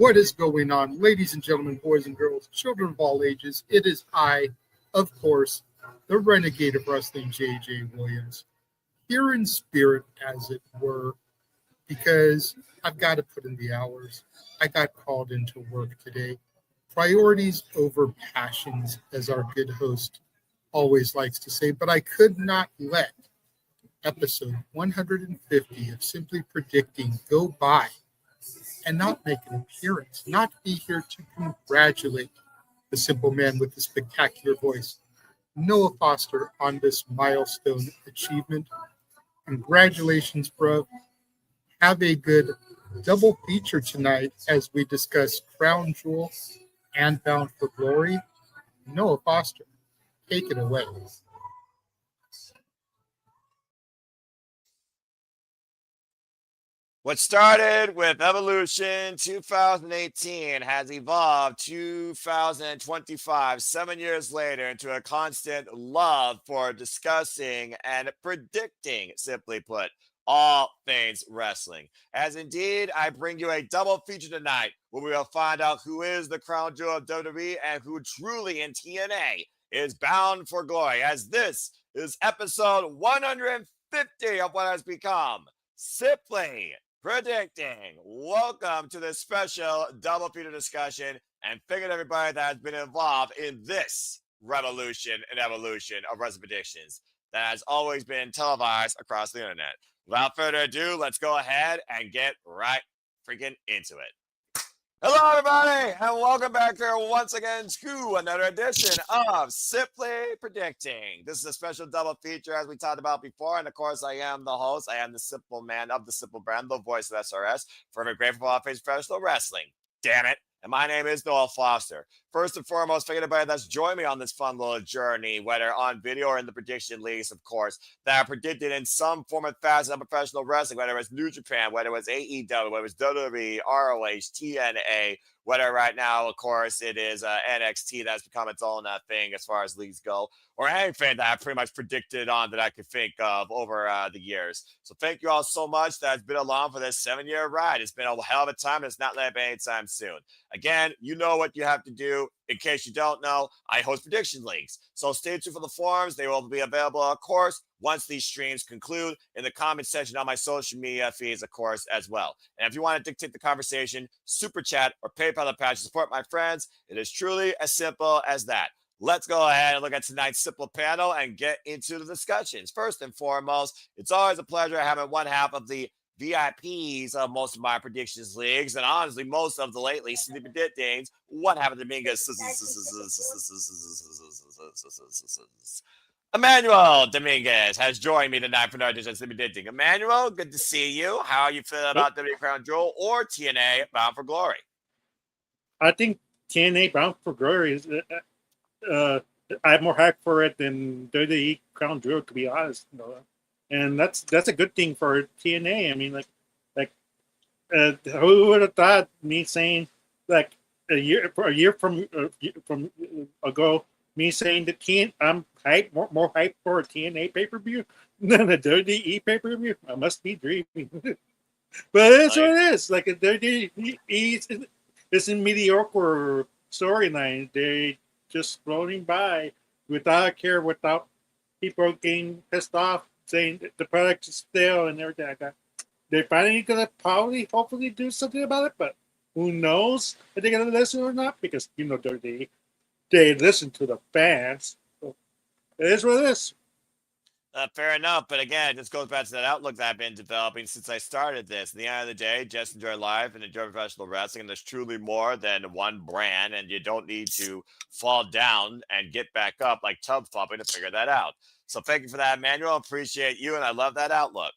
What is going on, ladies and gentlemen, boys and girls, children of all ages? It is I, of course, the renegade of wrestling, J.J. Williams, here in spirit, as it were, because I've got to put in the hours. I got called into work today. Priorities over passions, as our good host always likes to say, but I could not let episode 150 of Simply Predicting go by and not make an appearance, not be here to congratulate the simple man with the spectacular voice, Noah Foster, on this milestone achievement. Congratulations, bro. Have a good double feature tonight as we discuss Crown Jewel and Bound for Glory. Noah Foster, take it away. What started with Evolution 2018 has evolved 2025, 7 years later, into a constant love for discussing and predicting, simply put, all things wrestling. As indeed, I bring you a double feature tonight where we will find out who is the crown jewel of WWE and who truly in TNA is bound for glory, as this is episode 150 of what has become Simply Predicting. Welcome to this special double feature discussion and thanking everybody that has been involved in this revolution and evolution of wrestling predictions that has always been televised across the internet. Without further ado, let's go ahead and get right freaking into it. Hello, everybody, and welcome back here once again to another edition of Simply Predicting. This is a special double feature, as we talked about before, and of course, I am the host. I am the simple man of the simple brand, the voice of SRS, forever grateful for all-face professional wrestling. Damn it. And my name is Noah Foster. First and foremost, thank everybody that's joined me on this fun little journey, whether on video or in the prediction leagues, of course, that are predicted in some form of facet of professional wrestling, whether it's New Japan, whether it was AEW, whether it was WWE, ROH, TNA, whether right now, of course, it is NXT that's become its own thing as far as leagues go, or anything that I pretty much predicted on that I could think of over the years. So thank you all so much that's been along for this 7-year ride. It's been a hell of a time, and it's not letting up anytime soon. Again, you know what you have to do. In case you don't know, I host prediction leagues. So stay tuned for the forums. They will be available, of course, once these streams conclude in the comment section on my social media feeds, of course, as well. And if you want to dictate the conversation, super chat or PayPal the patch to support my friends. It is truly as simple as that. Let's go ahead and look at tonight's simple panel and get into the discussions. First and foremost, it's always a pleasure having one half of the VIPs of most of my predictions leagues, and honestly, most of the lately Simply Predicting. What happened to Dominguez? Emmanuel Dominguez has joined me tonight for another edition of Simply Predicting. Emmanuel, good to see you. How are you feeling about WWE Crown Jewel or TNA Bound for Glory? I think TNA Bound for Glory is. I have more hype for it than WWE Crown Jewel, to be honest. And that's a good thing for TNA. I mean, who would have thought me saying like a year from ago, me saying that I'm hype more hype for a TNA pay-per-view than a WWE pay-per-view. I must be dreaming. But it's what it is. Like a WWE is a mediocre storyline. They just floating by without care, without people getting pissed off, saying the product is stale and everything like that. They're finally gonna hopefully do something about it, but who knows if they're gonna listen or not? Because they listen to the fans. So it is what it is. Fair enough, but again, it just goes back to that outlook that I've been developing since I started this. At the end of the day, just enjoy life and enjoy professional wrestling, and there's truly more than one brand, and you don't need to fall down and get back up like tub flopping to figure that out. So thank you for that, Emmanuel. Appreciate you, and I love that outlook.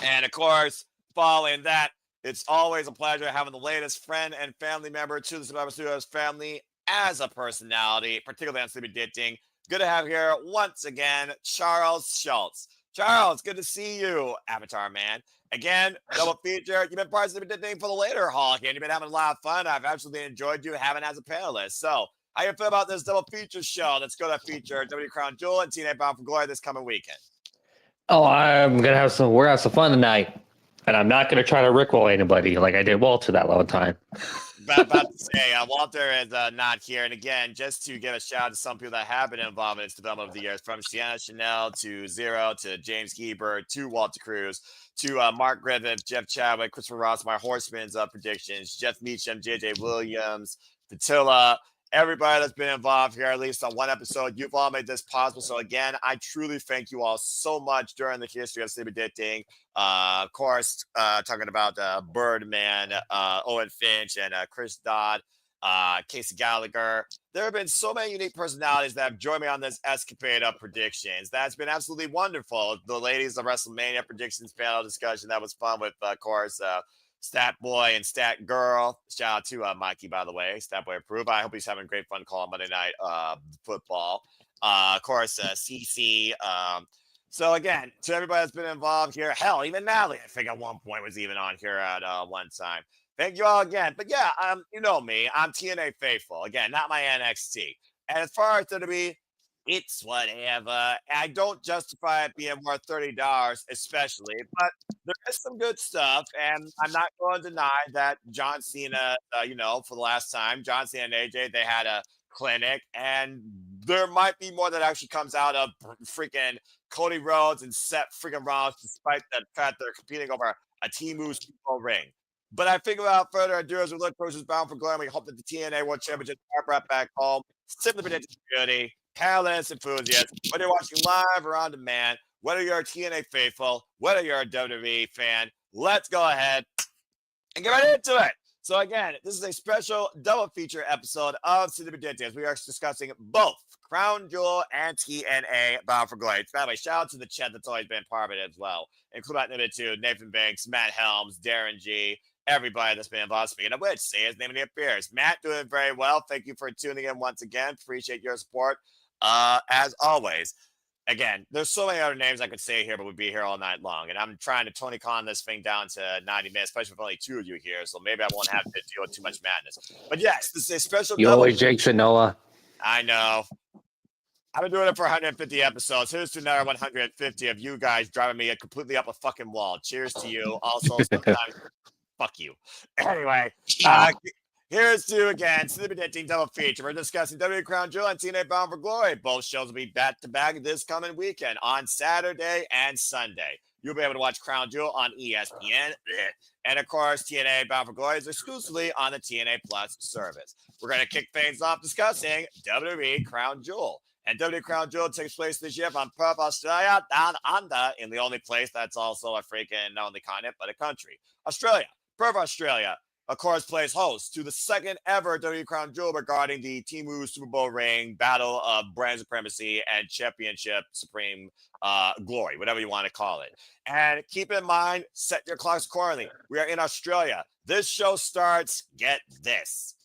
And of course, following that, it's always a pleasure having the latest friend and family member to the Survivor Studios family as a personality, particularly on Simply Predicting. Good to have here once again, Charles Schultz. Charles, good to see you, Avatar Man. Again, double feature. You've been part of Simply Predicting for the later haul again. You've been having a lot of fun. I've absolutely enjoyed you having as a panelist. So, how you feel about this double feature show that's going to feature WWE Crown Jewel and TNA Bound for Glory this coming weekend? Oh, we're gonna have some fun tonight. And I'm not going to try to rickroll anybody like I did Walter that one time. About to say, Walter is not here. And again, just to give a shout out to some people that have been involved in its development over the years, from Sienna Chanel to Zero to James Gebert to Walter Cruz to Mark Griffith, Jeff Chadwick, Christopher Ross, my Horseman's predictions, Jeff Meacham, JJ Williams, Patilla, everybody that's been involved here, at least on one episode. You've all made this possible. So again, I truly thank you all so much during the history of Sleepy Dating. Of course, talking about Birdman, Owen Finch, and Chris Dodd, Casey Gallagher. There have been so many unique personalities that have joined me on this escapade of predictions. That's been absolutely wonderful. The ladies of WrestleMania predictions panel discussion, that was fun with, of course, Stat Boy and Stat Girl. Shout out to Mikey, by the way. Stat Boy approved. I hope he's having great fun calling Monday Night Football. Of course, CC. So again, to everybody that's been involved here, hell, even Natalie, I think at one point was even on here at one time. Thank you all again. But yeah, you know me, I'm TNA faithful. Again, not my NXT. And as far as WWE, it's whatever. I don't justify it being worth $30, especially, but there is some good stuff, and I'm not going to deny that John Cena, for the last time, John Cena and AJ, they had a clinic, and there might be more that actually comes out of freaking Cody Rhodes and Seth freaking Rollins, despite the fact they're competing over a Timu Super Bowl ring. But I think without further ado, as we look towards Bound for Glory, we hope that the TNA World Championship are brought back home. Simply predicted community, panelists, enthusiasts, whether you're watching live or on demand, whether you're a TNA faithful, whether you're a WWE fan, let's go ahead and get right into it. So again, this is a special double feature episode of City Predictions. We are discussing both Crown Jewel and TNA Bound for Glory. By the way, shout out to the chat that's always been part of it as well, including to Nathan Banks, Matt Helms, Darren G, everybody that's been involved. Speaking of which, say his name when he appears. Matt, doing very well. Thank you for tuning in once again. Appreciate your support. As always. Again, there's so many other names I could say here, but we'd be here all night long. And I'm trying to Tony Khan this thing down to 90 minutes, especially with only two of you here. So maybe I won't have to deal with too much madness. But yes, this is a special. You always jinx it, Noah. I know. I've been doing it for 150 episodes. Here's to another 150 of you guys driving me completely up a fucking wall. Cheers to you. Also, sometimes, fuck you. Anyway, here's to, again, Sleepy Dating double feature. We're discussing WWE Crown Jewel and TNA Bound for Glory. Both shows will be back-to-back this coming weekend on Saturday and Sunday. You'll be able to watch Crown Jewel on ESPN. And, of course, TNA Bound for Glory is exclusively on the TNA Plus service. We're going to kick things off discussing WWE Crown Jewel. And WWE Crown Jewel takes place this year from Perth, Australia, down under, in the only place that's also a freaking, not only continent, but a country. Australia. Perth, Australia, of course, plays host to the second ever WWE Crown Jewel regarding the Timu Super Bowl ring, battle of brand supremacy, and championship supreme glory, whatever you want to call it. And keep in mind, set your clocks accordingly. We are in Australia. This show starts, get this,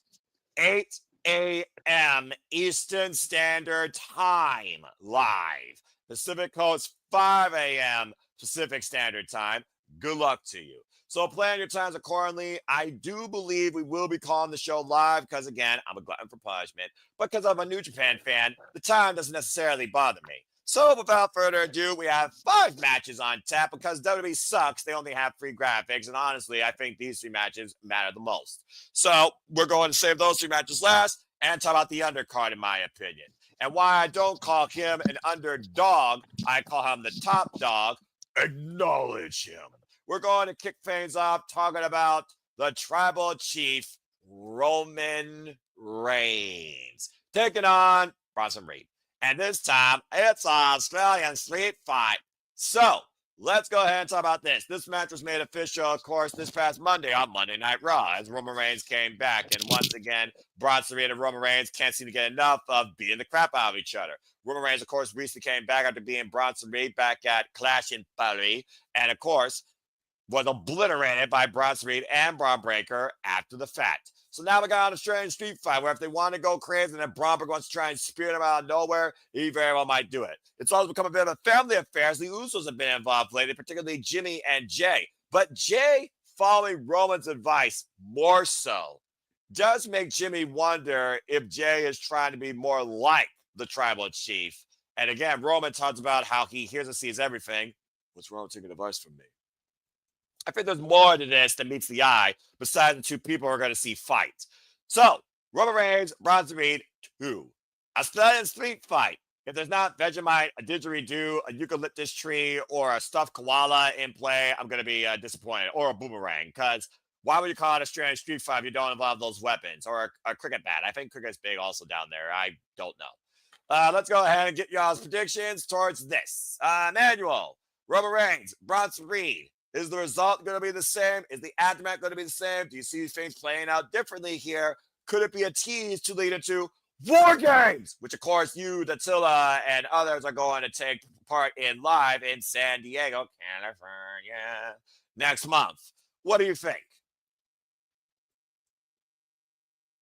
8 a.m. Eastern Standard Time live. Pacific Coast, 5 a.m. Pacific Standard Time. Good luck to you. So plan your times accordingly. I do believe we will be calling the show live because, again, I'm a glutton for punishment. But because I'm a New Japan fan, the time doesn't necessarily bother me. So without further ado, we have 5 matches on tap because WWE sucks. They only have 3 graphics. And honestly, I think these 3 matches matter the most. So we're going to save those 3 matches last and talk about the undercard, in my opinion. And why I don't call him an underdog, I call him the top dog. Acknowledge him. We're going to kick things off talking about the Tribal Chief, Roman Reigns, taking on Bronson Reed. And this time, it's an Australian street fight. So, let's go ahead and talk about this. This match was made official, of course, this past Monday on Monday Night Raw as Roman Reigns came back. And once again, Bronson Reed and Roman Reigns can't seem to get enough of beating the crap out of each other. Roman Reigns, of course, recently came back after being Bronson Reed back at Clash in Paris. And, of course, was obliterated by Bronson Reed and Braun Breaker after the fact. So now we got an Australian street fight where if they want to go crazy and then Braun Breaker wants to try and spear them out of nowhere, he very well might do it. It's also become a bit of a family affair as the Usos have been involved lately, particularly Jimmy and Jay. But Jay, following Roman's advice more so, does make Jimmy wonder if Jay is trying to be more like the Tribal Chief. And again, Roman talks about how he hears and sees everything. What's wrong with taking advice from me? I think there's more to this than meets the eye besides the two people we're going to see fight. So, Roman Reigns, Bronson Reed, 2. A stallion street fight. If there's not Vegemite, a didgeridoo, a eucalyptus tree, or a stuffed koala in play, I'm going to be disappointed. Or a boomerang, because why would you call it a stranded street fight if you don't involve those weapons? Or a cricket bat. I think cricket's big also down there. I don't know. Let's go ahead and get y'all's predictions towards this. Manuel, Roman Reigns, Bronson Reed. Is the result going to be the same? Is the aftermath going to be the same? Do you see things playing out differently here? Could it be a tease to lead into War Games, which of course you, Dattila, and others are going to take part in live in San Diego, California, next month? What do you think?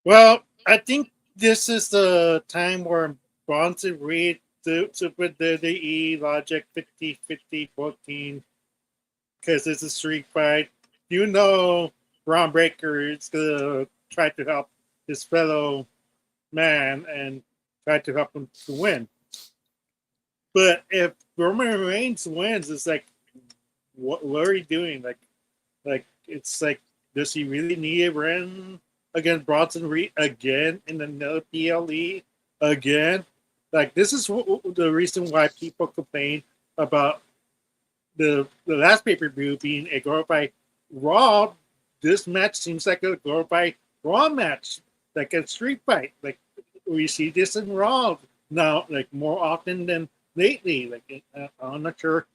Well, I think this is the time where Bronson Reed with WWE logic 50-50 booking, because it's a street fight. You know, Braun Breaker is going to try to help his fellow man and try to help him to win. But if Roman Reigns wins, it's like, what are you doing? Like it's like, does he really need a run against Bronson Reed again in another PLE again? Like, this is the reason why people complain about the last pay-per-view being a glorified Raw. This match seems like a glorified Raw match, like a street fight. Like, we see this in Raw now, like, more often than lately. Like, I'm not sure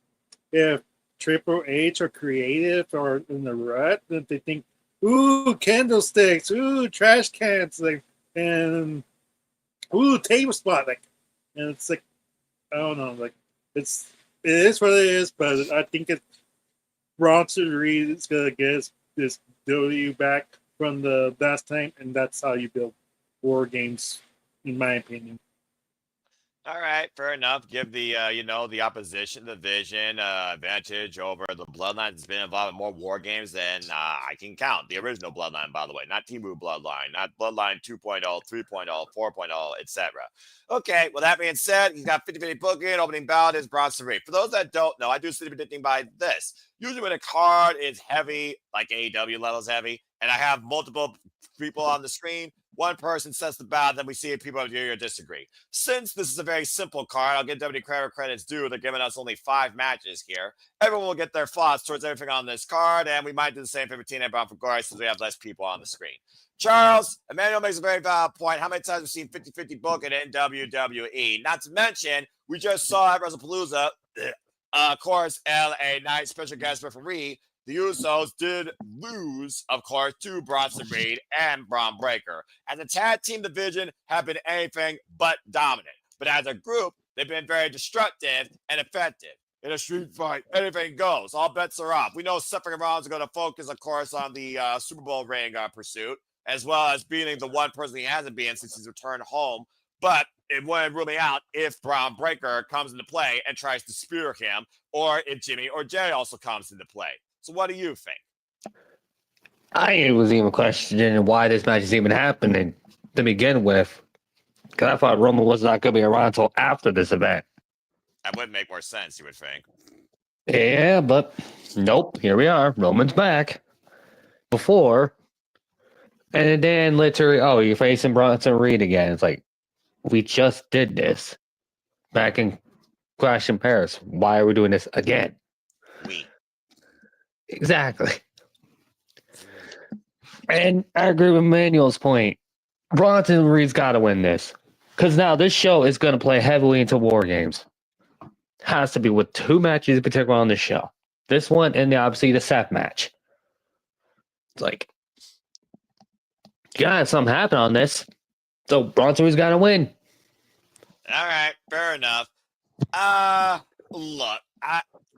if Triple H or creative or in the rut that they think, ooh, candlesticks, ooh, trash cans, like, and ooh, table spot, like, and it's like, I don't know, like, it is what it is, but I think it's Bronson Reed is gonna get this W back from the last time, and that's how you build War Games, in my opinion. All right, fair enough. Give the the opposition division advantage over the Bloodline that's been involved in more war games than I can count. The original Bloodline, by the way, not Timu Bloodline, not Bloodline 2.0, 3.0, 4.0, etc. Okay, well, that being said, he's got 50-50 booking. Opening ballot is Bronson Reed. For those that don't know, I do city predicting by this. Usually when a card is heavy, like AEW levels heavy, and I have multiple people on the screen, one person sets the ballot, then we see if people agree or disagree. Since this is a very simple card, I'll give WWE credit's due. They're giving us only 5 matches here. Everyone will get their thoughts towards everything on this card, and we might do the same for TNA Brown for Glory since we have less people on the screen. Charles, Emmanuel makes a very valid point. How many times have we seen 50-50 booking in WWE? Not to mention, we just saw at WrestlePalooza, of course, LA Knight special guest referee. The Usos did lose, of course, to Bronson Reed and Braun Breaker. As a tag team division, have been anything but dominant. But as a group, they've been very destructive and effective. In a street fight, anything goes. All bets are off. We know Seth and Rollins are going to focus, of course, on the Super Bowl ring pursuit, as well as beating the one person he hasn't been since he's returned home. But it wouldn't rule me out if Braun Breaker comes into play and tries to spear him, or if Jimmy or Jay also comes into play. So what do you think? I was even questioning why this match is even happening to begin with. Because I thought Roman was not going to be around until after this event. That would make more sense, you would think. Yeah, but nope. Here we are. Roman's back. Before. And then literally, oh, you're facing Bronson Reed again. It's like, we just did this back in Clash in Paris. Why are we doing this again? Exactly. And I agree with Manuel's point. Bronson Reed's got to win this. Because now this show is going to play heavily into War Games. Has to be with 2 matches in particular on this show. This one and obviously the Seth match. It's like, got something happen on this. So Bronson Reed's got to win. All right, fair enough. Look,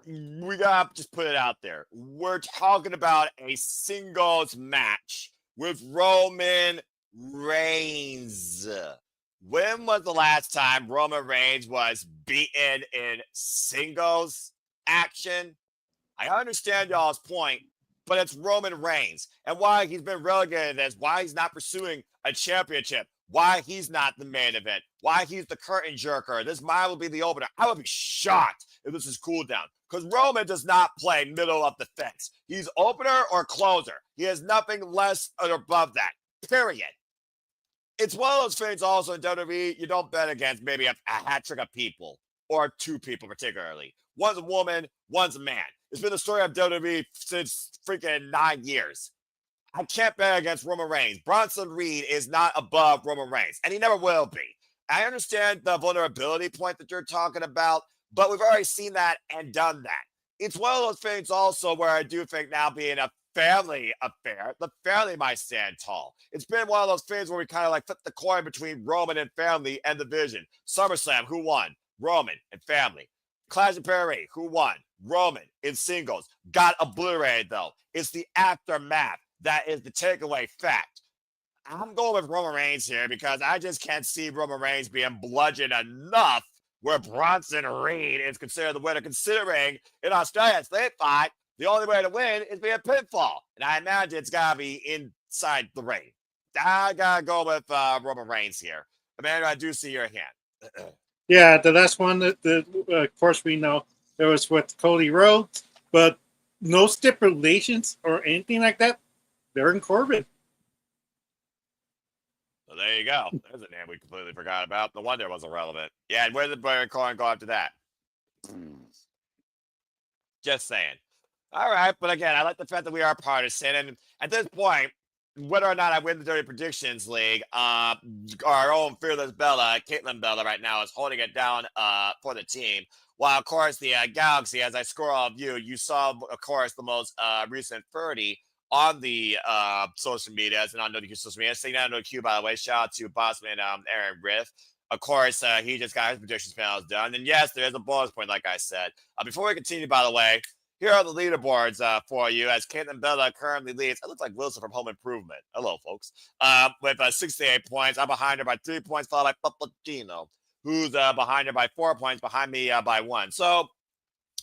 we gotta just put it out there. We're talking about a singles match with Roman Reigns. When was the last time Roman Reigns was beaten in singles action? I understand y'all's point, but it's Roman Reigns. And why he's been relegated as why he's not pursuing a championship. why he's not the main event, why he's the curtain jerker. This might will be the opener. I would be shocked if this is cool down, because Roman does not play middle of the fence. He's opener or closer. He has nothing less or above that, period. It's one of those things also in WWE, you don't bet against maybe a hat trick of people, or two people particularly. One's a woman, one's a man. It's been the story of WWE since freaking 9 years. I can't bet against Roman Reigns. Bronson Reed is not above Roman Reigns, and he never will be. I understand the vulnerability point that you're talking about, but we've already seen that and done that. It's one of those things also where I do think now being a family affair, the family might stand tall. It's been one of those things where we kind of like flip the coin between Roman and family and division. SummerSlam, who won? Roman and family. Clash of Paris, who won? Roman in singles. Got obliterated though. It's the aftermath. That is the takeaway fact. I'm going with Roman Reigns here because I just can't see Roman Reigns being bludgeoned enough where Bronson Reed is considered the winner, considering in Australia, they fight, the only way to win is via pinfall. And I imagine it's got to be inside the ring. I got to go with Roman Reigns here. Amanda, I do see your hand. Yeah, the last one, of course, we know it was with Cody Rhodes, but no stipulations or anything like that. Baron Corbin. So there you go. There's a name we completely forgot about. No wonder it wasn't relevant. Yeah, and where did Baron Corbin go after that? Just saying. All right, but again, I like the fact that we are partisan, and at this point, whether or not I win the Dirty Predictions League, our own fearless Bella, Caitlin Bella, right now is holding it down for the team. While, of course, the Galaxy, as I scroll off you saw, of course, the most recent 30 on the social medias and on NoDQ social media. Saying that NoDQ, by the way, shout out to Bossman Aaron Riff. Of course, he just got his predictions panels done. And yes, there is a bonus point, like I said. Before we continue, by the way, here are the leaderboards for you, as Caitlin Bella currently leads. It looks like Wilson from Home Improvement. Hello, folks. With 68 points. I'm behind her by 3 points, followed by Papagino, who's behind her by 4 points, behind me by 1. So,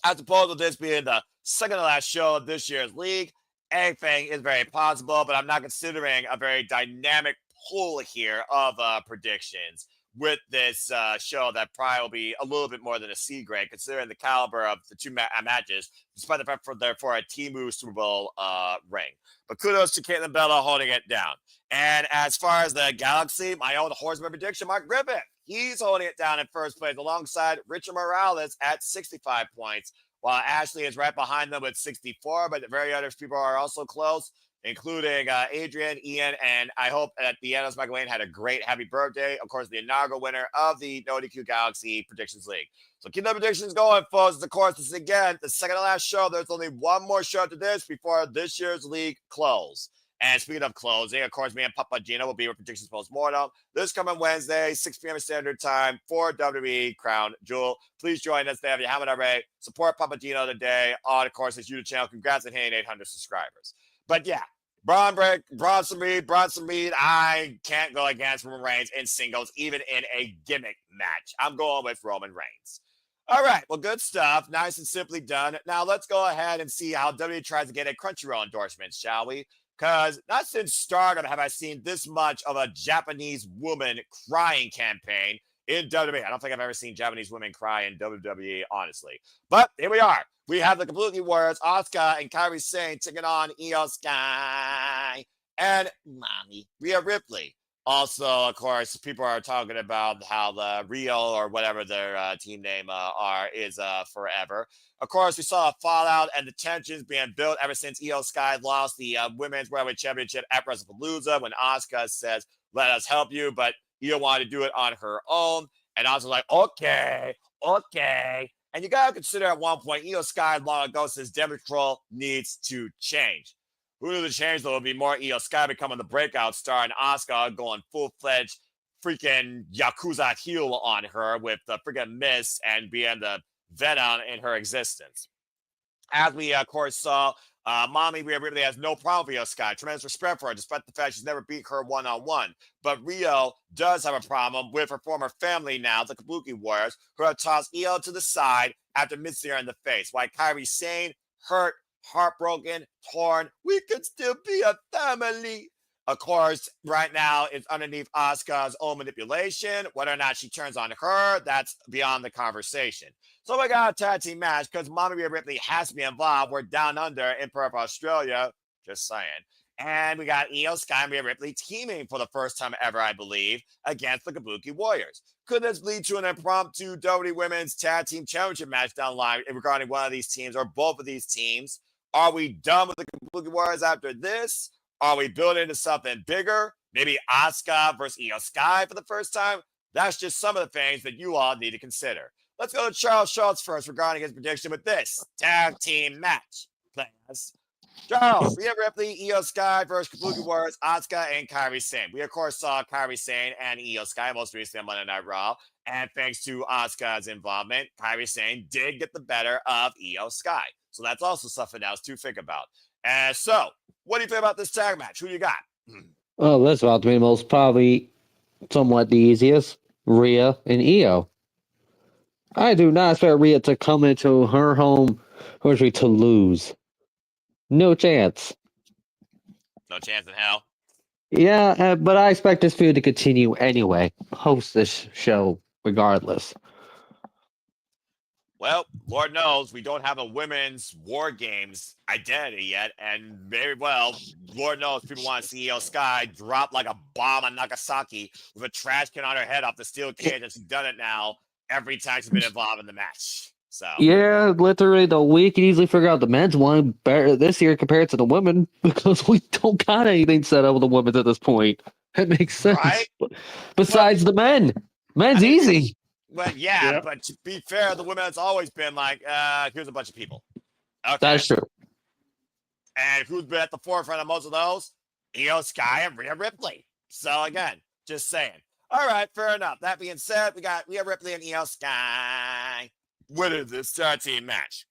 as opposed to this being the second to last show of this year's league, anything is very possible, but I'm not considering a very dynamic pool here of predictions with this show that probably will be a little bit more than a C grade, considering the caliber of the two matches, despite the fact for a Temu Super Bowl ring. But kudos to Caitlin Bella holding it down. And as far as the Galaxy, my own horseman prediction, Mark Griffin, he's holding it down in first place alongside Richard Morales at 65 points, while Ashley is right behind them with 64, but the very other people are also close, including Adrian, Ian, and I hope that Deanna's McLean had a great happy birthday. Of course, the inaugural winner of the NoDQ Galaxy Predictions League. So keep the predictions going, folks. Of course, this is again the second to last show. There's only one more show after this before this year's league close. And speaking of closing, of course, me and Papagino will be with Predictions Postmortem this coming Wednesday, 6 p.m. Standard Time for WWE Crown Jewel. Please join us there if you haven't already. Support Papagino today on, of course, his YouTube channel. Congrats on hitting 800 subscribers. But yeah, Bronson Reed, I can't go against Roman Reigns in singles, even in a gimmick match. I'm going with Roman Reigns. All right, well, good stuff. Nice and simply done. Now let's go ahead and see how WWE tries to get a Crunchyroll endorsement, shall we? Because not since Stardom have I seen this much of a Japanese woman crying campaign in WWE. I don't think I've ever seen Japanese women cry in WWE, honestly. But here we are. We have the Kabuki Warriors, Asuka and Kairi Sane taking on Io Sky and Mommy Rhea Ripley. Also, of course, people are talking about how the Rio or whatever their team name is forever. Of course, we saw a fallout and the tensions being built ever since Io Sky lost the Women's World Championship at WrestlePalooza when Asuka says, "Let us help you," but Io wanted to do it on her own. And Asuka's like, okay. And you got to consider at one point, Io Sky long ago says damage control needs to change. Who knew the change, though, would be more Io Sky becoming the breakout star and Asuka going full-fledged freaking Yakuza heel on her with the freaking miss and being the venom in her existence. As we, of course, saw, Mommy Rhea Ripley has no problem with Io Sky. Tremendous respect for her, despite the fact she's never beat her one-on-one. But Rio does have a problem with her former family now, the Kabuki Warriors, who have tossed Io to the side after missing her in the face. While Kairi Sane, hurt, heartbroken, torn, we could still be a family. Of course, right now it's underneath Asuka's own manipulation. Whether or not she turns on her, that's beyond the conversation. So we got a tag team match because Mama Rhea Ripley has to be involved. We're down under in Perth, Australia. Just saying. And we got Io Sky and Rhea Ripley teaming for the first time ever, I believe, against the Kabuki Warriors. Could this lead to an impromptu WWE Women's Tag Team Championship match down the line regarding one of these teams or both of these teams? Are we done with the Kabuki Warriors after this? Are we building into something bigger? Maybe Asuka versus Io Sky for the first time? That's just some of the things that you all need to consider. Let's go to Charles Schultz first regarding his prediction with this tag team match. Please. Charles, Rhea Ripley, Io Sky versus Kabuki Warriors, Asuka, and Kairi Sane. We, of course, saw Kairi Sane and Io Sky most recently on Monday Night Raw. And thanks to Asuka's involvement, Kairi Sane did get the better of Io Sky. So that's also something else to think about. And so, what do you think about this tag match? Who you got? Oh, that's about to be most probably somewhat the easiest. Rhea and Io. I do not expect Rhea to come into her home country to lose. No chance. No chance in hell. Yeah, but I expect this feud to continue anyway. Host this show regardless. Well, Lord knows we don't have a women's War Games identity yet, and very well, Lord knows people want to see Io Sky drop like a bomb on Nagasaki with a trash can on her head off the steel cage, and she's done it now every time she's been involved in the match. So Yeah, literally, we can easily figure out the men's one better this year compared to the women because we don't got anything set up with the women at this point. That makes sense. Right? Besides the men, men's easy. Well, yeah, but to be fair, the women has always been like, here's a bunch of people. Okay. That's true. And who's been at the forefront of most of those? Io Sky and Rhea Ripley. So again, just saying. All right, fair enough. That being said, we got Rhea Ripley and Io Sky winning this tag team match.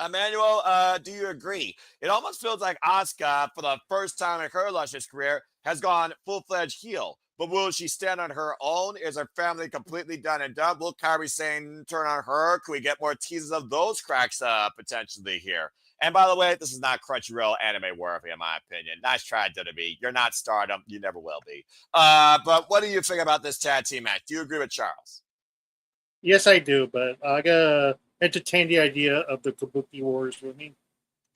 Emmanuel, do you agree? It almost feels like Asuka, for the first time in her illustrious career, has gone full-fledged heel. But will she stand on her own? Is her family completely done and done? Will Kairi Sane turn on her? Can we get more teases of those cracks potentially here? And by the way, this is not Crunchyroll anime worthy, in my opinion. Nice try, WWE. You're not Stardom. You never will be. But what do you think about this tag team match? Do you agree with Charles? Yes, I do, but I gotta entertain the idea of the Kabuki Wars winning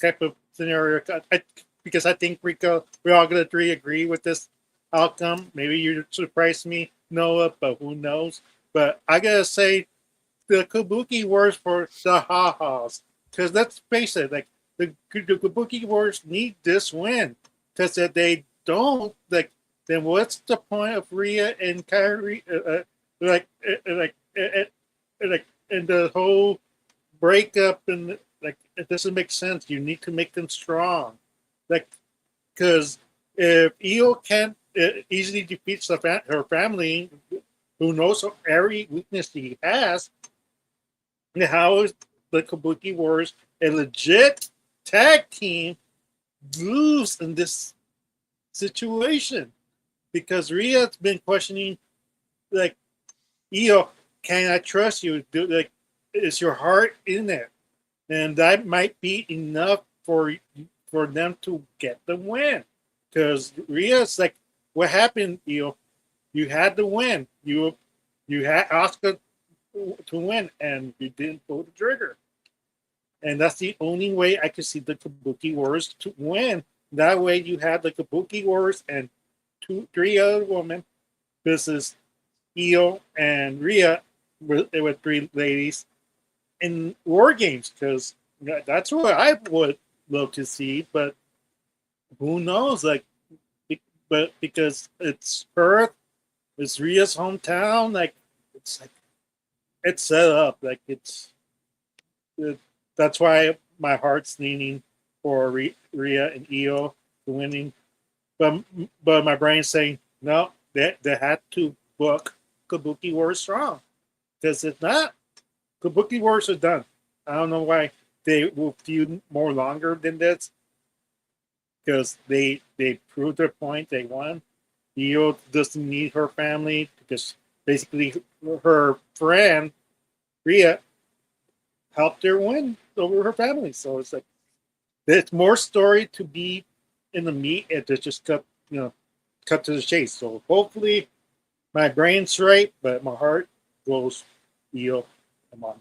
type of scenario because I think we're all gonna agree with this outcome. Maybe you surprised me, Noah, but who knows? But I gotta say, the Kabuki Wars for the ha-has, because let's face it, like the Kabuki Wars need this win, because if they don't, like, then what's the point of Rhea and Kairi? And the whole breakup, and like, it doesn't make sense. You need to make them strong, like, because if Io can't easily defeats her family, who knows every weakness he has, how is the Kabuki Wars a legit tag team lose in this situation? Because Rhea's been questioning, like, Io, can I trust you? Is your heart in it? And that might be enough for them to get the win. Because Rhea's like, what happened, Io? You had the win. You had Asuka to win, and you didn't pull the trigger. And that's the only way I could see the Kabuki Wars to win. That way, you had the Kabuki Wars and 3 other women. This is Io and Rhea with 3 ladies in War Games, because that's what I would love to see. But who knows? Like, but because it's Perth, it's Rhea's hometown. Like, it's set up. Like, that's why my heart's leaning for Rhea and Io winning. But my brain's saying no. They had to book Kabuki Wars strong, because if not, Kabuki Wars are done. I don't know why they will feud more longer than this, because they proved their point. They won. Io doesn't need her family, because basically her friend Rhea helped her win over her family. So it's like there's more story to be in the meat. It just cut, cut to the chase. So hopefully my brain's right, but my heart goes Io and Mommy.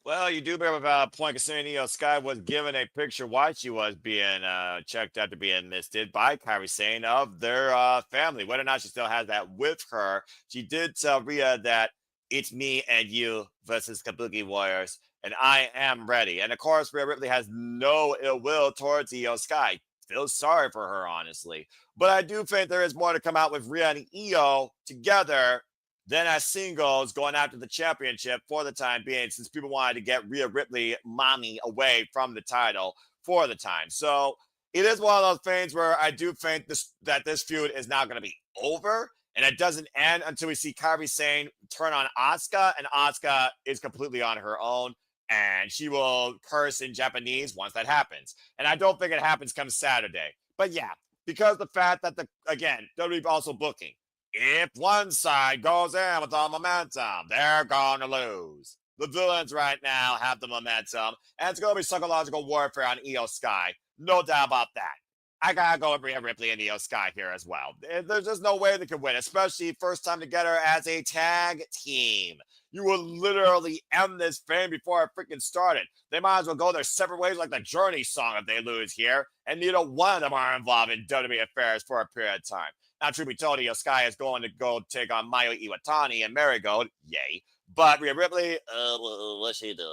Well, you do bring up a point considering Sky was given a picture while she was being checked after being misted by Kairi Sane of their family. Whether or not she still has that with her, she did tell Rhea that it's me and you versus Kabuki Warriors, and I am ready. And of course, Rhea Ripley has no ill will towards Sky. Feel sorry for her, honestly. But I do think there is more to come out with Rhea and together then as singles going after the championship for the time being, since people wanted to get Rhea Ripley, mommy, away from the title for the time. So it is one of those things where I do think that this feud is not going to be over, and it doesn't end until we see Kairi Sane turn on Asuka, and Asuka is completely on her own, and she will curse in Japanese once that happens. And I don't think it happens come Saturday. But yeah, because the fact that again, WWE also booking, if one side goes in with the momentum, they're going to lose. The villains right now have the momentum, and it's going to be psychological warfare on Sky. No doubt about that. I got to go with Rhea Ripley and Sky here as well. There's just no way they can win, especially first time together as a tag team. You will literally end this thing before it freaking started. They might as well go their separate ways like the Journey song if they lose here, and neither one of them are involved in WWE affairs for a period of time. Now, truth be told, Sky is going to go take on Mayu Iwatani and Marigold. Yay. But Rhea Ripley, what's she doing?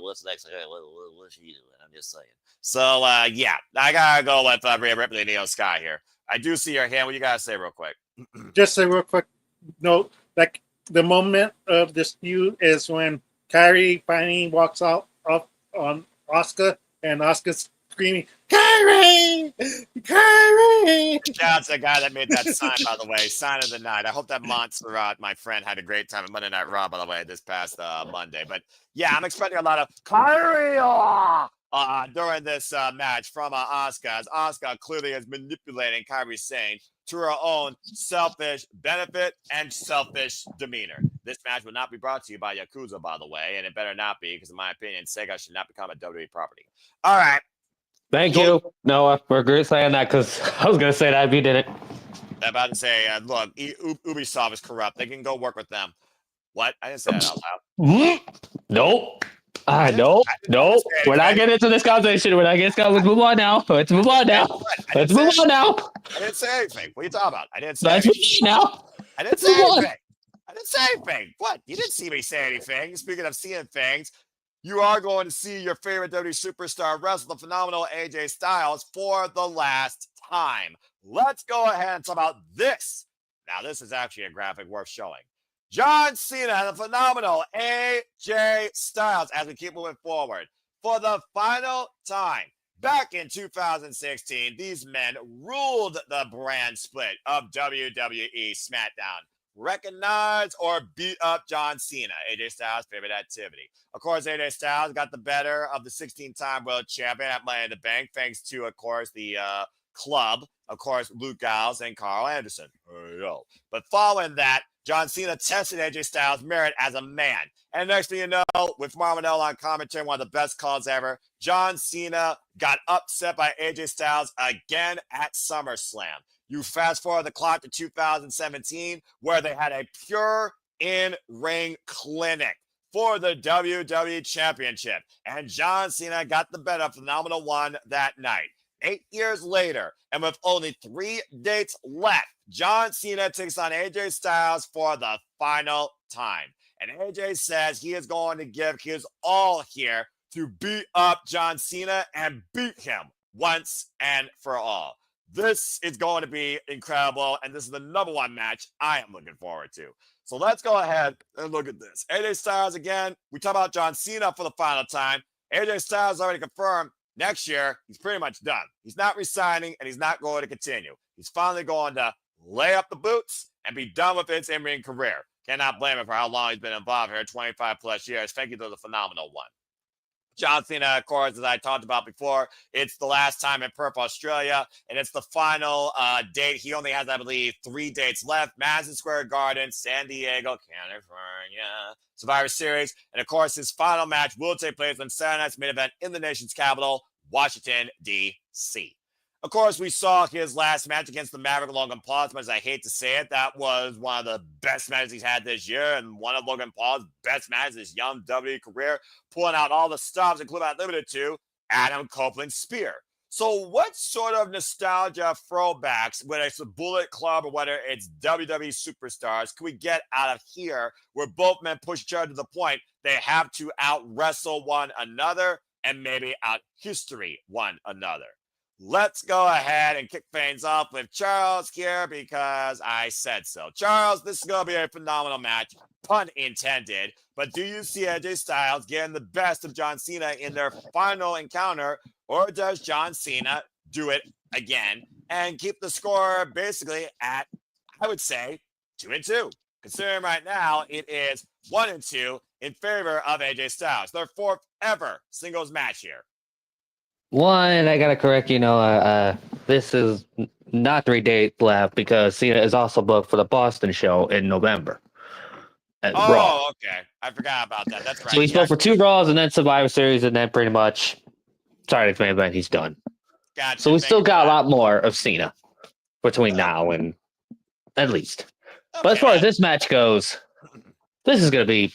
What's next? What's she doing? I'm just saying. So, yeah, I got to go with Rhea Ripley and Sky here. I do see your hand. What you got to say real quick? Just say real quick, no, like the moment of this feud is when Kairi finally walks out on Asuka, and Asuka's screaming, Kairi! Kairi! Shout out to the guy that made that sign, by the way. Sign of the night. I hope that Montserrat, my friend, had a great time at Monday Night Raw, by the way, this past Monday. But yeah, I'm expecting a lot of Kairi during this match from Asuka, as Asuka clearly is manipulating Kairi Sane to her own selfish benefit and selfish demeanor. This match will not be brought to you by Yakuza, by the way, and it better not be, because in my opinion, Sega should not become a WWE property. All right. Thank you, Noah, for saying that, because I was going to say that if you didn't. I'm about to say, look, Ubisoft is corrupt. They can go work with them. What? I didn't say that out loud. Nope. Nope. We're not getting into this conversation. Let's move on now. Let's move on now. I didn't say anything. What are you talking about? I didn't say anything. I didn't say anything. I didn't say anything. What? You didn't see me say anything. Speaking of seeing things, you are going to see your favorite WWE superstar wrestle the phenomenal AJ Styles for the last time. Let's go ahead and talk about this. Now, this is actually a graphic worth showing. John Cena and the phenomenal AJ Styles, as we keep moving forward, for the final time. Back in 2016, these men ruled the brand split of WWE SmackDown. Recognize or beat up John Cena, AJ Styles' favorite activity. Of course, AJ Styles got the better of the 16-time world champion at Money in the Bank, thanks to, of course, the club, of course, Luke Giles and Carl Anderson. But following that, John Cena tested AJ Styles' merit as a man. And next thing you know, with Marmanel on commentary, one of the best calls ever, John Cena got upset by AJ Styles again at SummerSlam. You fast forward the clock to 2017, where they had a pure in-ring clinic for the WWE Championship. And John Cena got the better of Phenomenal One that night. 8 years later, and with only 3 dates left, John Cena takes on AJ Styles for the final time. And AJ says he is going to give his all here to beat up John Cena and beat him once and for all. This is going to be incredible, and this is the number one match I am looking forward to. So let's go ahead and look at this. AJ Styles again. We talk about John Cena for the final time. AJ Styles already confirmed next year he's pretty much done. He's not resigning, and he's not going to continue. He's finally going to lay up the boots and be done with his in-ring career. Cannot blame him for how long he's been involved here, 25 plus years. Thank you to the Phenomenal One. John Cena, of course, as I talked about before, it's the last time in Perth, Australia, and it's the final date. He only has, I believe, 3 dates left. Madison Square Garden, San Diego, California, Survivor Series. And, of course, his final match will take place on Saturday night's main event in the nation's capital, Washington, D.C. Of course, we saw his last match against the Maverick Logan Paul. As much as I hate to say it, that was one of the best matches he's had this year, and one of Logan Paul's best matches in his young WWE career, pulling out all the stops, including that limited to Adam Copeland's spear. So what sort of nostalgia throwbacks, whether it's the Bullet Club or whether it's WWE Superstars, can we get out of here where both men push each other to the point they have to out-wrestle one another and maybe out-history one another? Let's go ahead and kick things off with Charles here because I said so. Charles, this is going to be a phenomenal match, pun intended. But do you see AJ Styles getting the best of John Cena in their final encounter, or does John Cena do it again and keep the score basically at, I would say, 2-2? Considering right now it is 1-2 in favor of AJ Styles, their fourth ever singles match here. One, I gotta correct you. This is not 3 days left because Cena is also booked for the Boston show in November. Raw. Okay. I forgot about that. That's right. So he's booked for 2 Raws and then Survivor Series, and then pretty much sorry, main event. He's done. Gotcha. So we still got a lot more of Cena between now and at least. Okay. But as far as this match goes, this is gonna be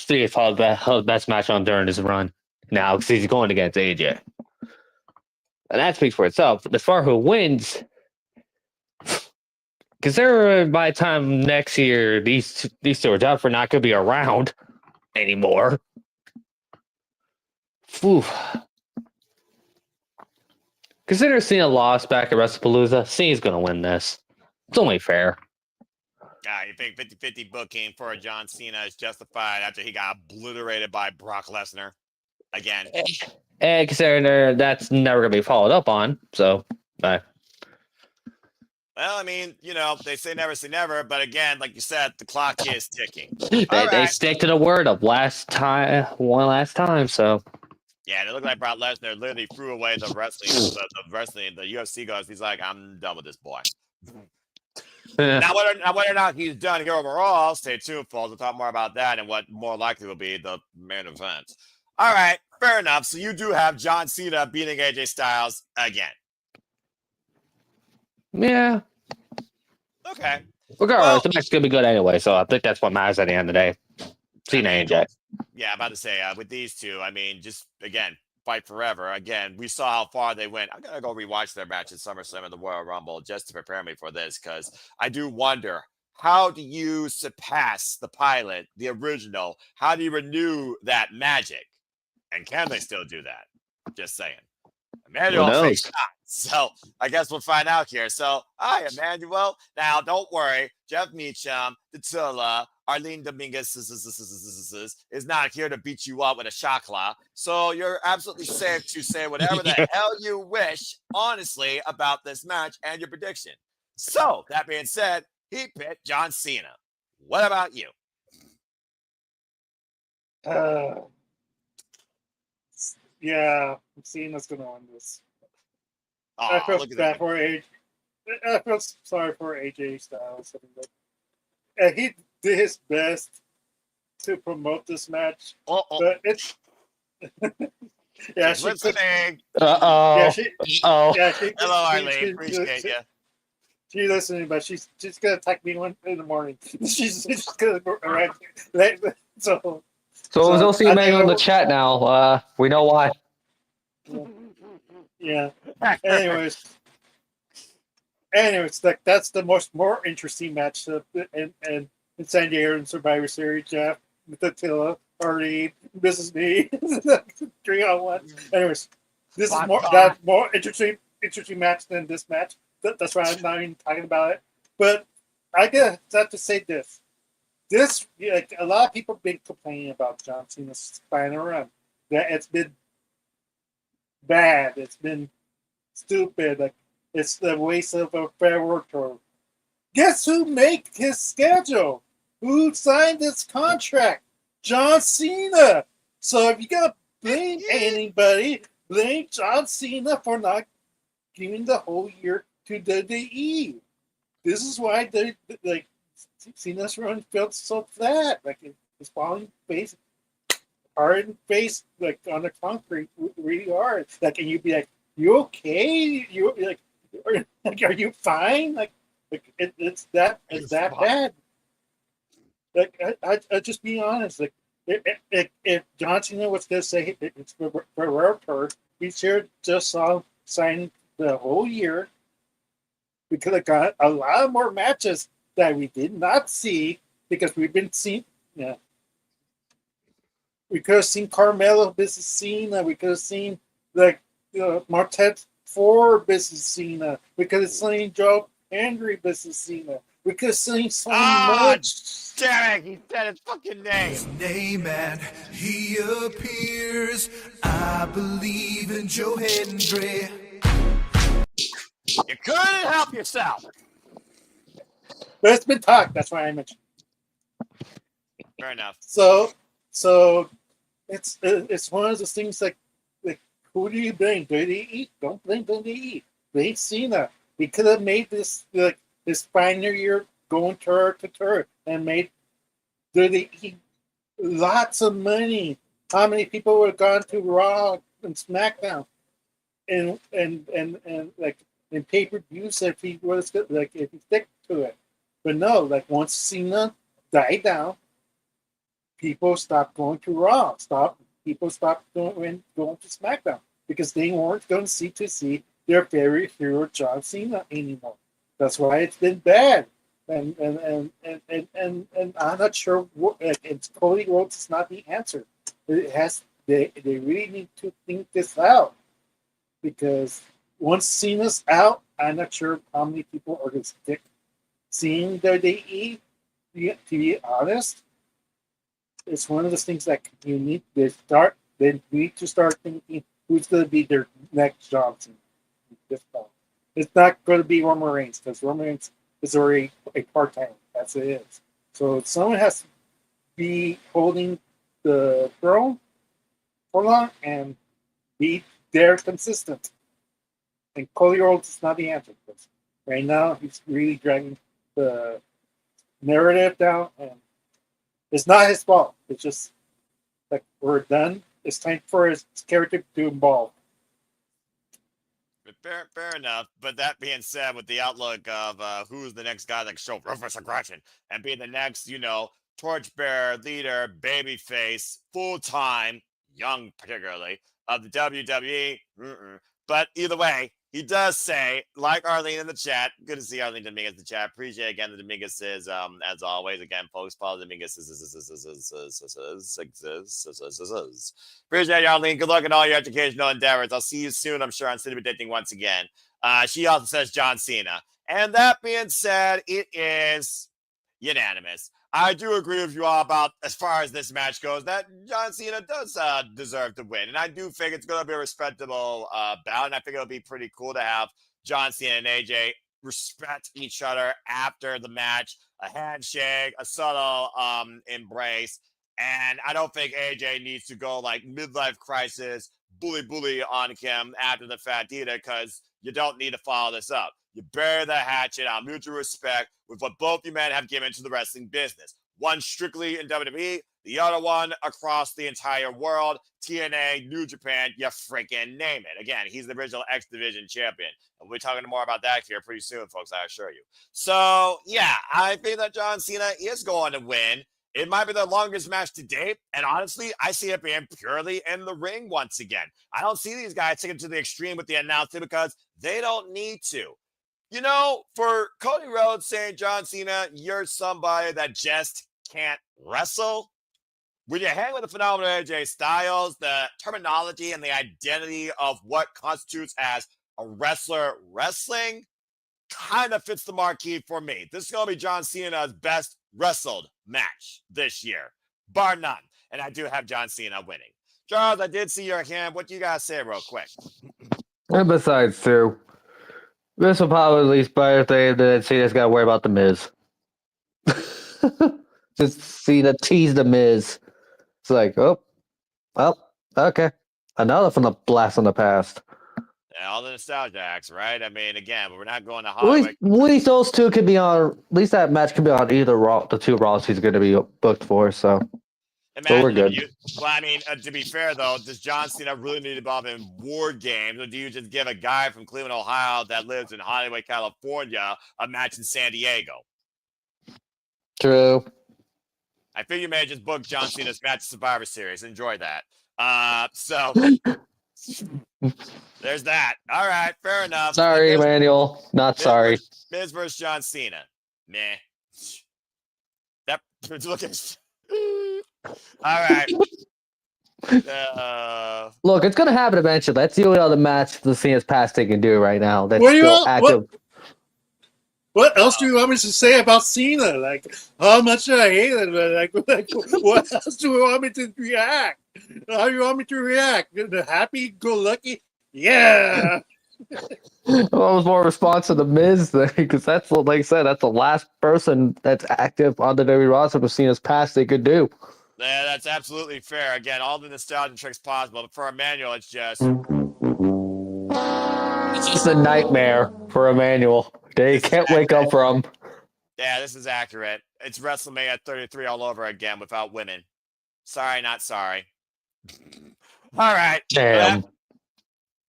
the best match on during his run now because he's going against AJ. And that speaks for itself. As far as who wins, considering by the time next year these two are for not going to be around anymore. Whew. Consider Cena lost back at WrestlePalooza. Cena's going to win this. It's only fair. You think 50-50 booking for John Cena is justified after he got obliterated by Brock Lesnar again? And considering that's never going to be followed up on, so. Well, I mean, they say never, but again, like you said, the clock is ticking. They stick to the word of one last time, so. Yeah, it looked like Brock Lesnar literally threw away the wrestling, the UFC goes, he's like, I'm done with this boy. Now, whether or not he's done here overall, stay tuned, folks. We'll talk more about that and what more likely will be the main event. All right, fair enough. So you do have John Cena beating AJ Styles again. Yeah. Okay. Regardless, the match's going to be good anyway, so I think that's what matters at the end of the day. Cena and AJ. Yeah, about to say, with these two, I mean, just, again, fight forever. Again, we saw how far they went. I'm going to go rewatch their match at SummerSlam and the Royal Rumble just to prepare me for this, because I do wonder, how do you surpass the pilot, the original? How do you renew that magic? And can they still do that? Just saying. Emmanuel thinks not. So I guess we'll find out here. So, hi, Emmanuel. Now, don't worry. Jeff Meacham, Dattula, Arlene Dominguez is not here to beat you up with a shakla. So you're absolutely safe to say whatever the hell you wish, honestly, about this match and your prediction. So, that being said, he picked John Cena. What about you? Yeah, Cena's going to win this. Oh, I feel bad for AJ. I feel sorry for AJ Styles. And he did his best to promote this match, but it's yeah. She's listening. Yeah, Hello, Arlene. Appreciate you. She's listening, but she's gonna attack me in the morning. she's gonna go around. So we'll see Emmanuel in the chat now. We know why. Yeah. Anyways, like that's the more interesting match in San Diego and Survivor Series. Jeff, with Attila, Arlene, this is me, 3-on-1. Anyways, this is more interesting match than this match. That's why I'm not even talking about it. But I have to say this. Like a lot of people have been complaining about John Cena's final run. That it's been bad. It's been stupid. Like it's the waste of a farewell tour. Guess who made his schedule? Who signed this contract? John Cena. So if you gotta blame anybody, blame John Cena for not giving the whole year to WWE. This is why Cena's run felt so flat. Like it's falling face, hard like on the concrete, really hard. Like, and you'd be like, "You okay? You like like, are you fine? Like it's that bad. Like I just be honest. Like if John Cena was gonna say it's for her, we should just saw sign the whole year. We could have got a lot more matches that we did not see because we've been seeing. Yeah, we could have seen Carmelo versus Cena. We could have seen like Martet Ford versus Cena. We could have seen Joe Henry versus Cena. We could have seen so much. Damn it, he said his fucking name. His name and he appears. I believe in Joe Hendry. You couldn't help yourself. But it's been talked. That's why I mentioned. Fair enough. So it's one of those things like who do you blame? WWE? Don't blame WWE. Blame Cena. We could have made this this final year going turret to turret and made WWE lots of money. How many people would have gone to Raw and SmackDown and like in pay-per-views if he was like if he stick to it? But no, like once Cena died down, people stopped going to Raw. People stopped going to SmackDown because they weren't going to see their favorite hero John Cena anymore. That's why it's been bad. And I'm not sure what. It's Cody Rhodes is not the answer. It has. They really need to think this out because once Cena's out, I'm not sure how many people are going to stick seeing their WWE. To be honest, it's one of those things that you need to start. They need to start thinking who's going to be their next Johnson. It's not going to be Roman Reigns because Roman Reigns is already a part-time. That's what it is. So someone has to be holding the throne for long and be there consistent. And Cody Rhodes is not the answer. Because right now, he's really dragging the narrative down, and it's not his fault. It's just like we're done. It's time for his character to evolve. Fair enough. But that being said, with the outlook of who's the next guy that can show ruthless aggression and be the next, torchbearer, leader, babyface, full-time, young particularly, of the WWE. But either way, he does say, like Arlene in the chat, good to see Arlene Dominguez in the chat. Appreciate again the Dominguez's, as always. Again, folks, follow Dominguez. Appreciate you, Arlene. Good luck in all your educational endeavors. I'll see you soon, I'm sure, on City Predicting once again. She also says John Cena. And that being said, it is unanimous. I do agree with you all about, as far as this match goes, that John Cena does deserve to win. And I do think it's going to be a respectable bout. And I think it'll be pretty cool to have John Cena and AJ respect each other after the match. A handshake, a subtle embrace. And I don't think AJ needs to go like midlife crisis, bully on him after the fact either, because you don't need to follow this up. You bury the hatchet on mutual respect with what both you men have given to the wrestling business. One strictly in WWE, the other one across the entire world, TNA, New Japan, you freaking name it. Again, he's the original X Division champion. And we'll be talking more about that here pretty soon, folks, I assure you. So, yeah, I think that John Cena is going to win. It might be the longest match to date, and honestly, I see it being purely in the ring once again. I don't see these guys taking it to the extreme with the announcement because they don't need to. For Cody Rhodes saying, John Cena, you're somebody that just can't wrestle. When you hang with the phenomenal AJ Styles, the terminology and the identity of what constitutes as a wrestler wrestling kind of fits the marquee for me. This is going to be John Cena's best wrestled match this year, bar none. And I do have John Cena winning. Charles, I did see your hand. What do you guys say real quick? And besides, too, this will probably be better thing than Cena's got to worry about the Miz. Just Cena tease the Miz. It's like, oh, well, okay. Another from the blast from the past. Yeah, all the nostalgia acts, right? I mean, again, we're not going to Hollywood. At least those two could be on. At least that match could be on either Raw, the two Raws he's going to be booked for. So, So we're good. To be fair, though, does John Cena really need to involve in war games, or do you just give a guy from Cleveland, Ohio that lives in Hollywood, California, a match in San Diego? True. I feel you may have just booked John Cena's match Survivor Series. Enjoy that. So there's that. All right, fair enough. Sorry, Emmanuel. Not sorry. Miz versus John Cena. Meh. That looking. All right. Look, it's gonna happen eventually. That's the only other match the Cena's past they can do right now. That's What do you still want- active. What else do you want me to say about Cena? Like, how much I hate it. Like, what else do you want me to react? How do you want me to react? The happy-go-lucky? Yeah. That was more response to the Miz thing, because that's, like I said, that's the last person that's active on the WWE roster for Cena's past they could do. Yeah, that's absolutely fair. Again, all the nostalgia tricks possible, but for Emmanuel, it's just a nightmare for Emmanuel. They can't wake up from. Yeah, this is accurate. It's WrestleMania 33 all over again without women. Sorry, not sorry. All right. Damn.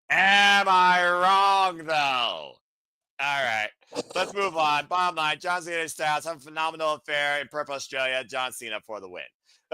Am I wrong, though? All right. Let's move on. Bottom line, John Cena and Styles have a phenomenal affair in Purple Australia. John Cena for the win.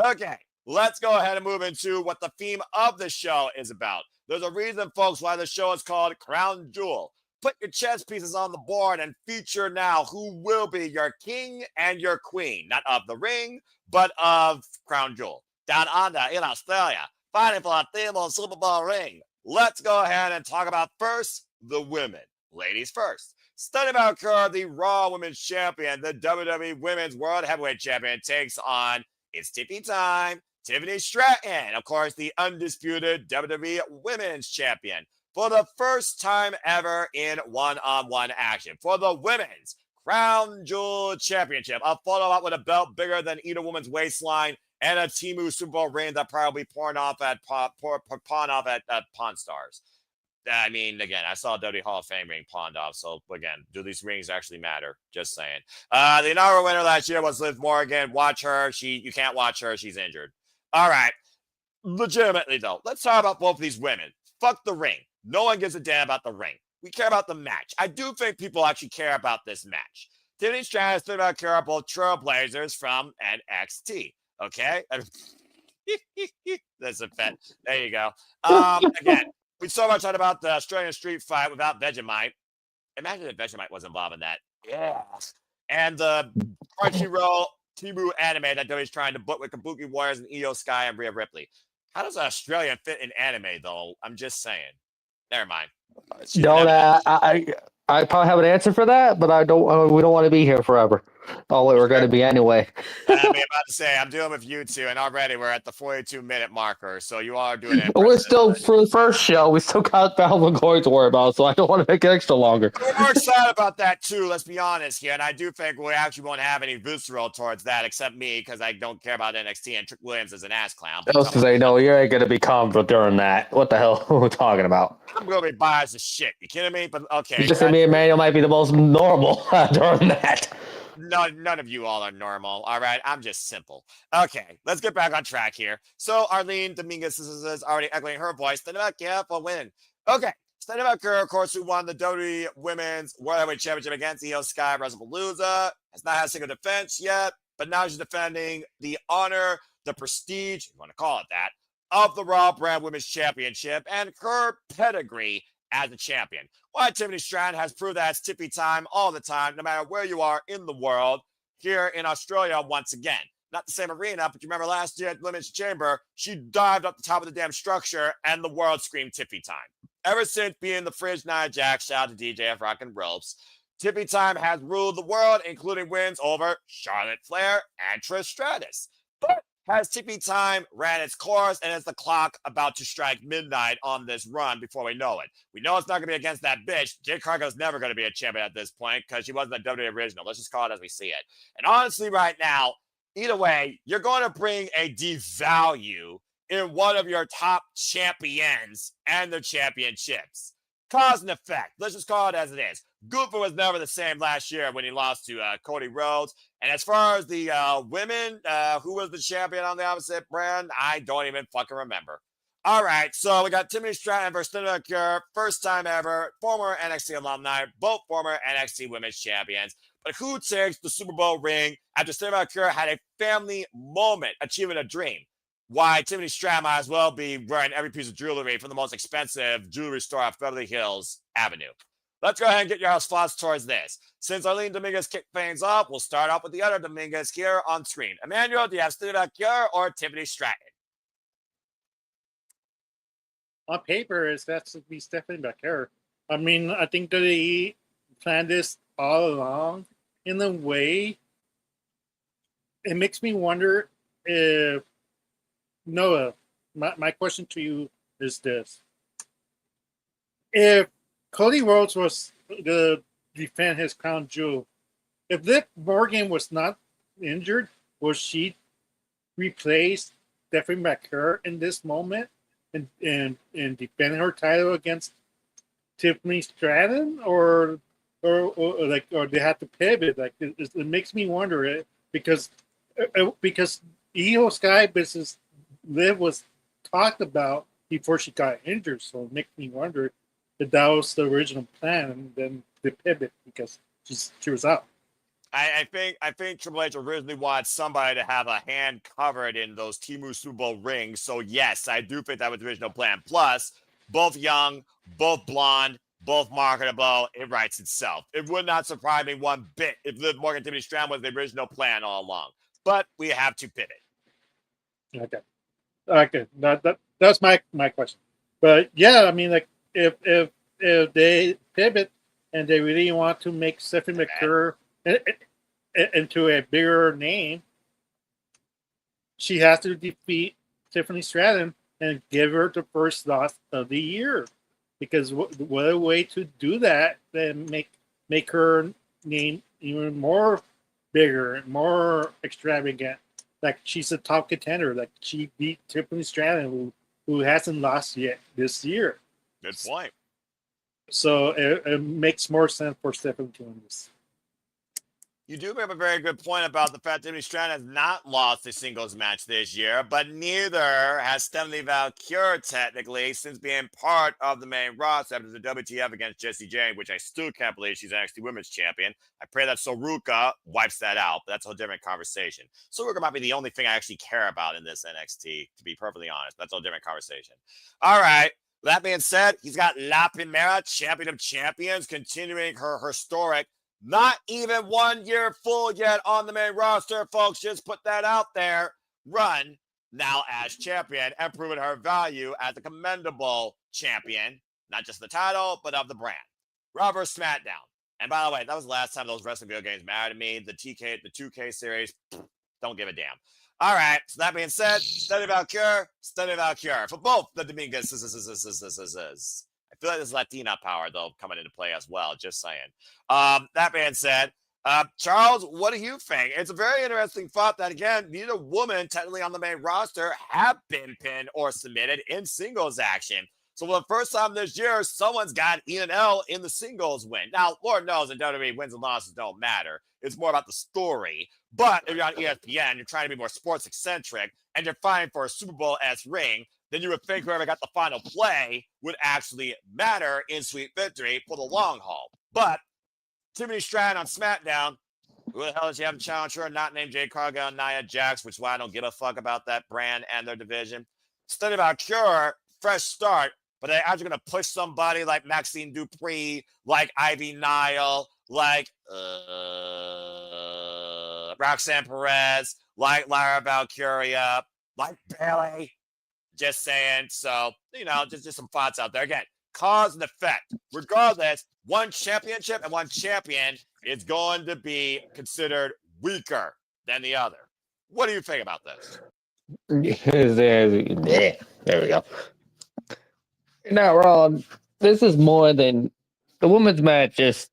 Okay, let's go ahead and move into what the theme of the show is about. There's a reason, folks, why the show is called Crown Jewel. Put your chess pieces on the board and feature now who will be your king and your queen. Not of the ring, but of Crown Jewel. Down under in Australia, fighting for a theme of Super Bowl ring. Let's go ahead and talk about first the women. Ladies first. Stunning Vaquer, the Raw Women's Champion, the WWE Women's World Heavyweight Champion, takes on It's Tiffany time. Tiffany Stratton, of course, the undisputed WWE Women's Champion, for the first time ever in one-on-one action for the Women's Crown Jewel Championship. A photo op with a belt bigger than either woman's waistline and a Temu Super Bowl ring that probably pawn off at Pawn Stars. I mean, again, I saw WWE Hall of Fame ring pawned off. So, again, do these rings actually matter? Just saying. The inaugural winner last year was Liv Morgan. Watch her. You can't watch her. She's injured. All right. Legitimately, though, let's talk about both of these women. Fuck the ring. No one gives a damn about the ring. We care about the match. I do think people actually care about this match. Tiffany Stratton and Steve Vaquer are both trailblazers from NXT. Okay? That's a bet. There you go. Again, we so much talked about the Australian street fight without Vegemite. Imagine if Vegemite was involved in that. Yeah. And the Crunchyroll Temu anime that WWE's trying to book with Kabuki Warriors and Io Sky and Rhea Ripley. How does Australian fit in anime, though? I'm just saying. Never mind. I probably have an answer for that, but I don't. We don't want to be here forever. Oh, we're going to be anyway. I'm about to say, I'm dealing with you two, and already we're at the 42-minute marker, so you all are doing it. We're still, for the first show, we still got Battle of Glory to worry about, so I don't want to make it extra longer. We're more excited about that, too, let's be honest here, and I do think we actually won't have any visceral towards that, except me, because I don't care about NXT, and Trick Williams is an ass clown. I was going to say, no, you ain't going to be calm during that. What the hell are we talking about? I'm going to be biased as shit. You kidding me? But okay. You just said me and Manuel might be the most normal during that. No, none of you all are normal. All right. I'm just simple. Okay. Let's get back on track here. So Arlene Dominguez is already echoing her voice. Think about careful win. Okay. Think about Vaquer, of course, who won the WWE Women's World Heavyweight Championship against Io Sky WrestlePalooza. Has not had a single defense yet, but now she's defending the honor, the prestige, if you want to call it that, of the Raw Brand Women's Championship and her pedigree as a champion. Why Tiffany Stratton has proved that it's Tiffy time all the time, no matter where you are in the world. Here in Australia, once again, not the same arena, but you remember last year at Elimination Chamber, she dived up the top of the damn structure and the world screamed Tiffy time. Ever since being the Fridge Nia Jax, shout out to DJ F Rockin' Ropes, Tiffy time has ruled the world, including wins over Charlotte Flair and Trish Stratus. But has Tiffy time ran its course, and is the clock about to strike midnight on this run before we know it? We know it's not going to be against that bitch. Jade Cargill's never going to be a champion at this point because she wasn't a WWE original. Let's just call it as we see it. And honestly, right now, either way, you're going to bring a devalue in one of your top champions and their championships. Cause and effect. Let's just call it as it is. Gunther was never the same last year when he lost to Cody Rhodes. And as far as the women, who was the champion on the opposite brand, I don't even fucking remember. All right, so we got Tiffany Stratton versus Vaquer, first time ever, former NXT alumni, both former NXT Women's Champions. But who takes the Super Bowl ring after Vaquer had a family moment, achieving a dream? Why Tiffany Stratton might as well be wearing every piece of jewelry from the most expensive jewelry store on Beverly Hills Avenue. Let's go ahead and get your house thoughts towards this. Since Arlene Dominguez kicked things off, we'll start off with the other Dominguez here on screen. Emmanuel, do you have Vaquer or Tiffany Stratton? On paper, it's that's to be Stephanie Vaquer. I mean, I think that he planned this all along in a way. It makes me wonder if Noah. My question to you is this: if Cody Rhodes was to defend his crown jewel, if Liv Morgan was not injured, would she replace Stephanie Vaquer in this moment? And defending her title against Tiffany Stratton, or they have to pivot. Like it makes me wonder it because Io Sky versus Liv was talked about before she got injured, so it makes me wonder if that was the original plan, and then the pivot because she was out. I think Triple H originally wanted somebody to have a hand covered in those Temu Super Bowl rings. So yes, I do think that was the original plan. Plus, both young, both blonde, both marketable. It writes itself. It would not surprise me one bit if Liv Morgan Tiffany Stratton was the original plan all along. But we have to pivot. Okay. That's my question. But yeah, I mean, like if they pivot and they really want to make Stephanie Vaquer into a bigger name, she has to defeat Tiffany Stratton and give her the first loss of the year. Because what a way to do that than make her name even more bigger and more extravagant. Like she's a top contender. Like she beat Tiffany Stratton, who hasn't lost yet this year. Good point. So it makes more sense for Stephanie to win this. You do have a very good point about the fact that Tiffany Stratton has not lost a singles match this year, but neither has Stephanie Vaquer technically since being part of the main roster after the WTF against Jessie J, which I still can't believe she's NXT Women's Champion. I pray that Saruka wipes that out, but that's a whole different conversation. Saruka might be the only thing I actually care about in this NXT, to be perfectly honest. That's a whole different conversation. All right. That being said, he's got La Primera, Champion of Champions, continuing her historic not even 1 year full yet on the main roster, folks. Just put that out there. Run now as champion and proving her value as a commendable champion, not just the title, but of the brand. Raw vs. SmackDown. And by the way, that was the last time those wrestling video games mattered to me. The 2K series, don't give a damn. All right. So that being said, Stephanie Vaquer. For both the Dominguez. I feel like there's Latina power, though, coming into play as well. Just saying. That being said, Charles, what do you think? It's a very interesting thought that, again, neither woman technically on the main roster have been pinned or submitted in singles action. So for the first time this year, someone's got E&L in the singles win. Now, Lord knows in WWE, wins and losses don't matter. It's more about the story. But if you're on ESPN, you're trying to be more sports eccentric, and you're fighting for a Super Bowl-esque ring, then you would think whoever got the final play would actually matter in sweet victory for the long haul. But Tiffany Stratton on SmackDown, who the hell does she have a challenger not named Jade Cargill and Nia Jax, which is why I don't give a fuck about that brand and their division. Stephanie Vaquer, fresh start, but they're actually going to push somebody like Maxine Dupree, like Ivy Nile, like Roxanne Perez, like Lyra Valkyria, like Bayley. Just saying. So, just some thoughts out there. Again, cause and effect. Regardless, one championship and one champion is going to be considered weaker than the other. What do you think about this? There we go. You're not wrong. This is more than the women's match. Just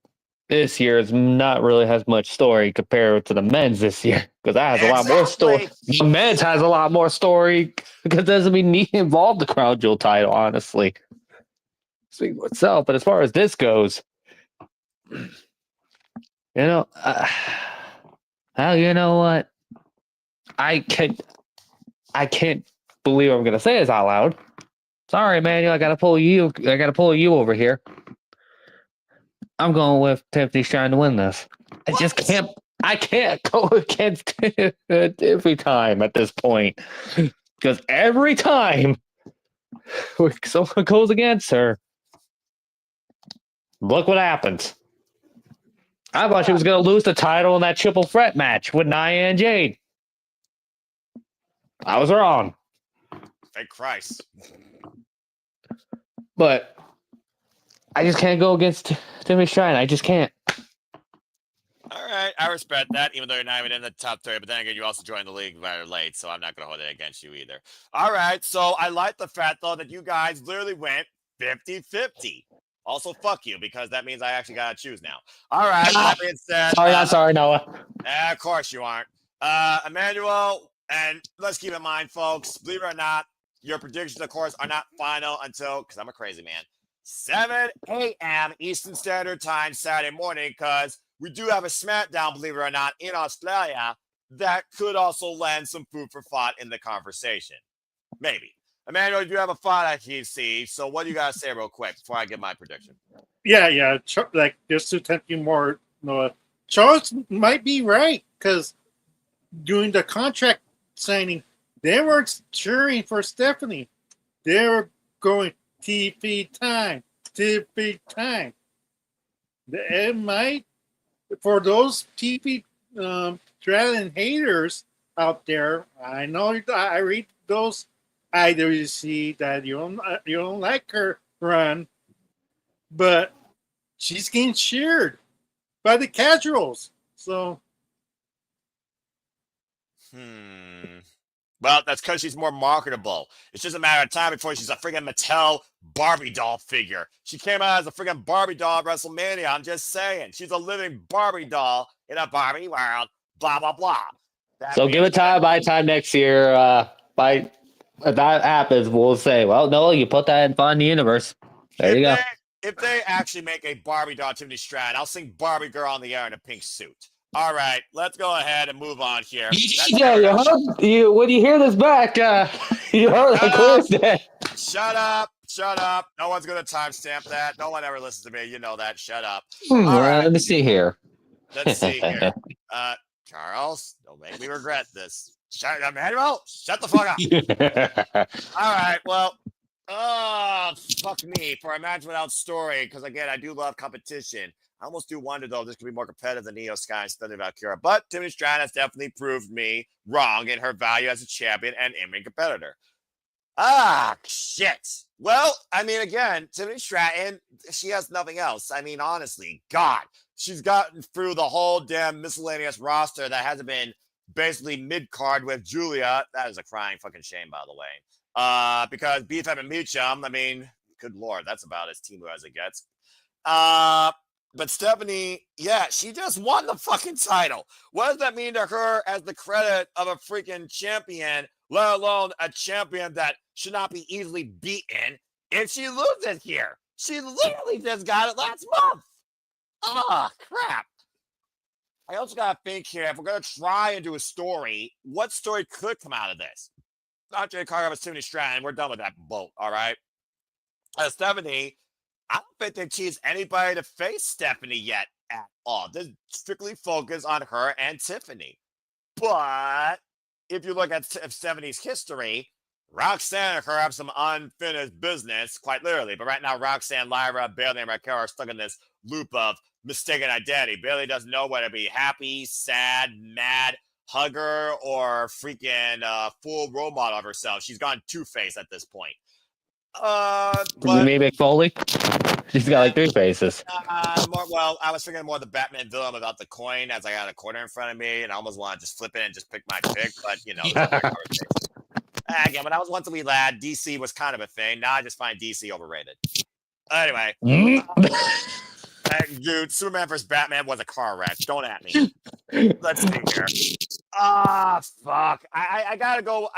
this year is not really has much story compared to the men's this year because that has a lot more story. The men's has a lot more story because it doesn't even involve the Crown Jewel title, honestly. Speaking for itself, but as far as this goes, You know, hell, you know what? I can't believe I'm gonna say this out loud. Sorry, Manuel. I gotta pull you over here. I'm going with Tiffany's trying to win this. I can't go against every time at this point. Because every time someone goes against her, look what happens. I thought she was going to lose the title in that triple threat match with Nia and Jade. I was wrong. Thank Christ. But I just can't go against Tiffany Stratton. I just can't. All right, I respect that, even though you're not even in the top 3. But then again, you also joined the league very late, so I'm not going to hold it against you either. All right, so I like the fact, though, that you guys literally went 50-50. Also, fuck you, because that means I actually got to choose now. All right, that being said. Sorry, Noah. Of course you aren't. Emmanuel, and let's keep in mind, folks, believe it or not, your predictions, of course, are not final until, because I'm a crazy man, 7 a.m. Eastern Standard Time Saturday morning, because we do have a SmackDown, believe it or not, in Australia that could also lend some food for thought in the conversation. Maybe. Emmanuel, you have a thought at TC, so what do you got to say real quick before I give my prediction? Yeah. Like, just to tempt you more, Noah, Charles might be right, because during the contract signing, they weren't cheering for Stephanie. They were going TV time. It might, for those TV Stratton haters out there, I know I read those either you see that you don't like her run, but she's getting cheered by the casuals. So Well, that's because she's more marketable. It's just a matter of time before she's a freaking Mattel Barbie doll figure. She came out as a freaking Barbie doll at WrestleMania. I'm just saying. She's a living Barbie doll in a Barbie world. Blah, blah, blah. So give it time. By time next year, if that happens, we'll say, well, no, you put that in Fun Universe. There you go. If they actually make a Barbie doll Tiffany Stratton, I'll sing Barbie Girl on the air in a pink suit. All right, let's go ahead and move on here. When you hear this back, you heard that. Shut up. No one's going to timestamp that. No one ever listens to me. You know that. Shut up. All right. Let me see here. Charles, don't make me regret this. Emmanuel, shut the fuck up. All right, well, fuck me for a match without story, because again, I do love competition. I almost do wonder, though, this could be more competitive than Io Sky and Thunder Vaquer. But Tiffany Stratton has definitely proved me wrong in her value as a champion and in-ring competitor. Shit. Well, I mean, again, Tiffany Stratton, she has nothing else. I mean, honestly, God, she's gotten through the whole damn miscellaneous roster that hasn't been basically mid-card with Julia. That is a crying fucking shame, by the way. Because BFM and Meacham, I mean, good Lord, that's about as team as it gets. But Stephanie, yeah, she just won the fucking title. What does that mean to her as the credit of a freaking champion, let alone a champion that should not be easily beaten if she loses here? She literally just got it last month. Crap. I also got to think here, if we're going to try and do a story, what story could come out of this? Not Jay Carter, but Tiffany Stratton. We're done with that boat, all right? Stephanie, I don't think they've teased anybody to face Stephanie yet at all. They're strictly focused on her and Tiffany. But if you look at Stephanie's history, Roxanne and her have some unfinished business, quite literally. But right now, Roxanne, Lyra, Bailey, and Raquel are stuck in this loop of mistaken identity. Bailey doesn't know whether to be happy, sad, mad, hugger, or freaking full role model of herself. She's gone two-faced at this point. You mean McFoley? She's got like 3 faces. I was thinking more the Batman villain without the coin, as I got a quarter in front of me, and I almost want to just flip it and just pick my pick, but you know. Again, when I was once a wee lad, DC was kind of a thing. Now I just find DC overrated. Anyway, dude, Superman vs. Batman was a car wreck. Don't at me. Let's see here. Fuck. I gotta go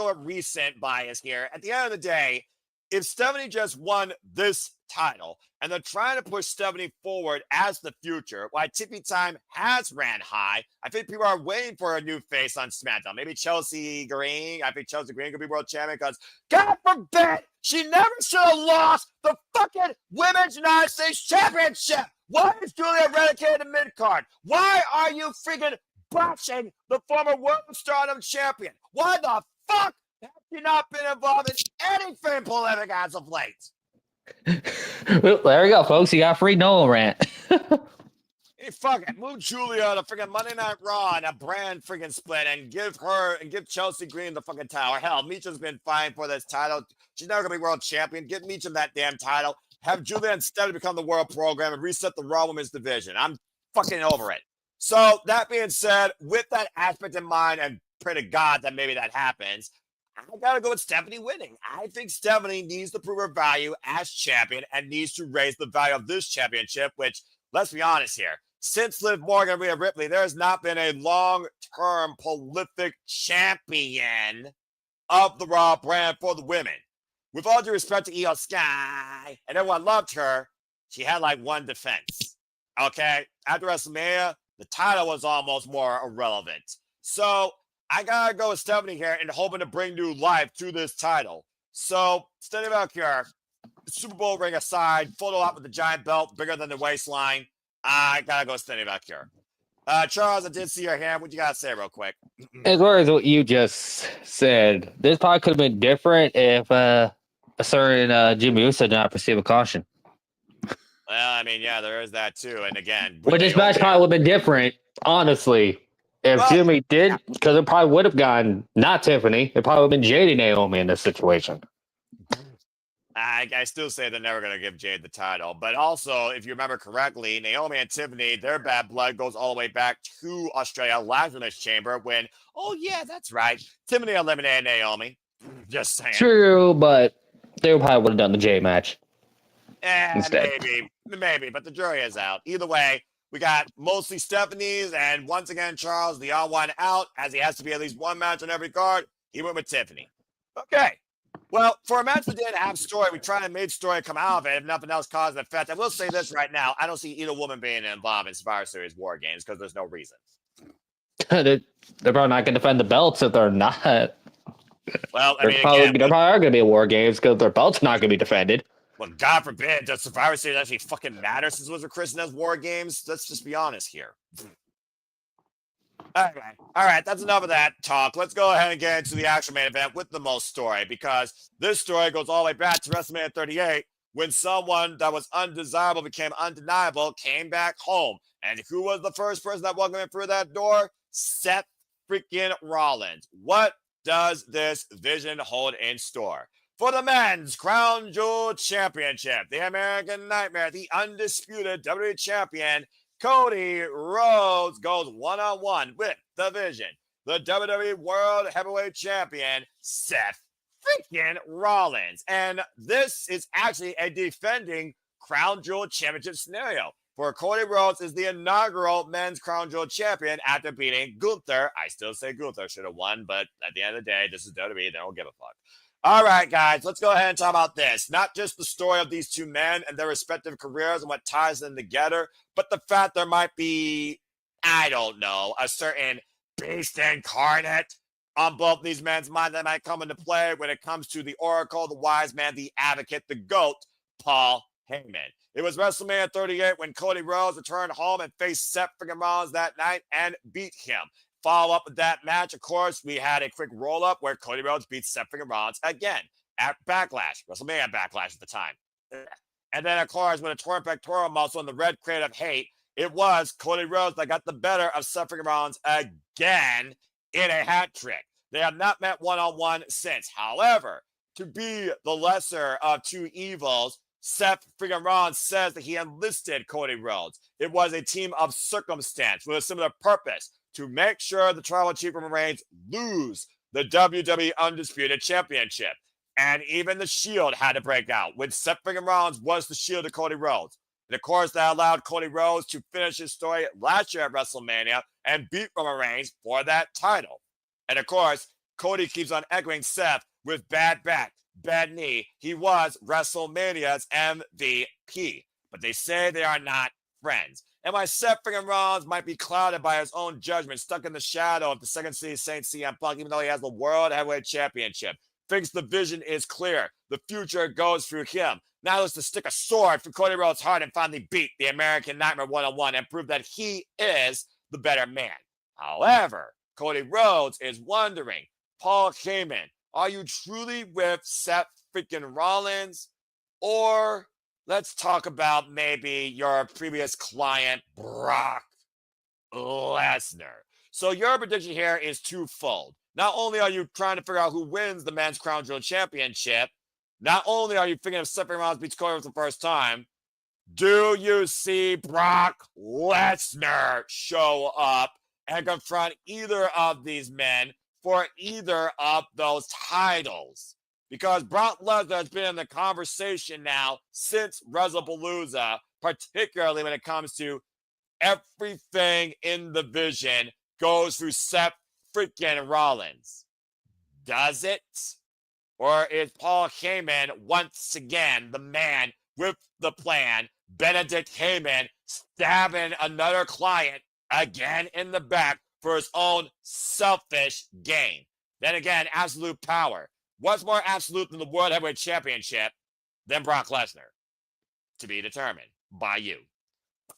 with recent bias here. At the end of the day, if Stephanie just won this title and they're trying to push Stephanie forward as the future, why Tippy time has ran high, I think people are waiting for a new face on SmackDown. Maybe Chelsea Green. I think Chelsea Green could be world champion because, God forbid, she never should have lost the fucking Women's United States Championship. Why is Julia relegated to mid-card? Why are you freaking bashing the former World Stardom champion? Why the fuck have you not been involved in anything polemic as of late? Well, there we go, folks. You got free Noah rant. Hey, fuck it. Move Julia to freaking Monday Night Raw and a brand freaking split and give Chelsea Green the fucking title. Hell, Meecham's been fighting for this title. She's never going to be world champion. Give Meecham that damn title. Have Julia instead become the world program and reset the Raw Women's division. I'm fucking over it. So, that being said, with that aspect in mind, and pray to God that maybe that happens, I gotta go with Stephanie winning. I think Stephanie needs to prove her value as champion and needs to raise the value of this championship, which, let's be honest here, since Liv Morgan and Rhea Ripley, there has not been a long-term prolific champion of the Raw brand for the women. With all due respect to Io Sky, and everyone loved her, she had like one defense. Okay? After WrestleMania, the title was almost more irrelevant. So, I gotta go with Stephanie here and hoping to bring new life to this title. So, Stephanie Vaquer, Super Bowl ring aside, photo op with the giant belt, bigger than the waistline. I gotta go with Stephanie Vaquer. Charles, I did see your hand. What you gotta say real quick? As far as what you just said, this probably could have been different if a certain Jimmy Uso did not receive a caution. Well, I mean, yeah, there is that too. And again, But this match probably would have been different, honestly. If Jimmy did, because it probably would have gone not Tiffany. It probably would have been Jade and Naomi in this situation. I still say they're never going to give Jade the title. But also, if you remember correctly, Naomi and Tiffany, their bad blood goes all the way back to Australia, Lazarus Chamber, when, oh, yeah, that's right, Tiffany eliminated Naomi. Just saying. True, but they probably would have done the Jade match. Instead. Maybe, but the jury is out. Either way, we got mostly Stephanie's, and once again, Charles, the odd one out, as he has to be at least one match on every card. He went with Tiffany. Okay. Well, for a match that didn't have story, we tried to make story come out of it, if nothing else cause and effect. I will say this right now. I don't see either woman being involved in Survivor Series War Games because there's no reason. They're probably not going to defend the belts if they're not. Well, I There mean, probably again, are going to be War Games because their belts not going to be defended. well, God forbid, does Survivor Series actually fucking matter since Wizard Kristen has War Games? Let's just be honest here. All right, that's enough of that talk. Let's go ahead and get into the actual main event with the most story, because this story goes all the way back to WrestleMania 38 when someone that was undesirable became undeniable, came back home. And who was the first person that welcomed him through that door? Seth freaking Rollins. What does this vision hold in store? For the men's Crown Jewel Championship, the American Nightmare, the undisputed WWE Champion, Cody Rhodes goes one-on-one with the Vision, the WWE World Heavyweight Champion, Seth freaking Rollins. And this is actually a defending Crown Jewel Championship scenario. For Cody Rhodes is the inaugural men's Crown Jewel Champion after beating Gunther. I still say Gunther should have won, but at the end of the day, this is WWE. They don't give a fuck. All right, guys, let's go ahead and talk about this. Not just the story of these two men and their respective careers and what ties them together, but the fact there might be, I don't know, a certain beast incarnate on both these men's minds that might come into play when it comes to the Oracle, the Wise Man, the Advocate, the GOAT, Paul Heyman. It was WrestleMania 38 when Cody Rhodes returned home and faced Seth freaking Rollins that night and beat him. Follow up with that match, of course, we had a quick roll-up where Cody Rhodes beat Seth freaking Rollins again at Backlash, WrestleMania Backlash at the time. And then, of course, with a torn pectoral muscle and the red crate of hate, it was Cody Rhodes that got the better of Seth freaking Rollins again in a hat trick. They have not met one-on-one since. However, to be the lesser of two evils, Seth freaking Rollins says that he enlisted Cody Rhodes. It was a team of circumstance with a similar purpose to make sure the Tribal Chief Roman Reigns lose the WWE Undisputed Championship. And even the Shield had to break out when Seth freaking Rollins was the Shield to Cody Rhodes. And of course, that allowed Cody Rhodes to finish his story last year at WrestleMania and beat Roman Reigns for that title. And of course, Cody keeps on echoing Seth with bad back, bad knee. He was WrestleMania's MVP. But they say they are not friends. And why Seth freaking Rollins might be clouded by his own judgment, stuck in the shadow of the Second City Saint CM Punk, even though he has the World Heavyweight Championship. Thinks the vision is clear. The future goes through him. Now let's just stick a sword through Cody Rhodes' heart and finally beat the American Nightmare one-on-one and prove that he is the better man. However, Cody Rhodes is wondering, Paul Heyman, are you truly with Seth freaking Rollins? Or let's talk about maybe your previous client, Brock Lesnar. So your prediction here is twofold. Not only are you trying to figure out who wins the Men's Crown Jewel Championship, not only are you thinking of Seth Rollins beats Cody for the first time, do you see Brock Lesnar show up and confront either of these men for either of those titles? Because Brock Lesnar has been in the conversation now since WrestlePalooza, particularly when it comes to everything in the vision goes through Seth freaking Rollins. Does it? Or is Paul Heyman once again the man with the plan? Benedict Heyman stabbing another client again in the back for his own selfish gain. Then again, absolute power. What's more absolute than the World Heavyweight Championship than Brock Lesnar? To be determined by you.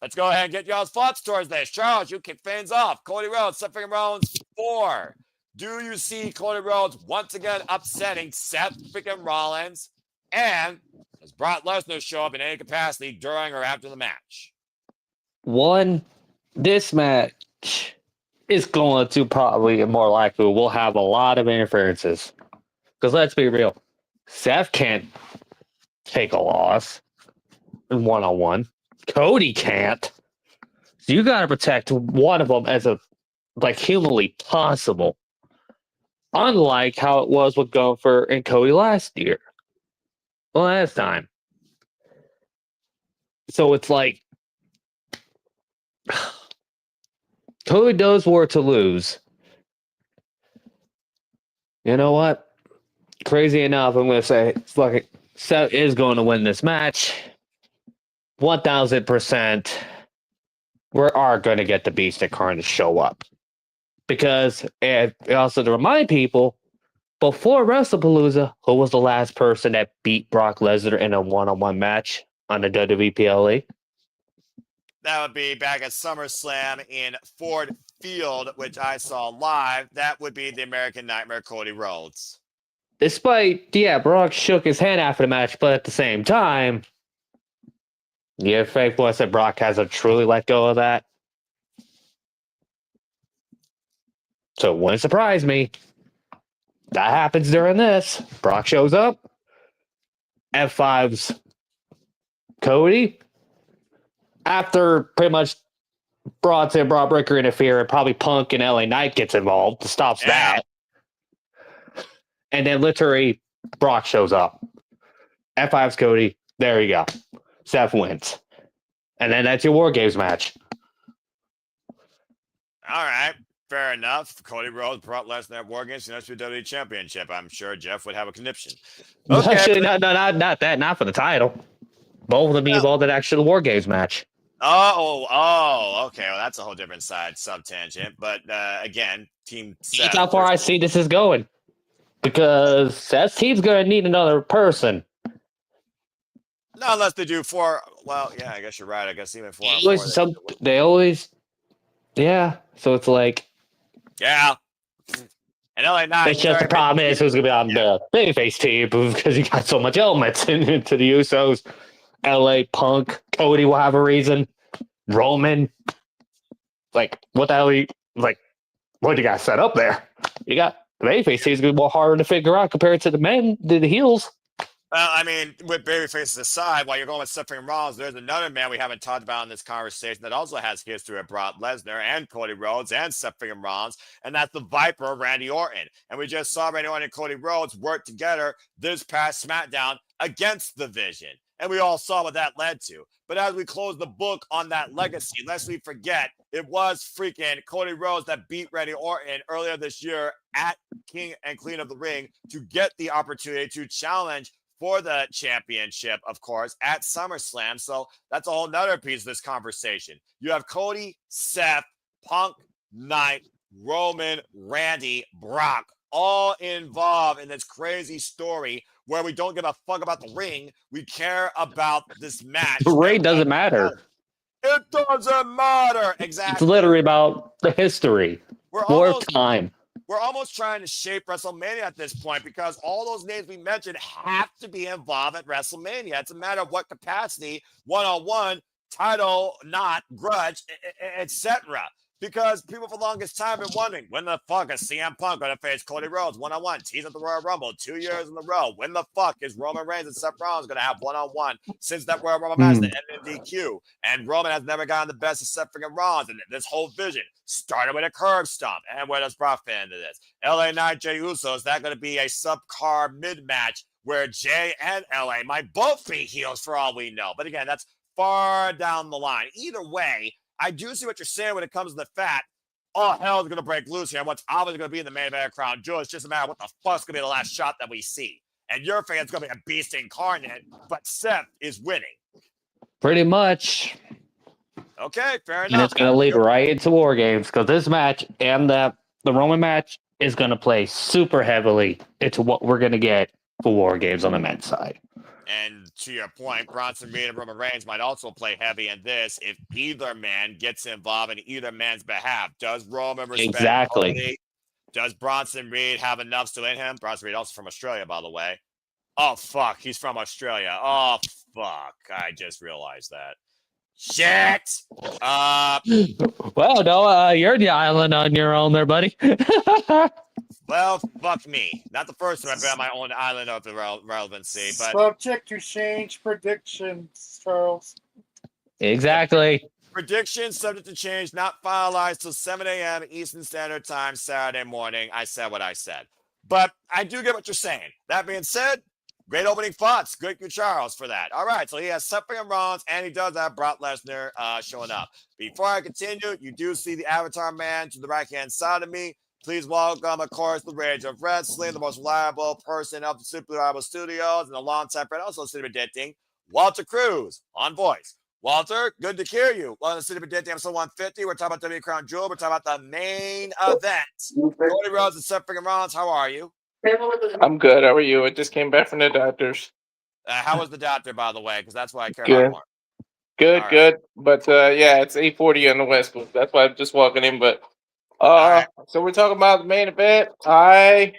Let's go ahead and get y'all's thoughts towards this. Charles, you kick things off. Cody Rhodes, Seth freaking Rollins, 4. Do you see Cody Rhodes once again upsetting Seth freaking Rollins? And does Brock Lesnar show up in any capacity during or after the match? One, this match is going to probably, more likely, will have a lot of interferences. Because let's be real, Seth can't take a loss in one-on-one. Cody can't. So you got to protect one of them as humanly possible. Unlike how it was with Gunther and Cody last time. So it's like Cody knows where to lose. You know what? Crazy enough, I'm going to say Seth is going to win this match. 1,000%. We are going to get the Beast Incarnate to show up. Because, and also to remind people, before WrestlePalooza, who was the last person that beat Brock Lesnar in a one-on-one match on the WWE PLE? That would be back at SummerSlam in Ford Field, which I saw live. That would be the American Nightmare, Cody Rhodes. Despite, Brock shook his hand after the match, but at the same time, fake voice that Brock hasn't truly let go of that. So it wouldn't surprise me. That happens during this. Brock shows up. F5's Cody. After pretty much Bronson, Brock Breaker interfere, and probably Punk and LA Knight gets involved to stop that. And then literally Brock shows up. F5's Cody. There you go. Seth wins. And then that's your War Games match. All right. Fair enough. Cody Rhodes, Brock Lesnar at War Games, and WWE Championship. I'm sure Jeff would have a conniption. Okay. Actually, not that. Not for the title. Both of them be involved in actual War Games match. Oh, okay. Well, that's a whole different sub-tangent. But again, Team Seth. That's how far I see this is going. Because Seth's team's going to need another person. No, unless they do 4. Well, yeah, I guess you're right. I guess even 4. They always. Yeah. So it's like. Yeah. And LA Knight. It's just the problem is who's going to be on the babyface team because you got so much elements into the Usos. LA Punk, Cody will have a reason. Roman. What the hell what do you got set up there? You got the babyface team is going to be more harder to figure out compared to the heels. Well, I mean, with babyfaces aside, while you're going with Seth Rollins, there's another man we haven't talked about in this conversation that also has history with Brock Lesnar and Cody Rhodes and Seth Rollins, and that's the Viper, Randy Orton. And we just saw Randy Orton and Cody Rhodes work together this past SmackDown against the Vision. and we all saw what that led to. But as we close the book on that legacy, lest we forget, it was freaking Cody Rhodes that beat Randy Orton earlier this year at King and Queen of the Ring to get the opportunity to challenge for the championship, of course, at SummerSlam. So that's a whole nother piece of this conversation. You have Cody, Seth, Punk, Knight, Roman, Randy, Brock, all involved in this crazy story where we don't give a fuck about the ring. We care about this match. The ring doesn't matter. It doesn't matter. Exactly. It's literally about the history. More time. We're almost trying to shape WrestleMania at this point because all those names we mentioned have to be involved at WrestleMania. It's a matter of what capacity, one-on-one, title, not, grudge, etc. Because people for the longest time have been wondering, when the fuck is CM Punk going to face Cody Rhodes one-on-one, tease at the Royal Rumble 2 years in a row? When the fuck is Roman Reigns and Seth Rollins going to have one-on-one since that Royal Rumble match that ended in DQ? And Roman has never gotten the best of Seth freaking Rollins. And this whole vision started with a curb stomp. And where does Brock fit into this? LA Knight, Jey Uso, is that going to be a subcar mid-match where Jey and LA might both be heels for all we know? But again, that's far down the line. Either way, I do see what you're saying when it comes to the fact, all hell is going to break loose here. And what's obviously going to be in the main event crown jewel. It's just a matter of what the fuck's going to be the last shot that we see. And your fan's going to be a beast incarnate, but Seth is winning. Pretty much. Okay, fair enough. And it's going to lead right into War Games because this match and the Roman match is going to play super heavily into what we're going to get for War Games on the men's side. And to your point, Bronson, Reed, and Roman Reigns might also play heavy in this if either man gets involved in either man's behalf. Does Roman respect Cody? Does Bronson Reed have enough still in him? Bronson Reed also from Australia, by the way. Oh, fuck. He's from Australia. Oh, fuck. I just realized that. Shit. Well, no, you're the island on your own there, buddy. Well, fuck me. Not the first time I've been on my own island of the relevancy, but subject to change predictions, Charles. Exactly. Predictions subject to change, not finalized till 7 a.m. Eastern Standard Time Saturday morning. I said what I said. But I do get what you're saying. That being said, great opening thoughts. Good, Charles, for that. All right, so he has Seth Rollins, and he does have Brock Lesnar showing up. Before I continue, you do see the Avatar Man to the right-hand side of me. Please welcome, of course, the Rage of Wrestling, the most reliable person of the Super Reliable Studios, and a longtime friend, also City of Addicting, Walter Cruz on voice. Walter, good to hear you. Well, the City of Addicting, episode 150. We're talking about WWE Crown Jewel. We're talking about the main event. Cody Rhodes and Seth Rollins, how are you? I'm good. How are you? I just came back from the doctors. How was the doctor, by the way? Because that's why I care about more. Good, All good. But yeah, it's 8:40 on the West Coast. That's why I'm just walking in. But so we're talking about the main event. I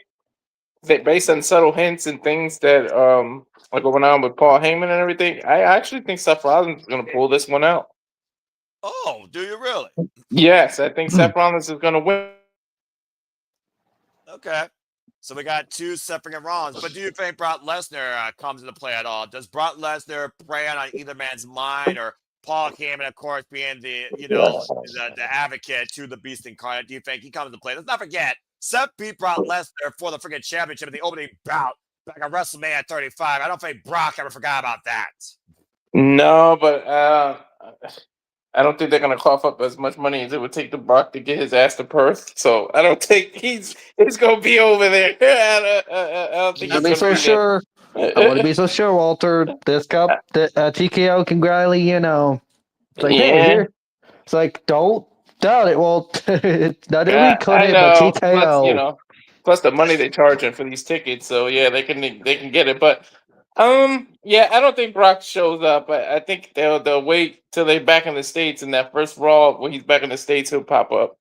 think based on subtle hints and things that are going on with Paul Heyman and everything, I actually think Seth Rollins is going to pull this one out. Oh, do you really? Yes, I think Seth Rollins is going to win. Okay. So we got two Seth Rollins. But do you think Brock Lesnar comes into play at all? Does Brock Lesnar prey on either man's mind, or Paul Heyman, of course, being the advocate to the Beast Incarnate? Do you think he comes into play? Let's not forget, Seth beat Brock Lesnar for the freaking championship in the opening bout back at WrestleMania 35. I don't think Brock ever forgot about that. No, but I don't think they're going to cough up as much money as it would take the Brock to get his ass to Perth. So I don't think he's going to be over there. I don't think he's be so sure. I wouldn't be so sure, Walter. This cup, TKO can really, it's like, hey, here. It's like, don't doubt it. Well, not every couldn't, but TKO. Plus the money they're charging for these tickets. So yeah, they can get it. But yeah, I don't think Brock shows up. I think they'll wait till they're back in the States, and that first Raw when he's back in the States, he'll pop up.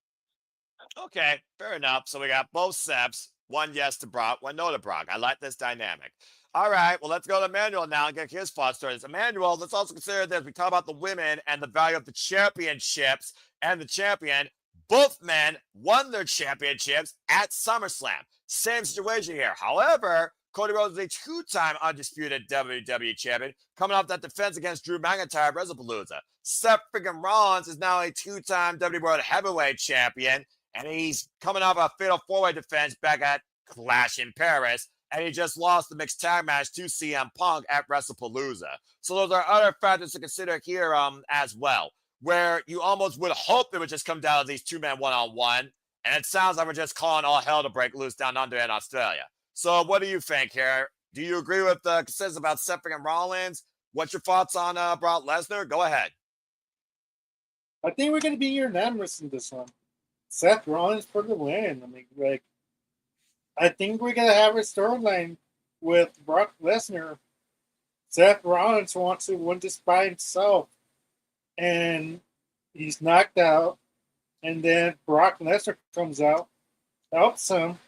Okay, fair enough. So we got both Seps, one yes to Brock, one no to Brock. I like this dynamic. All right, well, let's go to Emmanuel now and get his thoughts on this. Emmanuel, let's also consider this. We talk about the women and the value of the championships and the champion. Both men won their championships at SummerSlam. Same situation here. However, Cody Rhodes is a two-time undisputed WWE champion coming off that defense against Drew McIntyre at WrestlePalooza. Seth freaking Rollins is now a two-time WWE World Heavyweight champion, and he's coming off a fatal four-way defense back at Clash in Paris. and he just lost the mixed tag match to CM Punk at WrestlePalooza. So those are other factors to consider here as well, where you almost would hope it would just come down to these two-man one-on-one, and it sounds like we're just calling all hell to break loose down under in Australia. So what do you think here? Do you agree with the consensus about Seth and Rollins? What's your thoughts on Brock Lesnar? Go ahead. I think we're going to be unanimous in this one. Seth Rollins for the win. I mean, like, I think we're going to have a storyline with Brock Lesnar. Seth Rollins wants to win this by himself, and he's knocked out. And then Brock Lesnar comes out, helps him,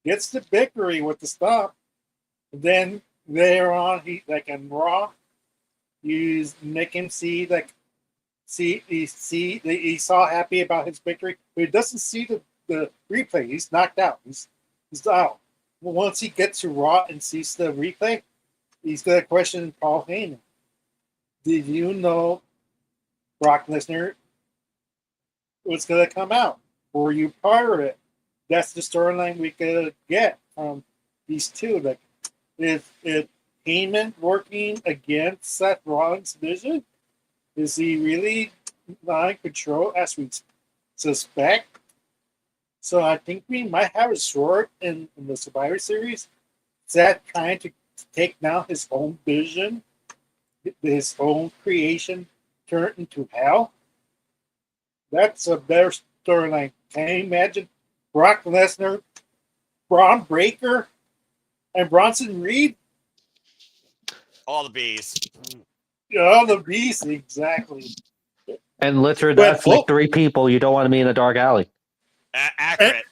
gets the victory with the stop. Then later on, he like in Raw, you make him see he's all happy about his victory, but he doesn't see the replay. He's knocked out. He's out. Well, once he gets to Raw and sees the replay, he's gonna question Paul Heyman. Did you know Brock Lesnar was gonna come out? Were you part of it? That's the storyline we could get from these two. Like, if Heyman working against Seth Rollins' vision, is he really not in control as we suspect? So I think we might have a short in the Survivor Series. Seth trying to take down his own vision, his own creation, turn into hell. That's a better storyline. Can you imagine Brock Lesnar, Braun Breaker, and Bronson Reed? All the bees. Oh, the beast, exactly. And literally, that's like 3 people you don't want to be in a dark alley. Accurate.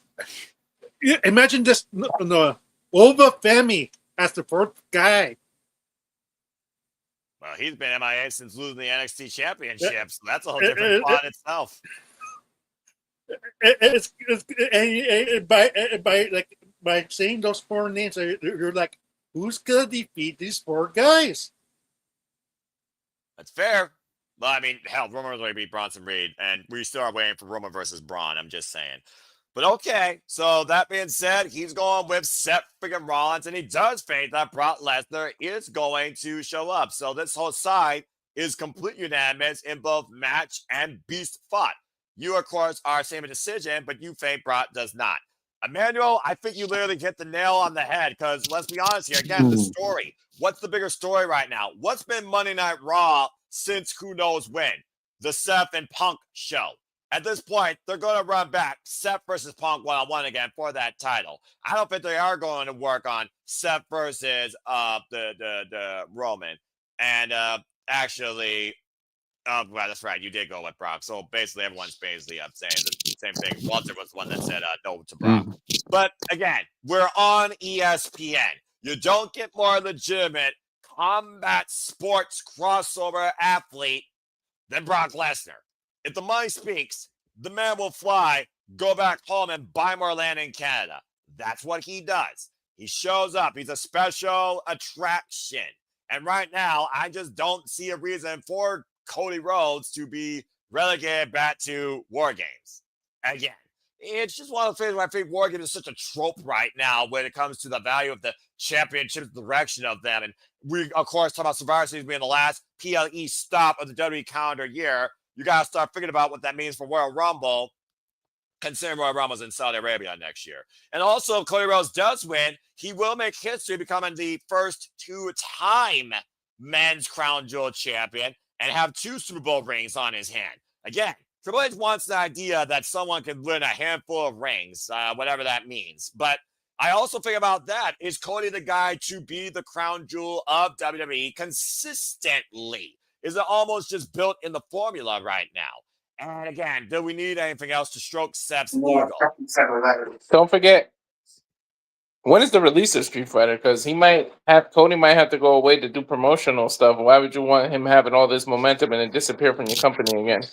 Yeah, imagine this: Ova Femi as the fourth guy. Well, he's been MIA since losing the NXT Championship, so that's a whole different plot itself. By saying those 4 names, you're like, who's gonna defeat these 4 guys? That's fair. Well, I mean, hell, Roman already beat Bronson Reed, and we still are waiting for Roman versus Braun. I'm just saying. But okay, so that being said, he's going with Seth freaking Rollins, and he does think that Brock Lesnar is going to show up. So this whole side is complete unanimous in both match and beast fought. You, of course, are same decision, but you think Brock does not. Emmanuel, I think you literally hit the nail on the head, because let's be honest here. Again, the story. What's the bigger story right now? What's been Monday Night Raw since who knows when? The Seth and Punk show. At this point, they're going to run back Seth versus Punk one-on-one again for that title. I don't think they are going to work on Seth versus the Roman. And actually, well, that's right. You did go with Brock. So basically, everyone's basically saying the same thing. Walter was the one that said no to Brock. But again, we're on ESPN. You don't get more legitimate combat sports crossover athlete than Brock Lesnar. If the money speaks, the man will fly, go back home, and buy more land in Canada. That's what he does. He shows up. He's a special attraction. And right now, I just don't see a reason for Cody Rhodes to be relegated back to War Games. Again, it's just one of the things where I think War Games is such a trope right now when it comes to the value of the championship, the direction of them. And we, of course, talk about Survivor Series being the last PLE stop of the WWE calendar year. You got to start thinking about what that means for Royal Rumble, considering Royal Rumble's in Saudi Arabia next year. And also, if Cody Rhodes does win, he will make history becoming the first 2-time men's crown jewel champion and have 2 Super Bowl rings on his hand. Again, Triple H wants the idea that someone can win a handful of rings, whatever that means. But I also think about that. Is Cody the guy to be the crown jewel of WWE consistently? Is it almost just built in the formula right now? And again, do we need anything else to stroke Seth's ego? Don't forget, when is the release of Street Fighter? Because Cody might have to go away to do promotional stuff. Why would you want him having all this momentum and then disappear from your company again?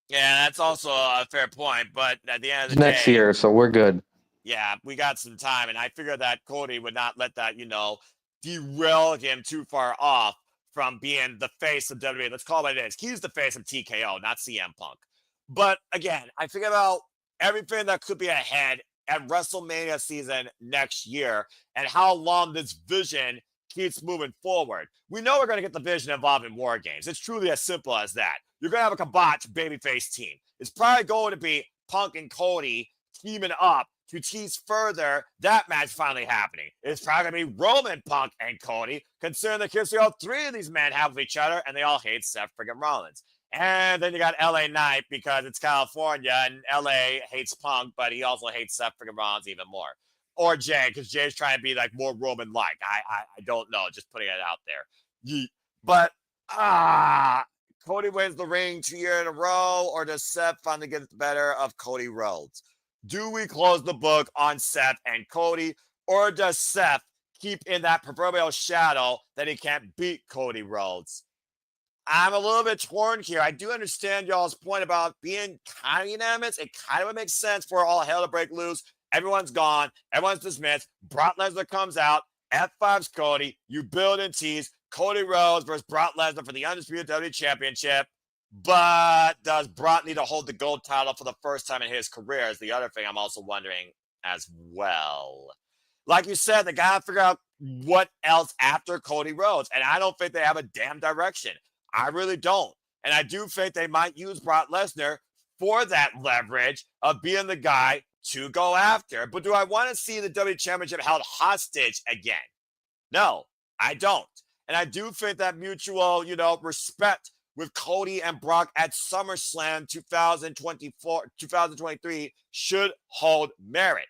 Yeah, that's also a fair point. But at the end of the Next day, year, so we're good. Yeah, we got some time, and I figured that Cody would not let that, derail him too far off from being the face of WWE. Let's call it what it is. He's the face of TKO, not CM Punk. But again, I think about everything that could be ahead at WrestleMania season next year and how long this vision keeps moving forward. We know we're going to get the vision involved in War Games. It's truly as simple as that. You're going to have a Kabuki babyface team. It's probably going to be Punk and Cody teaming up to tease further that match finally happening. It's probably going to be Roman, Punk, and Cody, considering the history all three of these men have with each other, and they all hate Seth friggin' Rollins. And then you got LA Knight because it's California, and LA hates Punk, but he also hates Seth friggin' Rollins even more. Or Jay, because Jay's trying to be like more Roman-like. I don't know, just putting it out there. But, Cody wins the ring 2 years in a row, or does Seth finally get the better of Cody Rhodes? Do we close the book on Seth and Cody, or does Seth keep in that proverbial shadow that he can't beat Cody Rhodes? I'm a little bit torn here. I do understand y'all's point about being kind of unanimous. It kind of makes sense for all hell to break loose. Everyone's gone. Everyone's dismissed. Brock Lesnar comes out. F5's Cody. You build and tease. Cody Rhodes versus Brock Lesnar for the Undisputed WWE Championship. But does Brock need to hold the gold title for the first time in his career is the other thing I'm also wondering as well. Like you said, they got to figure out what else after Cody Rhodes. And I don't think they have a damn direction. I really don't. And I do think they might use Brock Lesnar for that leverage of being the guy to go after. But do I want to see the WWE Championship held hostage again? No, I don't. And I do think that mutual, respect with Cody and Brock at SummerSlam 2023 should hold merit.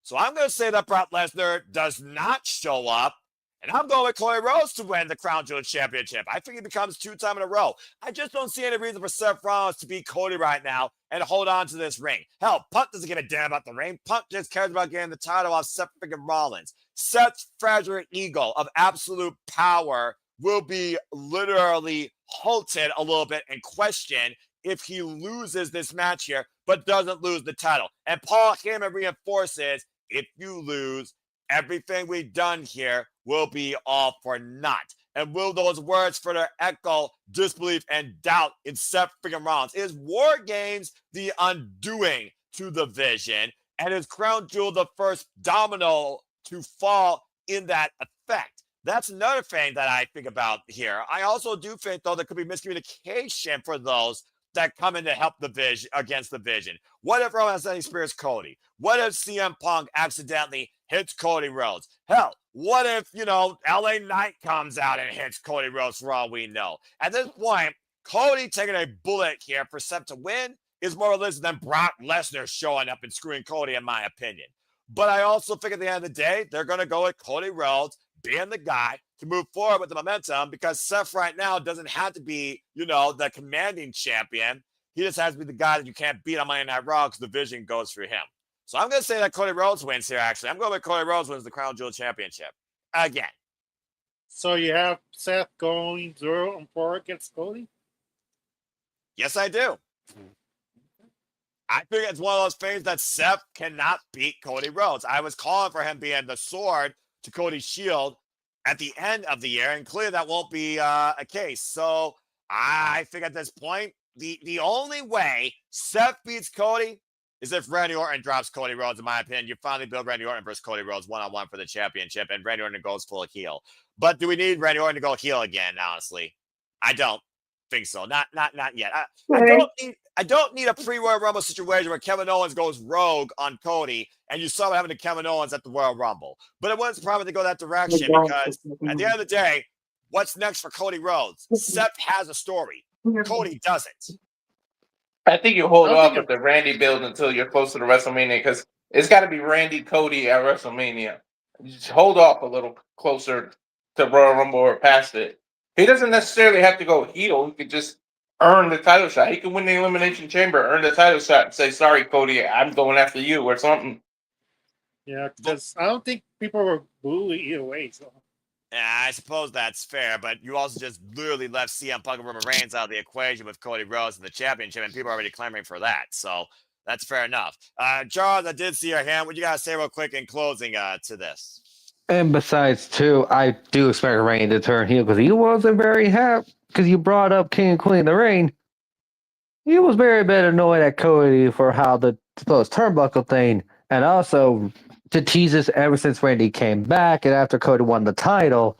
So I'm going to say that Brock Lesnar does not show up, and I'm going with Cody Rhodes to win the Crown Jewel Championship. I think he becomes 2 times in a row. I just don't see any reason for Seth Rollins to beat Cody right now and hold on to this ring. Hell, Punk doesn't give a damn about the ring. Punk just cares about getting the title off Seth freaking Rollins. Seth's fragile ego of absolute power will be literally halted a little bit and questioned if he loses this match here, but doesn't lose the title. And Paul Heyman reinforces, if you lose, everything we've done here will be all for naught. And will those words further echo disbelief and doubt in Seth freaking Rollins? Is War Games the undoing to the vision? And is Crown Jewel the first domino to fall in that effect? That's another thing that I think about here. I also do think, though, there could be miscommunication for those that come in to help the vision against the vision. What if Roman Reigns spears Cody? What if CM Punk accidentally hits Cody Rhodes? Hell, what if, LA Knight comes out and hits Cody Rhodes for all we know? At this point, Cody taking a bullet here for Seth to win is more realistic than Brock Lesnar showing up and screwing Cody, in my opinion. But I also think at the end of the day, they're going to go with Cody Rhodes being the guy to move forward with the momentum, because Seth right now doesn't have to be, the commanding champion. He just has to be the guy that you can't beat on Monday Night Raw because the vision goes through him. So I'm going to say that Cody Rhodes wins here, actually. I'm going with Cody Rhodes wins the Crown Jewel Championship. Again. So you have Seth going 0-4 against Cody? Yes, I do. I think it's one of those things that Seth cannot beat Cody Rhodes. I was calling for him being the sword to Cody's shield at the end of the year, and clearly that won't be a case. So I think at this point, the only way Seth beats Cody is if Randy Orton drops Cody Rhodes, in my opinion. You finally build Randy Orton versus Cody Rhodes one-on-one for the championship, and Randy Orton goes full heel. But do we need Randy Orton to go heel again, honestly? I don't think so. Not yet. I don't need a pre-Royal Rumble situation where Kevin Owens goes rogue on Cody, and you saw what happened to Kevin Owens at the Royal Rumble. But it wasn't probably to go that direction, because at the end of the day, what's next for Cody Rhodes? Seth has a story. Cody doesn't. I think you hold off with the Randy build until you're close to the WrestleMania, because it's got to be Randy Cody at WrestleMania. Just hold off a little closer to Royal Rumble or past it. He doesn't necessarily have to go heel. He could just earn the title shot. He could win the Elimination Chamber, earn the title shot, and say, sorry, Cody, I'm going after you, or something. Yeah, because I don't think people were booing either way. So. Yeah, I suppose that's fair, but you also just literally left CM Punk and Roman Reigns out of the equation with Cody Rhodes in the championship, and people are already clamoring for that. So that's fair enough. Charles, I did see your hand. What you got to say real quick in closing to this? And besides, too, I do expect Reigns to turn heel, because he wasn't very happy, because you brought up King and Queen of the Ring. He was very bad annoyed at Cody for how those turnbuckle thing And also to tease us ever since Randy came back and after Cody won the title,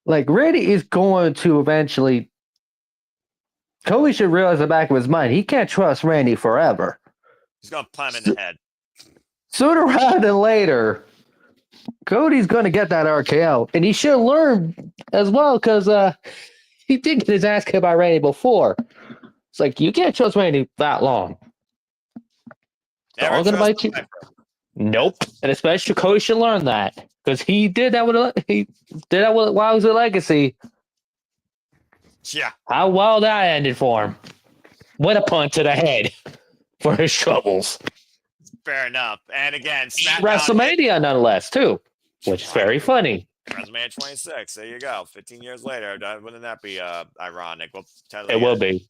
like Randy is going to eventually. Cody should realize in the back of his mind he can't trust Randy forever. He's gonna punch him in the head. Sooner rather than later, Cody's going to get that RKO, and he should learn as well because he did get his ass kicked by Randy before. It's like you can't trust Randy that long. Never All gonna trust bite you. him. Nope, and especially Cody should learn that because he did that while he was a Legacy. Yeah. How well that ended for him. What a punch to the head for his troubles. Fair enough. And again, SmackDown WrestleMania nonetheless too, which is very funny. WrestleMania 26. There you go. 15 years later. Wouldn't that be ironic? Well, It will be.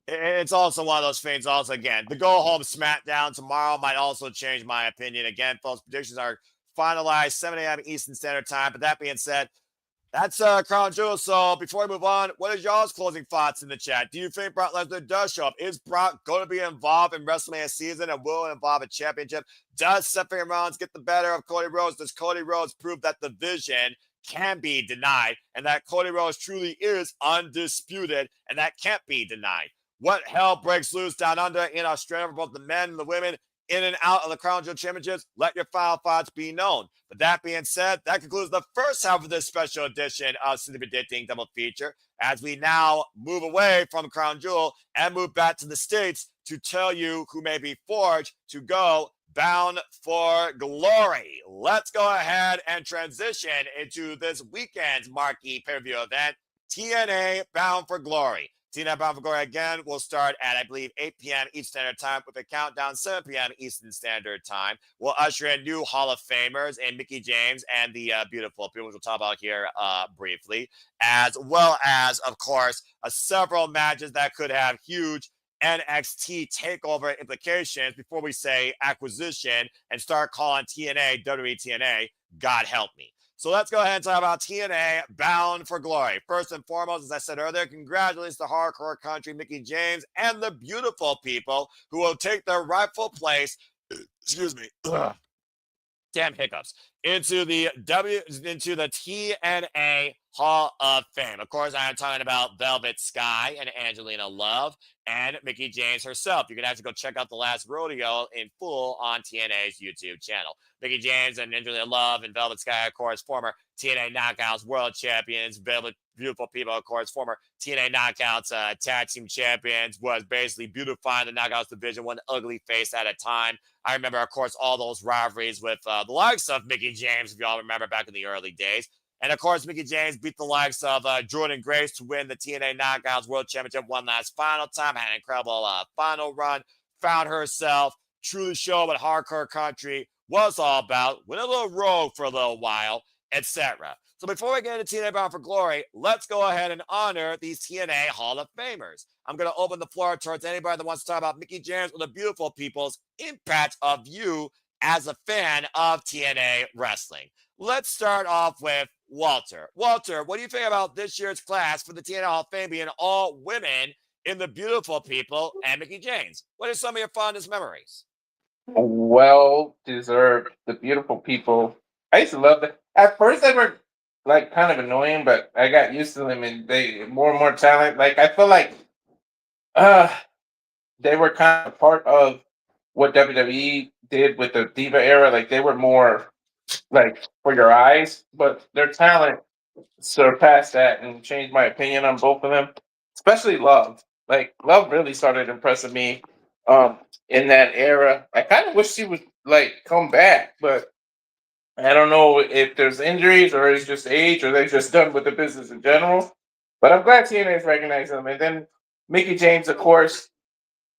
It's also one of those things. Also, again, the go home SmackDown tomorrow might also change my opinion. Again, folks, predictions are finalized 7 a.m. Eastern Standard Time. But that being said, that's Crown Jewel. So before we move on, what is y'all's closing thoughts in the chat? Do you think Brock Lesnar does show up? Is Brock going to be involved in WrestleMania season and will involve a championship? Does Seth Rollins get the better of Cody Rhodes? Does Cody Rhodes prove that the vision can be denied and that Cody Rhodes truly is undisputed and that can't be denied? What hell breaks loose down under in Australia for both the men and the women in and out of the Crown Jewel Championships? Let your final thoughts be known. But that being said, that concludes the first half of this special edition of City Predicting Double Feature as we now move away from Crown Jewel and move back to the States to tell you who may be forged to go bound for glory. Let's go ahead and transition into this weekend's marquee pay-per-view event, TNA Bound for Glory. TNA Bound for Glory again will start at, I believe, 8 p.m. Eastern Standard Time with a countdown 7 p.m. Eastern Standard Time. We'll usher in new Hall of Famers and Mickie James and the beautiful people, which we'll talk about here briefly, as well as, of course, several matches that could have huge NXT takeover implications before we say acquisition and start calling TNA WWE TNA. God help me. So let's go ahead and talk about TNA Bound for Glory. First and foremost, as I said earlier, congratulations to Hardcore Country, Mickie James, and the beautiful people who will take their rightful place, excuse me, damn hiccups, into the TNA Hall of Fame. Of course, I am talking about Velvet Sky and Angelina Love and Mickie James herself. You can actually go check out the last rodeo in full on TNA's YouTube channel. Mickie James and Angelina Love and Velvet Sky, of course, former TNA Knockouts World Champions. Velvet, beautiful people, of course, former TNA Knockouts Tag Team Champions, was basically beautifying the Knockouts division one ugly face at a time. I remember, of course, all those rivalries with the likes of Mickie James, if y'all remember back in the early days. And, of course, Mickie James beat the likes of Jordan Grace to win the TNA Knockouts World Championship one last final time. Had an incredible final run. Found herself. Truly showed what Hardcore Country was all about. Went a little rogue for a little while, etc. So before we get into TNA Bound for Glory, let's go ahead and honor these TNA Hall of Famers. I'm going to open the floor towards anybody that wants to talk about Mickie James or the beautiful people's impact of you as a fan of TNA wrestling. Let's start off with Walter. Walter, what do you think about this year's class for the TNA Hall of Fame being all women in the beautiful people and Mickie James? What are some of your fondest memories? Well deserved. The beautiful people. I used to love them. At first, they were like kind of annoying, but I got used to them, and they more and more talent. Like I feel like they were kind of part of what WWE did with the Diva era. Like they were more like for your eyes, but their talent surpassed that and changed my opinion on both of them. Especially Love. Like Love really started impressing me in that era. I kind of wish she would like come back, but I don't know if there's injuries or it's just age or they're just done with the business in general. But I'm glad TNA is recognizing them. And then Mickie James, of course,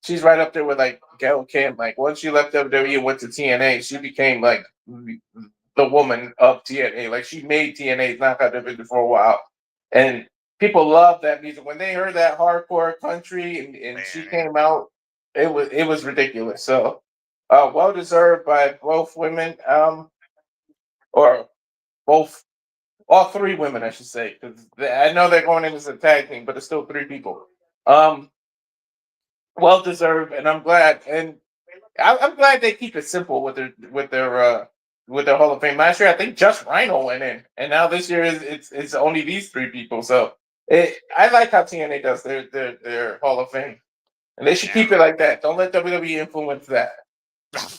she's right up there with like Gail Kim. Like once she left WWE and went to TNA, she became like the woman of TNA. Like she made TNA's knockout division for a while. And people love that music. When they heard that Hardcore Country and she came out, it was ridiculous. So well deserved by both women. Or both, all three women, I should say, because I know they're going in as a tag team, but it's still three people. Well deserved, and I'm glad. And I'm glad they keep it simple with their Hall of Fame. Last year, I think just Rhino went in, and now this year it's only these 3 people. So I like how TNA does their Hall of Fame, and they should keep it like that. Don't let WWE influence that.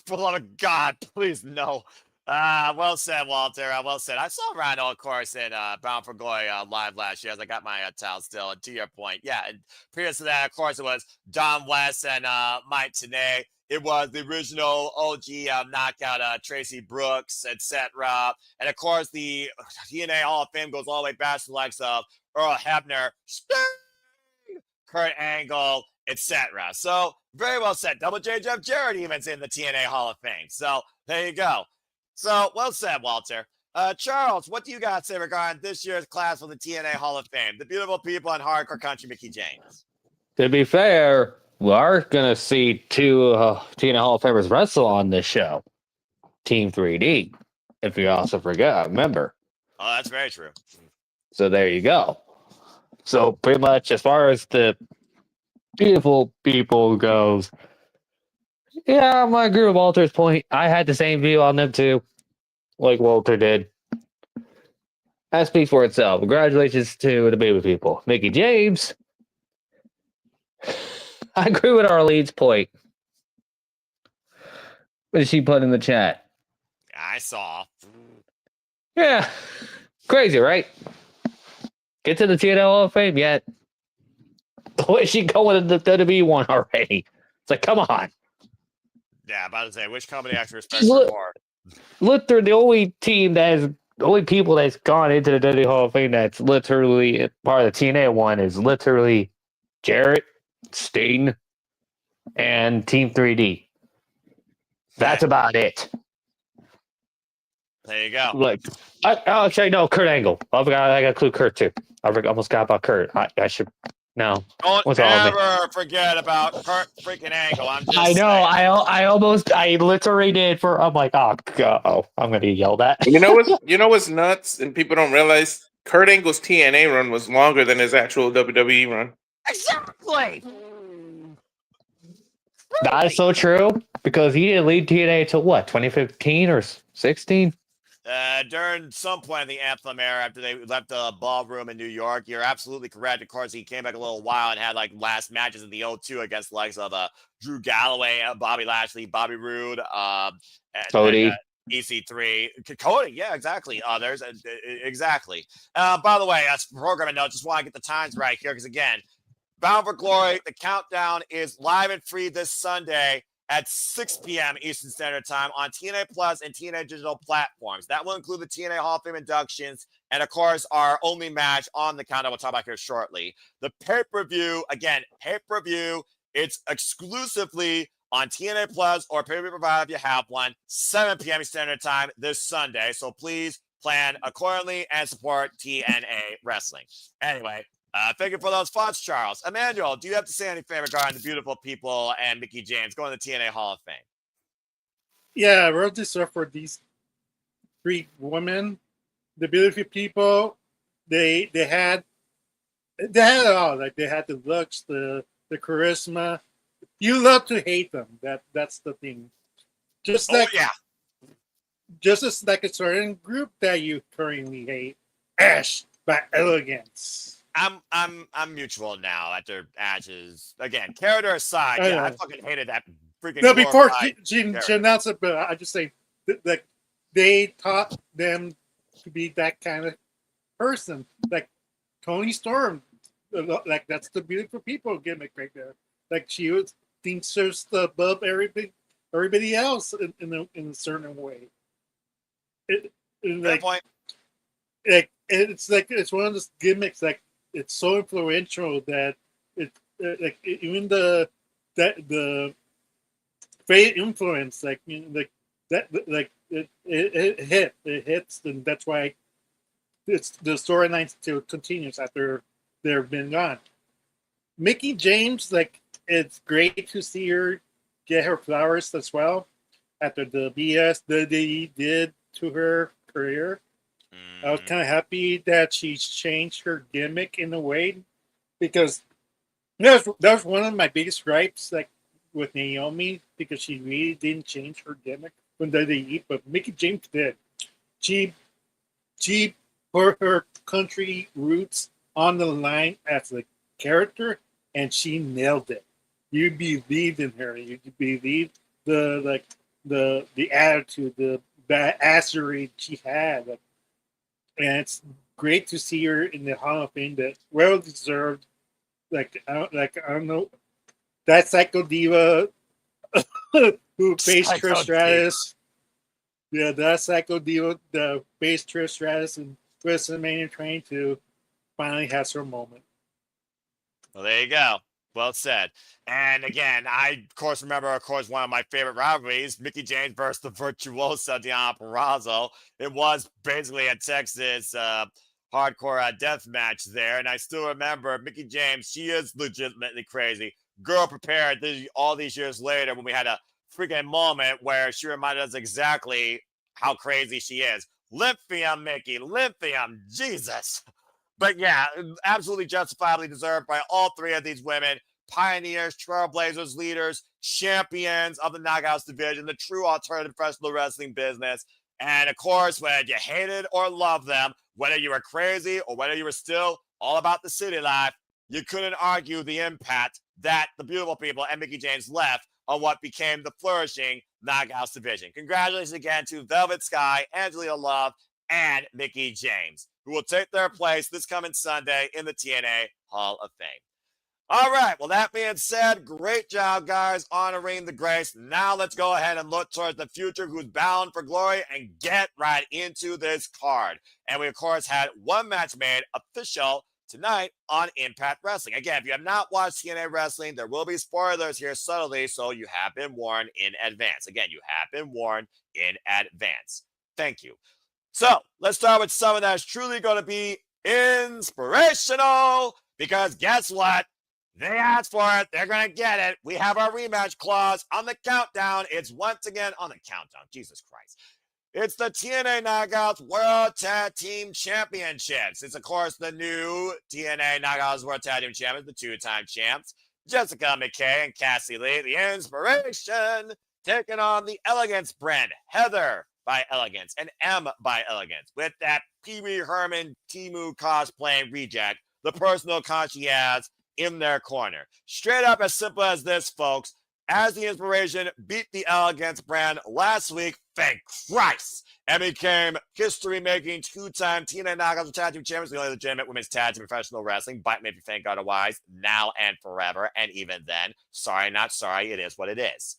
For the love of God, please no. Well said, Walter. Well said. I saw Rhino, of course, in Bound for Glory live last year as I got my towel still. And to your point, yeah, and previous to that, of course, it was Don West and Mike Tenay. It was the original OG knockout Tracy Brooks, etc. And of course, the TNA Hall of Fame goes all the way back to the likes of Earl Hebner, Kurt Angle, etc. So very well said. Double J Jeff Jarrett even's in the TNA Hall of Fame. So there you go. So well said, Walter. Charles, what do you got to say regarding this year's class for the TNA Hall of Fame? The beautiful people in hardcore country, Mickie James. To be fair, we are going to see 2 TNA Hall of Famers wrestle on this show. Team 3D, if you also forget, remember. Oh, that's very true. So there you go. So pretty much as far as the beautiful people goes, yeah, I agree with Walter's point. I had the same view on them too, like Walter did. That speaks for itself. Congratulations to the baby people. Mickie James. I agree with Arlene's point. What did she put in the chat? I saw. Yeah. Crazy, right? Get to the TNA Hall of Fame yet. Where's she going to the WWE one already? It's like, come on. Yeah, about to say, which company actually respects her more? Look, they're the only team the only people that's gone into the WWE Hall of Fame that's literally part of the TNA one is literally Jarrett, Sting, and Team 3D. That's about it. There you go. Like, actually, no, Kurt Angle. I got to include Kurt too. I almost got about Kurt. I should. No. Don't ever forget about Kurt freaking Angle. I'm just I know. saying. I literally did for. I'm like, oh, I'm gonna be yelled at. You know what's nuts, and people don't realize Kurt Angle's TNA run was longer than his actual WWE run. Exactly. That is so true because he didn't lead TNA until what, 2015 or 16? During some point in the Anthem era, after they left the ballroom in New York, you're absolutely correct. Of course, he came back a little while and had like last matches in the O2 against the likes of Drew Galloway, Bobby Lashley, Bobby Roode, Cody. EC3, Cody, yeah, exactly. Others, exactly. By the way, that's programming note. Just want to get the times right here because again, Bound for Glory, the countdown is live and free this Sunday at 6 p.m. Eastern Standard Time on TNA Plus and TNA Digital platforms. That will include the TNA Hall of Fame inductions and, of course, our only match on the countdown we'll talk about here shortly. The pay-per-view, again, pay-per-view, it's exclusively on TNA Plus or pay-per-view provider if you have one, 7 p.m. Standard Time this Sunday. So please plan accordingly and support TNA Wrestling. Anyway, thank you for those thoughts, Charles. Emmanuel, do you have to say anything regarding the beautiful people and Mickie James going to the TNA Hall of Fame? Yeah, well deserved for these 3 women. The beautiful people, they had it all. Like they had the looks, the charisma. You love to hate them. That's the thing. Just like just as like a certain group that you currently hate, Ash by Elegance. I'm mutual now after Ash's again. Character aside, I fucking hated that freaking. No, before she announced it, but I just say that they taught them to be that kind of person, like Toni Storm. Like that's the beautiful people gimmick right there. Like she was thinks just above everybody else in a certain way. Good point. Like it's one of those gimmicks like. It's so influential that like even the fate influence like it hits and that's why it's the storyline still continues after they've been gone. Mickie James, like it's great to see her get her flowers as well after the BS that they did to her career. I was kind of happy that she's changed her gimmick in a way because that was one of my biggest gripes. Like with Naomi because she really didn't change her gimmick from WWE, but Mickie James did. She put her country roots on the line as a character, and she nailed it. You believed in her. You believed the attitude, the badassery she had, and it's great to see her in the Hall of Fame. That well deserved. I don't know, that Psycho Diva who faced Psycho Trish Stratus. Yeah, that Psycho Diva that faced Trish Stratus in WrestleMania 22 finally has her moment. Well, there you go. Well said. And again, I, of course, remember, one of my favorite rivalries, Mickie James versus the Virtuosa Diana Purrazzo. It was basically a Texas hardcore death match there. And I still remember Mickie James, she is legitimately crazy. Girl prepared all these years later when we had a freaking moment where she reminded us exactly how crazy she is. Lithium, Mickie, lithium, Jesus. But yeah, absolutely justifiably deserved by all three of these women. Pioneers, trailblazers, leaders, champions of the Knockouts division, the true alternative professional wrestling business. And of course, whether you hated or loved them, whether you were crazy or whether you were still all about the city life, you couldn't argue the impact that the beautiful people and Mickie James left on what became the flourishing Knockouts division. Congratulations again to Velvet Sky, Angelina Love, and Mickie James, who will take their place this coming Sunday in the TNA Hall of Fame. All right, well, that being said, great job, guys, honoring the grace. Now let's go ahead and look towards the future, who's bound for glory, and get right into this card. And we, of course, had one match made official tonight on Impact Wrestling. Again, if you have not watched TNA Wrestling, there will be spoilers here subtly, so you have been warned in advance. Again, you have been warned in advance. Thank you. So let's start with someone that's truly going to be inspirational, because guess what? They asked for it. They're going to get it. We have our rematch clause on the countdown. It's once again on the countdown. Jesus Christ. It's the TNA Knockouts World Tag Team Championships. It's, of course, the new TNA Knockouts World Tag Team Champions, the two-time champs, Jessica McKay and Cassie Lee, the Inspiration, taking on the Elegance brand, Heather by Elegance and M by Elegance, with that Pee Wee Herman Timu cosplaying reject, the personal concierge, in their corner. Straight up as simple as this, folks. As the Inspiration beat the Elegance brand last week, thank Christ, and became history-making two-time TNA Knockouts Tag Team Champions, the only legitimate women's tag team professional wrestling. Bite me if you think otherwise, now and forever, and even then. Sorry, not sorry, it is what it is.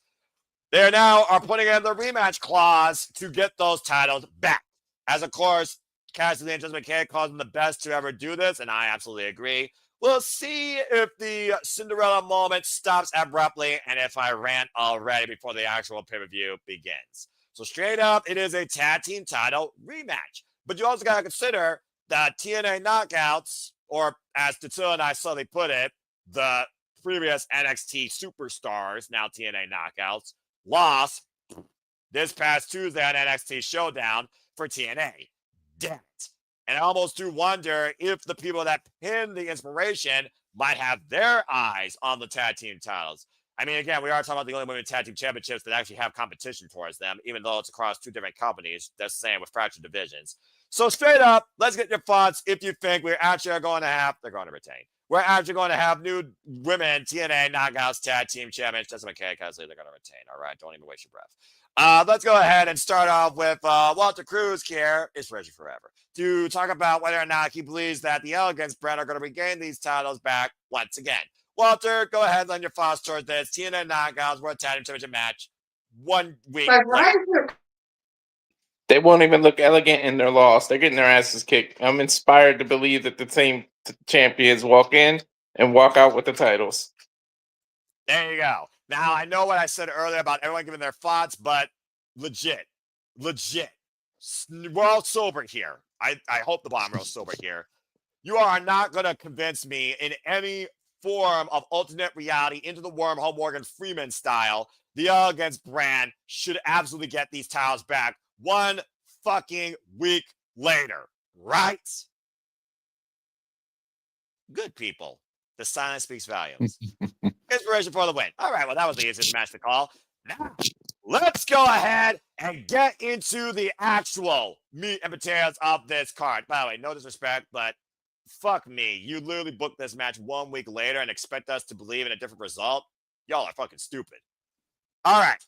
They now are putting in the rematch clause to get those titles back. As, of course, Cassie and Jessica McKay calls them the best to ever do this, and I absolutely agree. We'll see if the Cinderella moment stops abruptly and if I rant already before the actual pay-per-view begins. So straight up, it is a tag team title rematch. But you also got to consider that TNA Knockouts, or as Tatsuya and I subtly put it, the previous NXT superstars, now TNA Knockouts, lost this past Tuesday on NXT Showdown for TNA. Damn it. And I almost do wonder if the people that pinned the Inspiration might have their eyes on the tag team titles. I mean, again, we are talking about the only women tag team championships that actually have competition towards them, even though it's across two different companies. That's the same with fractured divisions. So straight up, let's get your thoughts if you think we're actually going to have, they're going to retain. We're actually going to have new women TNA Knockouts tag team champions. Jessica McKay, Cassie, they're going to retain. All right, don't even waste your breath. Let's go ahead and start off with Walter Cruz here, Inspiration Forever, to talk about whether or not he believes that the Elegance brand are going to regain these titles back once again. Walter, go ahead and lend your thoughts towards this TNA Knockouts World Tag Team Championship match 1 week later. They won't even look elegant in their loss. They're getting their asses kicked. I'm inspired to believe that the same champions walk in and walk out with the titles. There you go. Now, I know what I said earlier about everyone giving their thoughts, but legit. We're all sober here. I hope the bottom row's sober here. You are not going to convince me in any form of alternate reality into the wormhole Morgan Freeman style. The Elegance brand should absolutely get these titles back 1 fucking week later, right? Good people. The silence speaks volumes. Inspiration for the win. All right, well, that was the easiest match to call. Now, let's go ahead and get into the actual meat and potatoes of this card. By the way, no disrespect, but fuck me. You literally booked this match 1 week later and expect us to believe in a different result? Y'all are fucking stupid. All right.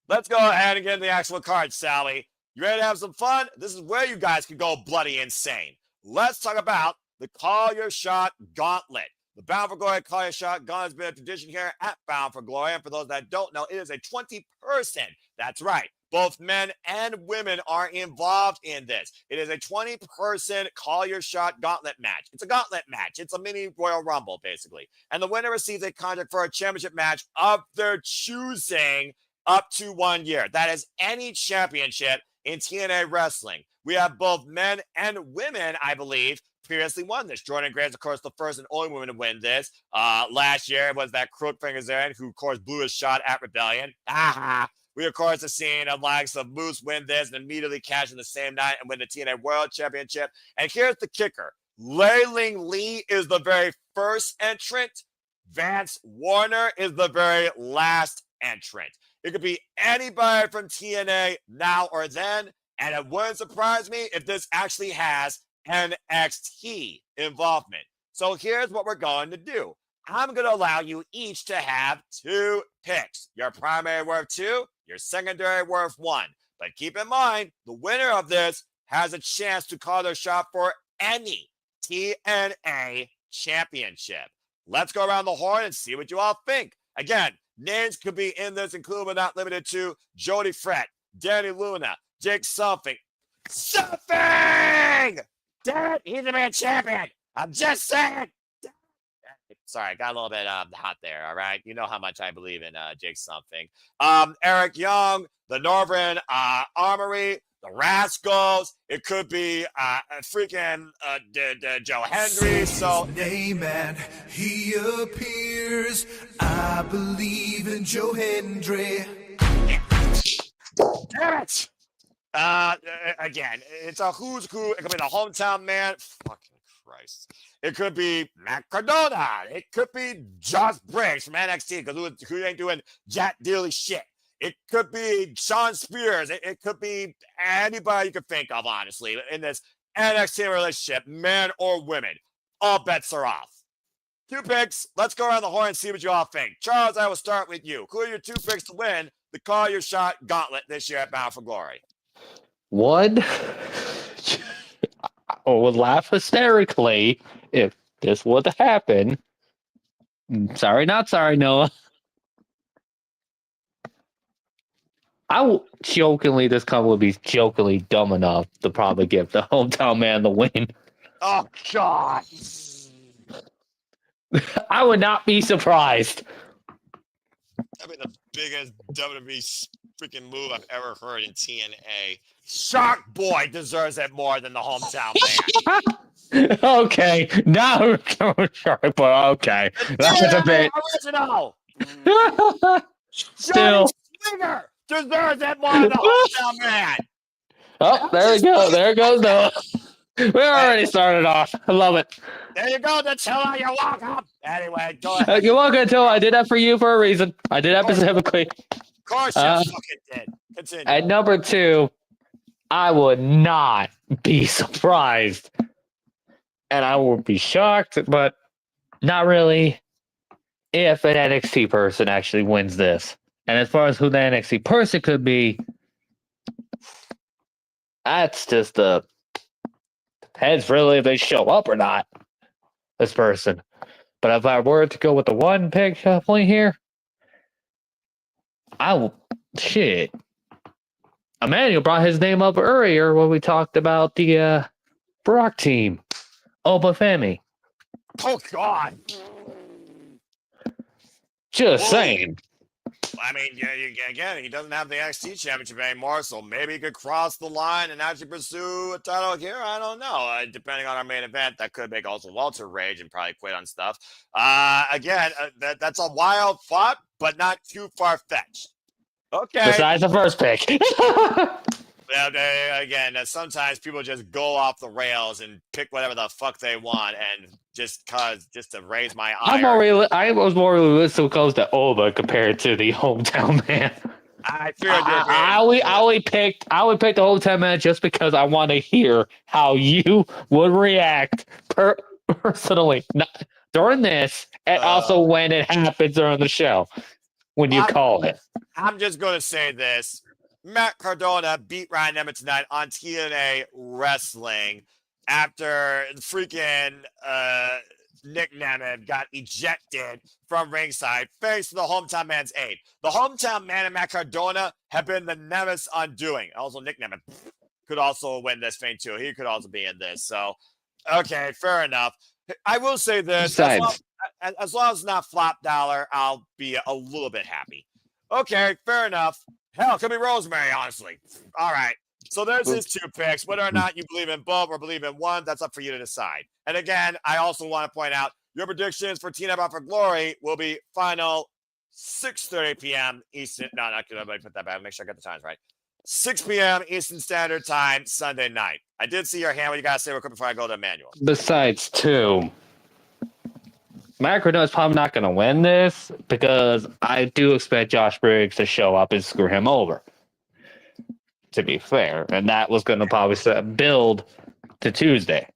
Let's go ahead and get into the actual card, Sally. You ready to have some fun? This is where you guys can go bloody insane. Let's talk about the Call Your Shot Gauntlet. The Bound for Glory Call Your Shot Gauntlet has been a tradition here at Bound for Glory. And for those that don't know, it is a 20-person. That's right. Both men and women are involved in this. It is a 20-person Call Your Shot Gauntlet match. It's a gauntlet match. It's a mini Royal Rumble, basically. And the winner receives a contract for a championship match of their choosing up to 1 year. That is any championship in TNA wrestling. We have both men and women, I believe, previously won this. Jordan Graves, of course, the first and only woman to win this. Last year it was that crook Kazarian who, of course, blew his shot at Rebellion. We, of course, have seen the likes of Moose win this and immediately cash in the same night and win the TNA World Championship. And here's the kicker. Lei Ling Lee is the very first entrant. Vance Warner is the very last entrant. It could be anybody from TNA now or then, and it wouldn't surprise me if this actually has NXT involvement. So here's what we're going to do. I'm going to allow you each to have 2 picks. Your primary worth 2, your secondary worth 1. But keep in mind, the winner of this has a chance to call their shot for any TNA championship. Let's go around the horn and see what you all think. Again, names could be in this, including but not limited to Jody Fret, Danny Luna, Jake Something. Damn it, he's the man champion. I'm just saying. Sorry, I got a little bit hot there, all right? You know how much I believe in Jake Something. Eric Young, the Northern Armory, the Rascals. It could be freaking Joe Hendry. So name and he appears. I believe in Joe Hendry. Damn it! Again, it's a who's who. It could be the hometown man. Fucking Christ. It could be Matt Cardona. It could be Josh Briggs from NXT because who ain't doing Jack Dealey shit. It could be Sean Spears. It could be anybody you could think of, honestly, in this NXT relationship, men or women. All bets are off. 2 picks. Let's go around the horn and see what you all think. Charles, I will start with you. Who are your 2 picks to win the Call Your Shot Gauntlet this year at Bound for Glory? 1, I would laugh hysterically if this would happen. Sorry, not sorry, Noah. This couple would be jokingly dumb enough to probably give the hometown man the win. Oh, God. I would not be surprised. I mean, the biggest WWE freaking move I've ever heard in TNA. Shark Boy deserves it more than the hometown man. Okay, now Shark Boy. Okay, that was a bit original. Still, Swinger deserves it more than the hometown man. Oh, there we go. There goes Noah. We already started off. I love it. There you go, Attila. You walk up. Anyway, go ahead. You're welcome, Attila. I did that for you for a reason. I did that specifically. Of course you fucking did. Continue. At number 2, I would not be surprised. And I would be shocked, but not really, if an NXT person actually wins this. And as far as who the NXT person could be, that's just depends really if they show up or not, this person. But if I were to go with the 1 pick point here, shit. Emmanuel brought his name up earlier when we talked about the Brock team. Oba Femi. Oh, God. Just saying. I mean, again, he doesn't have the NXT championship anymore, so maybe he could cross the line and actually pursue a title here. I don't know. Depending on our main event, that could make also Walter rage and probably quit on stuff. Again, that's a wild thought, but not too far-fetched. Okay. Besides the first pick. Again, sometimes people just go off the rails and pick whatever the fuck they want, and just to raise my I was more realistic close to over compared to the hometown man. I figured I only picked the hometown man just because I want to hear how you would react personally during this, and also when it happens during the show when you call it. I'm just going to say this. Matt Cardona beat Ryan Emmett tonight on TNA Wrestling after the freaking Nick Nemeth got ejected from ringside thanks to the hometown man's aid. The hometown man and Matt Cardona have been the Nemeth's undoing. Also, Nick Nemeth could also win this thing too. He could also be in this. So, okay, fair enough. I will say this. As long as it's not flop dollar, I'll be a little bit happy. Okay, fair enough. Hell, could be Rosemary, honestly. All right. So there's his 2 picks. Whether or not you believe in both or believe in one, that's up for you to decide. And again, I also want to point out your predictions for TNA Bound for Glory will be final 6:30 p.m. Eastern. No, not going to put that back. Make sure I get the times right. 6 p.m. Eastern Standard Time, Sunday night. I did see your hand. What you got to say real quick before I go to Emmanuel? Besides 2, Matt Cardona is probably not going to win this because I do expect Josh Briggs to show up and screw him over, to be fair. And that was going to probably build to Tuesday.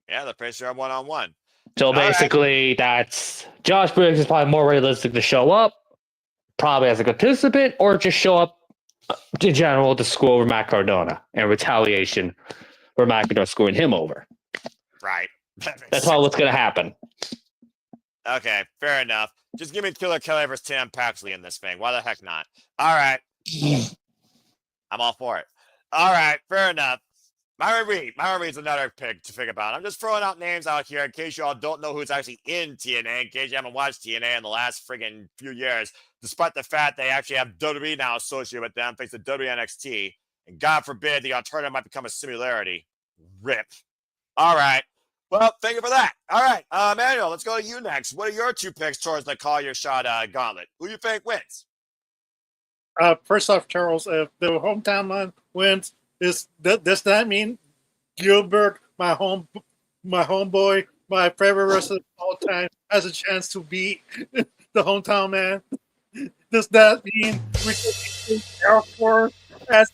Yeah, the pretty sure one-on-one. So basically, that's Josh Briggs is probably more realistic to show up, probably as a participant, or just show up in general to screw over Matt Cardona in retaliation for Matt Cardona screwing him over. Right. That's probably what's going to happen. Okay, fair enough. Just give me Killer Kelly versus Tim Paxley in this thing. Why the heck not? All right. I'm all for it. All right, fair enough. Myron Reed's another pick to think about. I'm just throwing out names out here in case you all don't know who's actually in TNA, in case you haven't watched TNA in the last friggin' few years, despite the fact they actually have WWE now associated with them, thanks to WNXT. And God forbid the alternative might become a similarity. RIP. All right. Well, thank you for that. All right, Manuel, let's go to you next. What are your 2 picks towards the call your shot gauntlet? Who do you think wins? First off, Charles, if the hometown man wins, does that mean Gilbert, my homeboy, my favorite wrestler of all time, has a chance to beat the hometown man? Does that mean we can Air Force as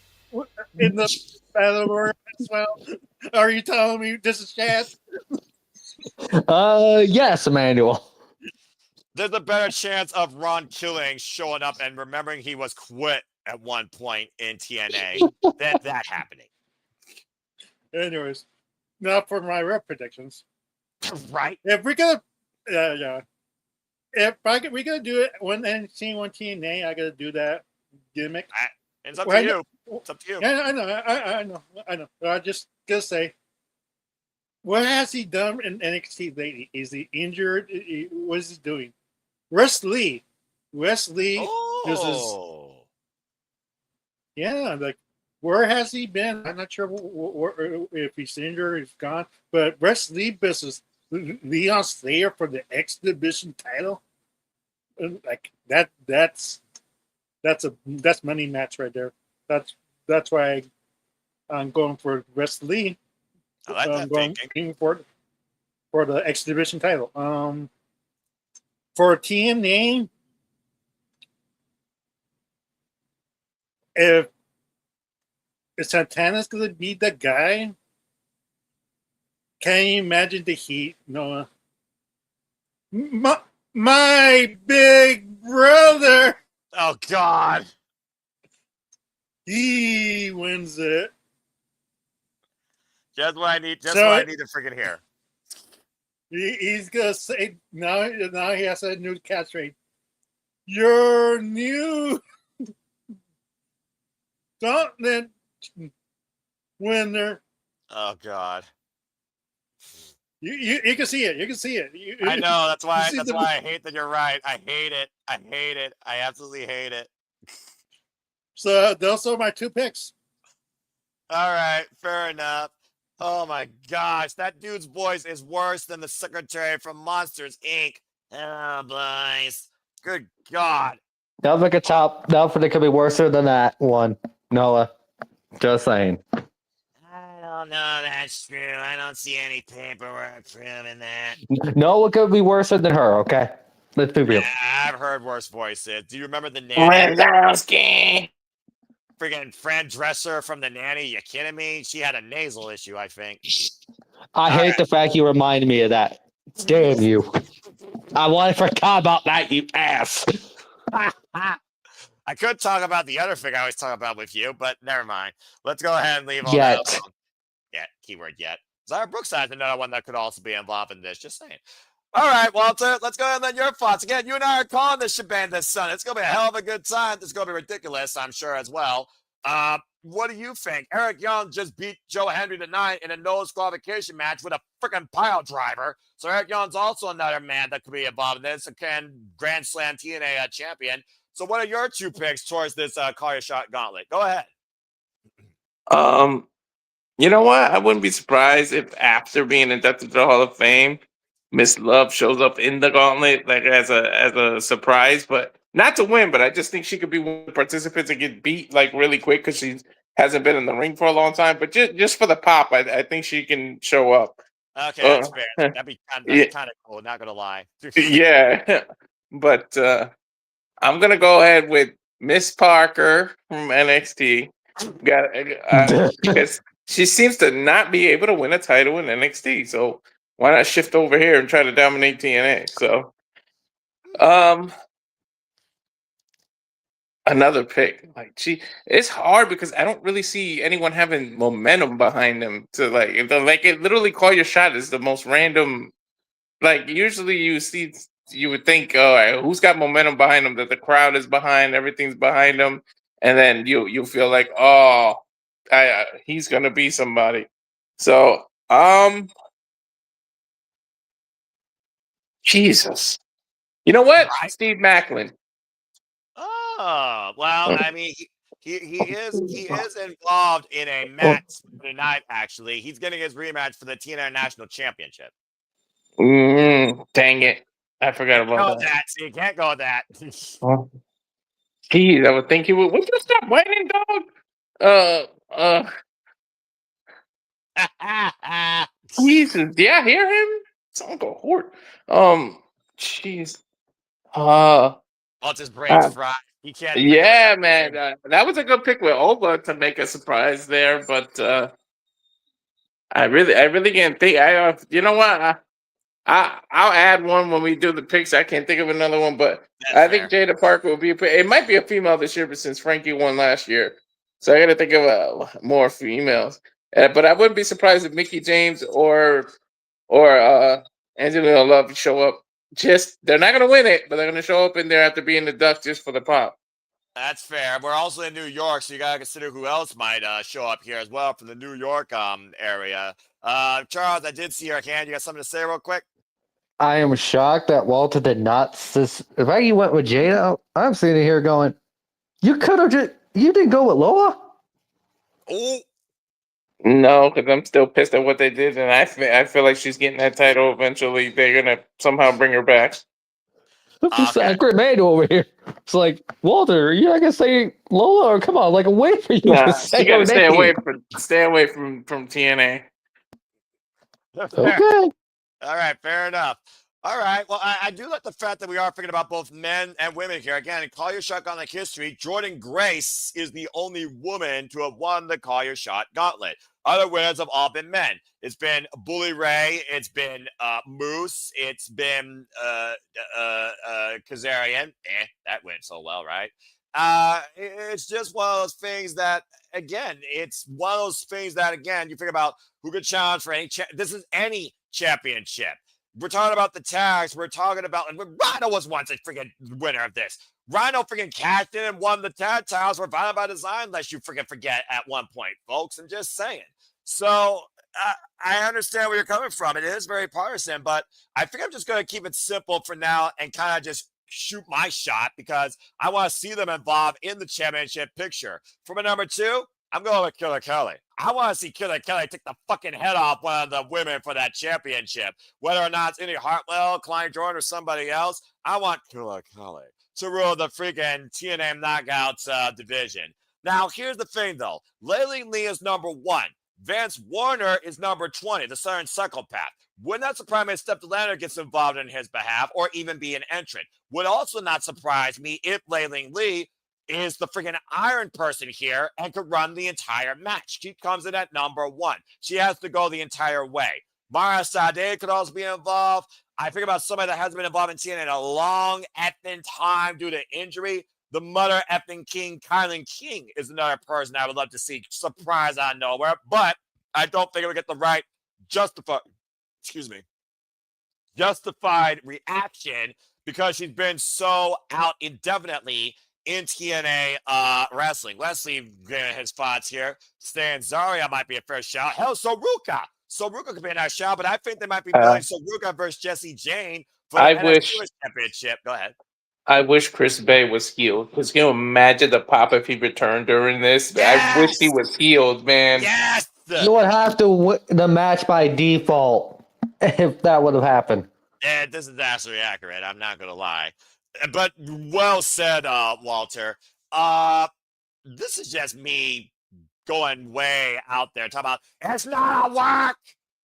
in the battle royal as well? Are you telling me this is chance? Yes, Emmanuel. There's a better chance of Ron Killing showing up and remembering he was quit at one point in TNA than that happening. Anyways, now for my rep predictions. Right? If we're gonna, if we're gonna do it one NXT, one TNA, I gotta do that gimmick. It's up to you. It's up to you. Yeah, I know. I just gonna say, what has he done in NXT lately? Is he injured? What is he doing? Wesley. Oh. Like, where has he been? I'm not sure if he's injured or he's gone. But Wesley versus Leon Slater for the X Division title, like that's money match right there. That's why I'm going for Wesley. I like that thinking. For the X Division title. For TNA, if Santana's gonna be the guy, can you imagine the heat, Noah? My big brother. Oh God. He wins it. Just what I need. Just what I need to freaking hear. He's gonna say now he has a new catchphrase. Your new gauntlet winner. Oh God. You can see it. You can see it. I know. That's why I hate that you're right. I hate it. I absolutely hate it. So those are my 2 picks. All right, fair enough. Oh my gosh, that dude's voice is worse than the secretary from Monsters Inc. Oh boys, good God. That was like a top. That could be worse than that one, Noah. Just saying. I Oh, no, that's true. I don't see any paperwork proving that. No one could be worse than her. Okay, let's be real. I've heard worse voices. Do you remember the nanny? Wazowski. Friggin' Fran Dresser from the nanny? You kidding me? She had a nasal issue, I think. I hate the fact you reminded me of that. Damn you! I wanted to forget about that, you ass. I could talk about the other thing I always talk about with you, but never mind. Let's go ahead and leave all that alone. Yet, keyword yet. Zara Brookside's another one that could also be involved in this. Just saying. All right, Walter, let's go ahead and let your thoughts. Again, you and I are calling this shebang this Sunday. It's going to be a hell of a good time. It's going to be ridiculous, I'm sure, as well. What do you think? Eric Young just beat Joe Hendry tonight in a no disqualification match with a freaking pile driver. So Eric Young's also another man that could be involved in this. Again, Grand Slam TNA champion. So what are your two picks towards this Call Your Shot gauntlet? Go ahead. You know what? I wouldn't be surprised if after being inducted to the Hall of Fame, Miss Love shows up in the gauntlet like as a surprise, but not to win. But I just think she could be one of the participants and get beat like really quick because she hasn't been in the ring for a long time. But just for the pop, I think she can show up. Okay, that's fair. That'd be kind of cool. Not gonna lie. Yeah, but I'm gonna go ahead with Miss Parker from NXT. Because she seems to not be able to win a title in NXT, so why not shift over here and try to dominate TNA? So, another pick. Like it's hard because I don't really see anyone having momentum behind them to like it literally Call Your Shot is the most random. Like usually you would think, all right, who's got momentum behind them, that the crowd is behind, everything's behind them, and then you feel like, oh, he's gonna be somebody. So, Jesus, you know what? Right. Steve Maclin. Oh, well, I mean, he is involved in a match tonight. Actually, he's getting his rematch for the TNA National Championship. Dang it. I forgot about that. So you can't go with that. Geez, I would think he would. Would you stop whining, dog? Jesus, yeah, hear him? It's Uncle Hort. Jeez. His brain's fried. He can't. Yeah, man. That was a good pick with Oba to make a surprise there, but I really can't think. You know what? I'll add one when we do the picks. I can't think of another one, but I think Jada Parker will be it might be a female this year, but since Frankie won last year, so I got to think of more females. But I wouldn't be surprised if Mickie James or Angelina Love show up. They're not going to win it, but they're going to show up in there after being the duck just for the pop. That's fair. We're also in New York, so you got to consider who else might show up here as well from the New York area. Charles, I did see your hand. You got something to say real quick? I am shocked that Walter did not. If I went with Jada, I'm sitting here going, you could have you didn't go with Loa? Oh. No, because I'm still pissed at what they did, and I feel like she's getting that title eventually. They're going to somehow bring her back. Sacred man over here. It's like, Walter, you're not gonna say Lola, or come on, like wait for you to say you gotta her stay name. away from TNA. Okay. All right, fair enough. All right. Well, I do like the fact that we are thinking about both men and women here. Again, in Call Your Shot Gauntlet history, Jordan Grace is the only woman to have won the Call Your Shot Gauntlet. Other winners have all been men. It's been Bully Ray. It's been Moose. It's been Kazarian. That went so well, right? It's just one of those things that, again, you think about who could challenge for any. This is any championship. We're talking about the tags. We're talking about, and Rhino was once a freaking winner of this. Rhino freaking cashed in and won the tag titles for Violent by Design, lest you freaking forget at one point, folks. I'm just saying. So I understand where you're coming from. It is very partisan, but I think I'm just going to keep it simple for now and kind of just shoot my shot because I want to see them involved in the championship picture. For my number 2, I'm going with Killer Kelly. I want to see Killer Kelly take the fucking head off one of the women for that championship. Whether or not it's Indi Hartwell, Klein Jordan, or somebody else, I want Killer Kelly to rule the freaking TNA Knockouts division. Now, here's the thing, though. Laylee Lee is number 1. Vance Warner is number 20, the Southern Psychopath. Wouldn't that surprise me if Steph Delander gets involved in his behalf or even be an entrant? Would also not surprise me if Leiling Lee is the freaking Iron Person here and could run the entire match. She comes in at number 1. She has to go the entire way. Mara Sade could also be involved. I think about somebody that hasn't been involved in TNA in a long effing time due to injury. The mother effing king, Kylan King, is another person I would love to see surprise out of nowhere, but I don't think it would get the right justified reaction because she's been so out indefinitely in TNA wrestling. Leslie his thoughts here. Stan Zaria might be a fair shout. Hell, Soruka. Soruka could be a nice shout, but I think they might be building Soruka versus Jessie Jane for the NXT Championship. Go ahead. I wish Chris Bay was healed. Because can you imagine the pop if he returned during this? Yes! I wish he was healed, man. Yes! You would have to win the match by default if that would have happened. Yeah, this is absolutely accurate. I'm not going to lie. But well said, Walter. This is just me going way out there talking about it's not a work,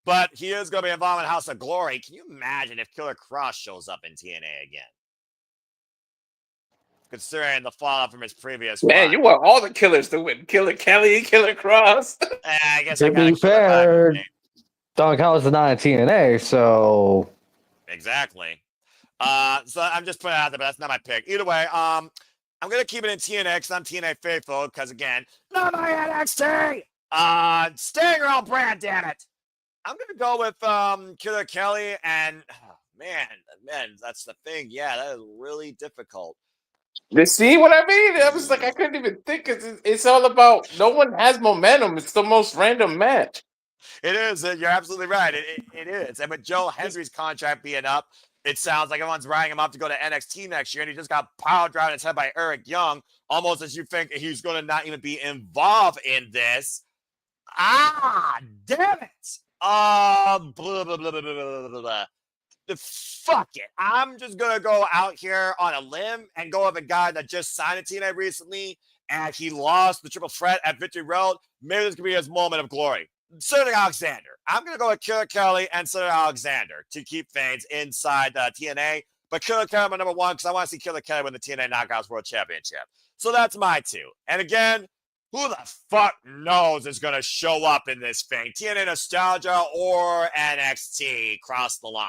but he is going to be involved in House of Glory. Can you imagine if Killer Cross shows up in TNA again? Considering the fallout from his previous man, run. You want all the killers to win. Killer Kelly, Killer Cross. I guess to be fair, Don Callis is not in TNA, so exactly. So I'm just putting it out there, but that's not my pick. Either way, I'm gonna keep it in TNA because I'm TNA faithful. Because again, not my NXT. Stay your own brand, damn it. I'm gonna go with Killer Kelly, and man, that's the thing. Yeah, that is really difficult. You see what I mean? I was like, I couldn't even think. It's all about no one has momentum. It's the most random match. It is. You're absolutely right. It is. And with Joe Hendry's contract being up, it sounds like everyone's riding him up to go to NXT next year, and he just got power driven in his head by Eric Young, almost as you think he's going to not even be involved in this. Damn it. Blah, blah, blah, blah, blah, blah, blah. Fuck it. I'm just going to go out here on a limb and go with a guy that just signed a TNA recently, and he lost the triple threat at Victory Road. Maybe this could be his moment of glory. Cedric Alexander. I'm going to go with Killer Kelly and Cedric Alexander to keep things inside TNA. But Killer Kelly, my number 1, because I want to see Killer Kelly win the TNA Knockouts World Championship. So that's my 2. And again, who the fuck knows is going to show up in this thing? TNA Nostalgia or NXT cross the line?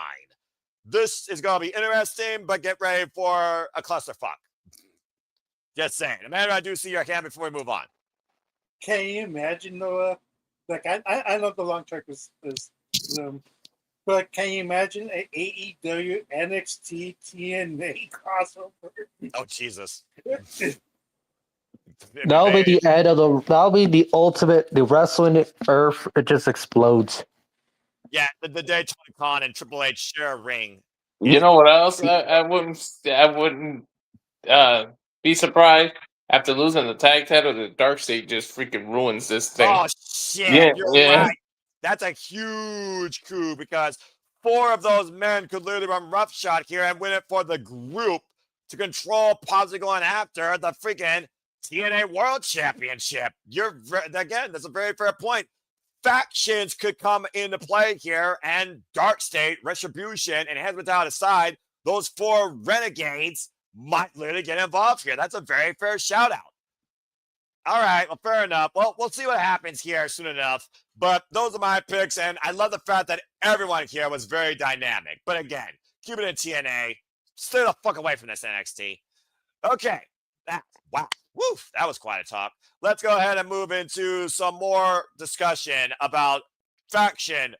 This is going to be interesting, but get ready for a clusterfuck. Just saying. Amanda, I do see your hand before we move on. Can you imagine, Noah? Like, I love the long track but can you imagine an AEW NXT TNA crossover? Oh, Jesus. That'll be the end of that'll be the ultimate, the wrestling earth, it just explodes. Yeah, the day Tony Khan and Triple H share a ring. You know what else? I wouldn't be surprised after losing the tag title. The Dark State just freaking ruins this thing. Oh shit! You're right. That's a huge coup because 4 of those men could literally run roughshod here and win it for the group to control, possibly going after the freaking TNA World Championship. Again, that's a very fair point. Factions could come into play here, and Dark State, Retribution, and Heads Without aside, those 4 renegades might literally get involved here. That's a very fair shout out. All right, well, fair enough. Well, we'll see what happens here soon enough. But those are my picks, and I love the fact that everyone here was very dynamic. But again, keep it in TNA. Stay the fuck away from this NXT. Okay. Wow. Woof. That was quite a talk. Let's go ahead and move into some more discussion about faction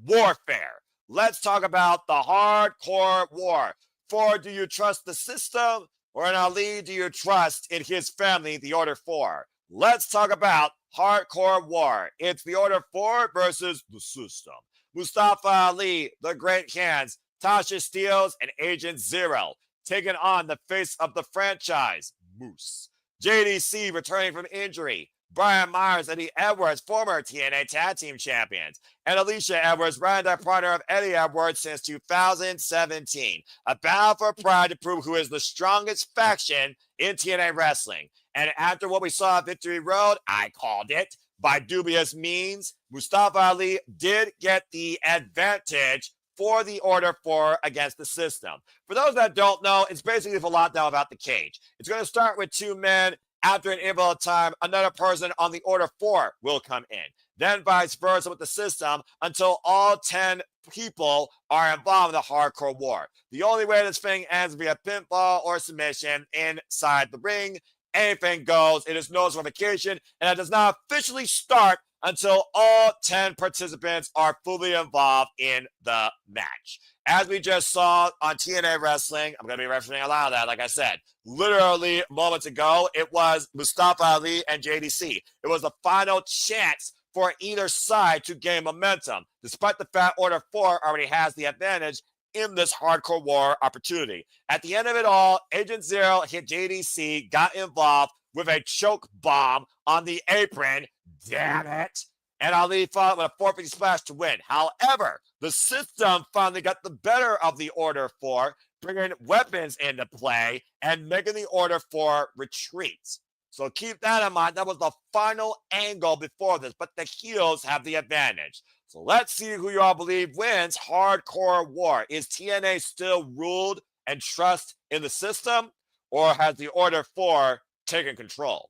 warfare. Let's talk about the hardcore war. For do you trust the system, or in Ali, do you trust in his family, the Order 4? Let's talk about hardcore war. It's the Order 4 versus the system. Mustafa Ali, the Great Hands, Tasha Steelz, and Agent Zero taking on the face of the franchise, Moose. JDC returning from injury. Brian Myers and Eddie Edwards, former TNA Tag Team Champions. And Alicia Edwards, ride-or-die partner of Eddie Edwards since 2017. A battle for pride to prove who is the strongest faction in TNA wrestling. And after what we saw at Victory Road, I called it. by dubious means, Mustafa Ali did get the advantage for the Order 4 against the system. For those that don't know, it's basically a lot now about the cage. It's going to start with 2 men. After an interval of time, another person on the Order 4 will come in. Then vice versa with the system until all 10 people are involved in the hardcore war. The only way this thing ends via pinfall or submission inside the ring. Anything goes. It is no certification, and it does not officially start until all 10 participants are fully involved in the match. As we just saw on TNA Wrestling, I'm going to be referencing a lot of that, like I said, literally moments ago, it was Mustafa Ali and JDC. It was the final chance for either side to gain momentum, despite the fact Order 4 already has the advantage in this hardcore war opportunity. At the end of it all, Agent Zero hit JDC, got involved with a choke bomb on the apron. Damn it. And Ali followed with a 450 splash to win. However, the system finally got the better of the Order 4, bringing weapons into play and making the Order 4 retreat. So keep that in mind. That was the final angle before this, but the heels have the advantage. So let's see who you all believe wins hardcore war. Is TNA still ruled and trust in the system, or has the Order 4 taken control?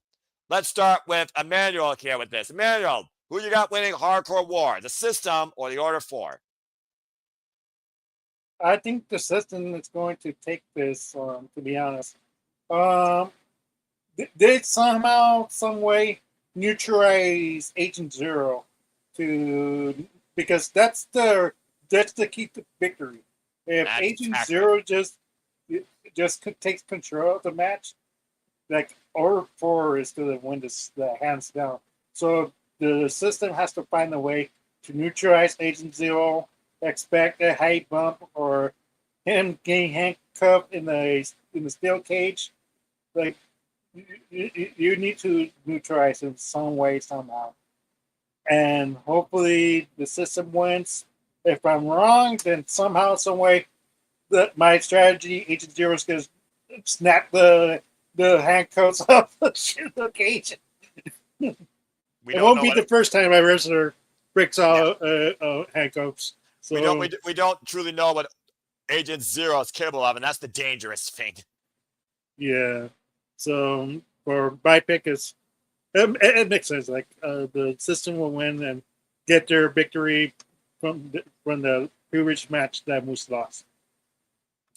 Let's start with Emmanuel here with this. Emmanuel, who you got winning hardcore war, the system or the Order 4? I think the system is going to take this, to be honest. Did somehow, some way neutralize Agent Zero because that's the key to victory. If That's Agent exactly. Zero just takes control of the match, like Order 4 is going to win the hands down. So the system has to find a way to neutralize Agent Zero, expect a high bump or him getting handcuffed in the steel cage. Like you need to neutralize him some way, somehow. And hopefully the system wins. If I'm wrong, then somehow, some way, my strategy, Agent Zero is going to snap the handcuffs off the cage. It won't be the first time a wrestler breaks out handcuffs. So we don't truly know what Agent Zero is capable of, and that's the dangerous thing. Yeah. So for my pick is it makes sense. Like the system will win and get their victory from the previous match that Moose lost.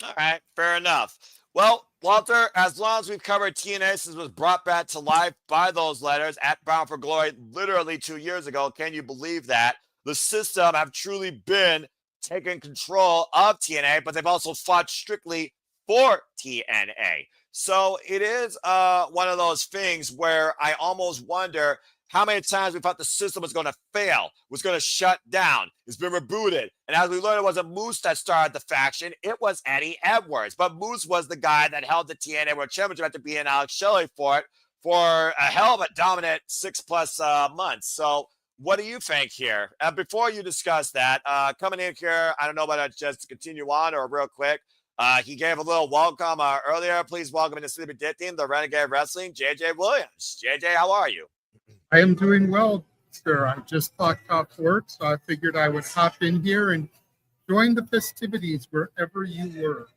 All right, fair enough. Well, Walter, as long as we've covered TNA since it was brought back to life by those letters at Bound for Glory literally 2 years ago, can you believe that? The system have truly been taking control of TNA, but they've also fought strictly for TNA. So it is one of those things where I almost wonder how many times we thought the system was going to fail, was going to shut down. It's been rebooted. And as we learned, it wasn't Moose that started the faction. It was Eddie Edwards. But Moose was the guy that held the TNA World Championship after being Alex Shelley for it for a hell of a dominant 6+ months. So what do you think here? Before you discuss that, coming in here, I don't know whether just to continue on or real quick. He gave a little welcome earlier. Please welcome in the Sleepy Dit team, the Renegade Wrestling, JJ Williams. JJ, how are you? I am doing well, sir. I just clocked off work, so I figured I would hop in here and join the festivities wherever you were.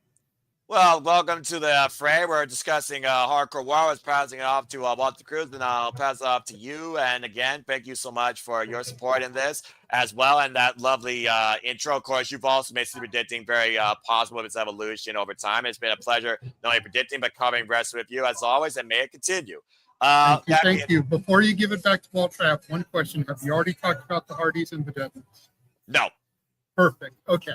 Well, welcome to the fray. We're discussing Hardcore War. I was passing it off to Walter Cruz, and I'll pass it off to you. And again, thank you so much for your support in this as well. And that lovely intro. Of course, you've also made Sleepy Predicting very possible with its evolution over time. It's been a pleasure not only predicting, but covering wrestling with you as always, and may it continue. Thank you. Before you give it back to Walter, I have one question. Have you already talked about the Hardys and Vedettans? No. Perfect. Okay.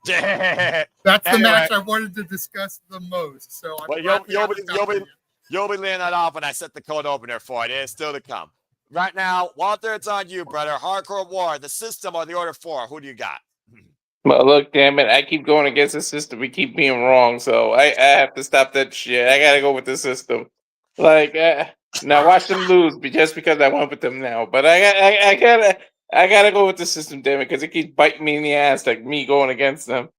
That's the match I wanted to discuss the most. So you'll be laying that off when I set the code opener for it. It is still to come. Right now, Walter, it's on you, brother. Hardcore War, the system or the Order 4? Who do you got? Well, look, damn it. I keep going against the system. We keep being wrong. So I have to stop that shit. I got to go with the system. Like, now watch them lose just because I went with them now. But I gotta go with the system, damn it, because it keeps biting me in the ass like me going against them.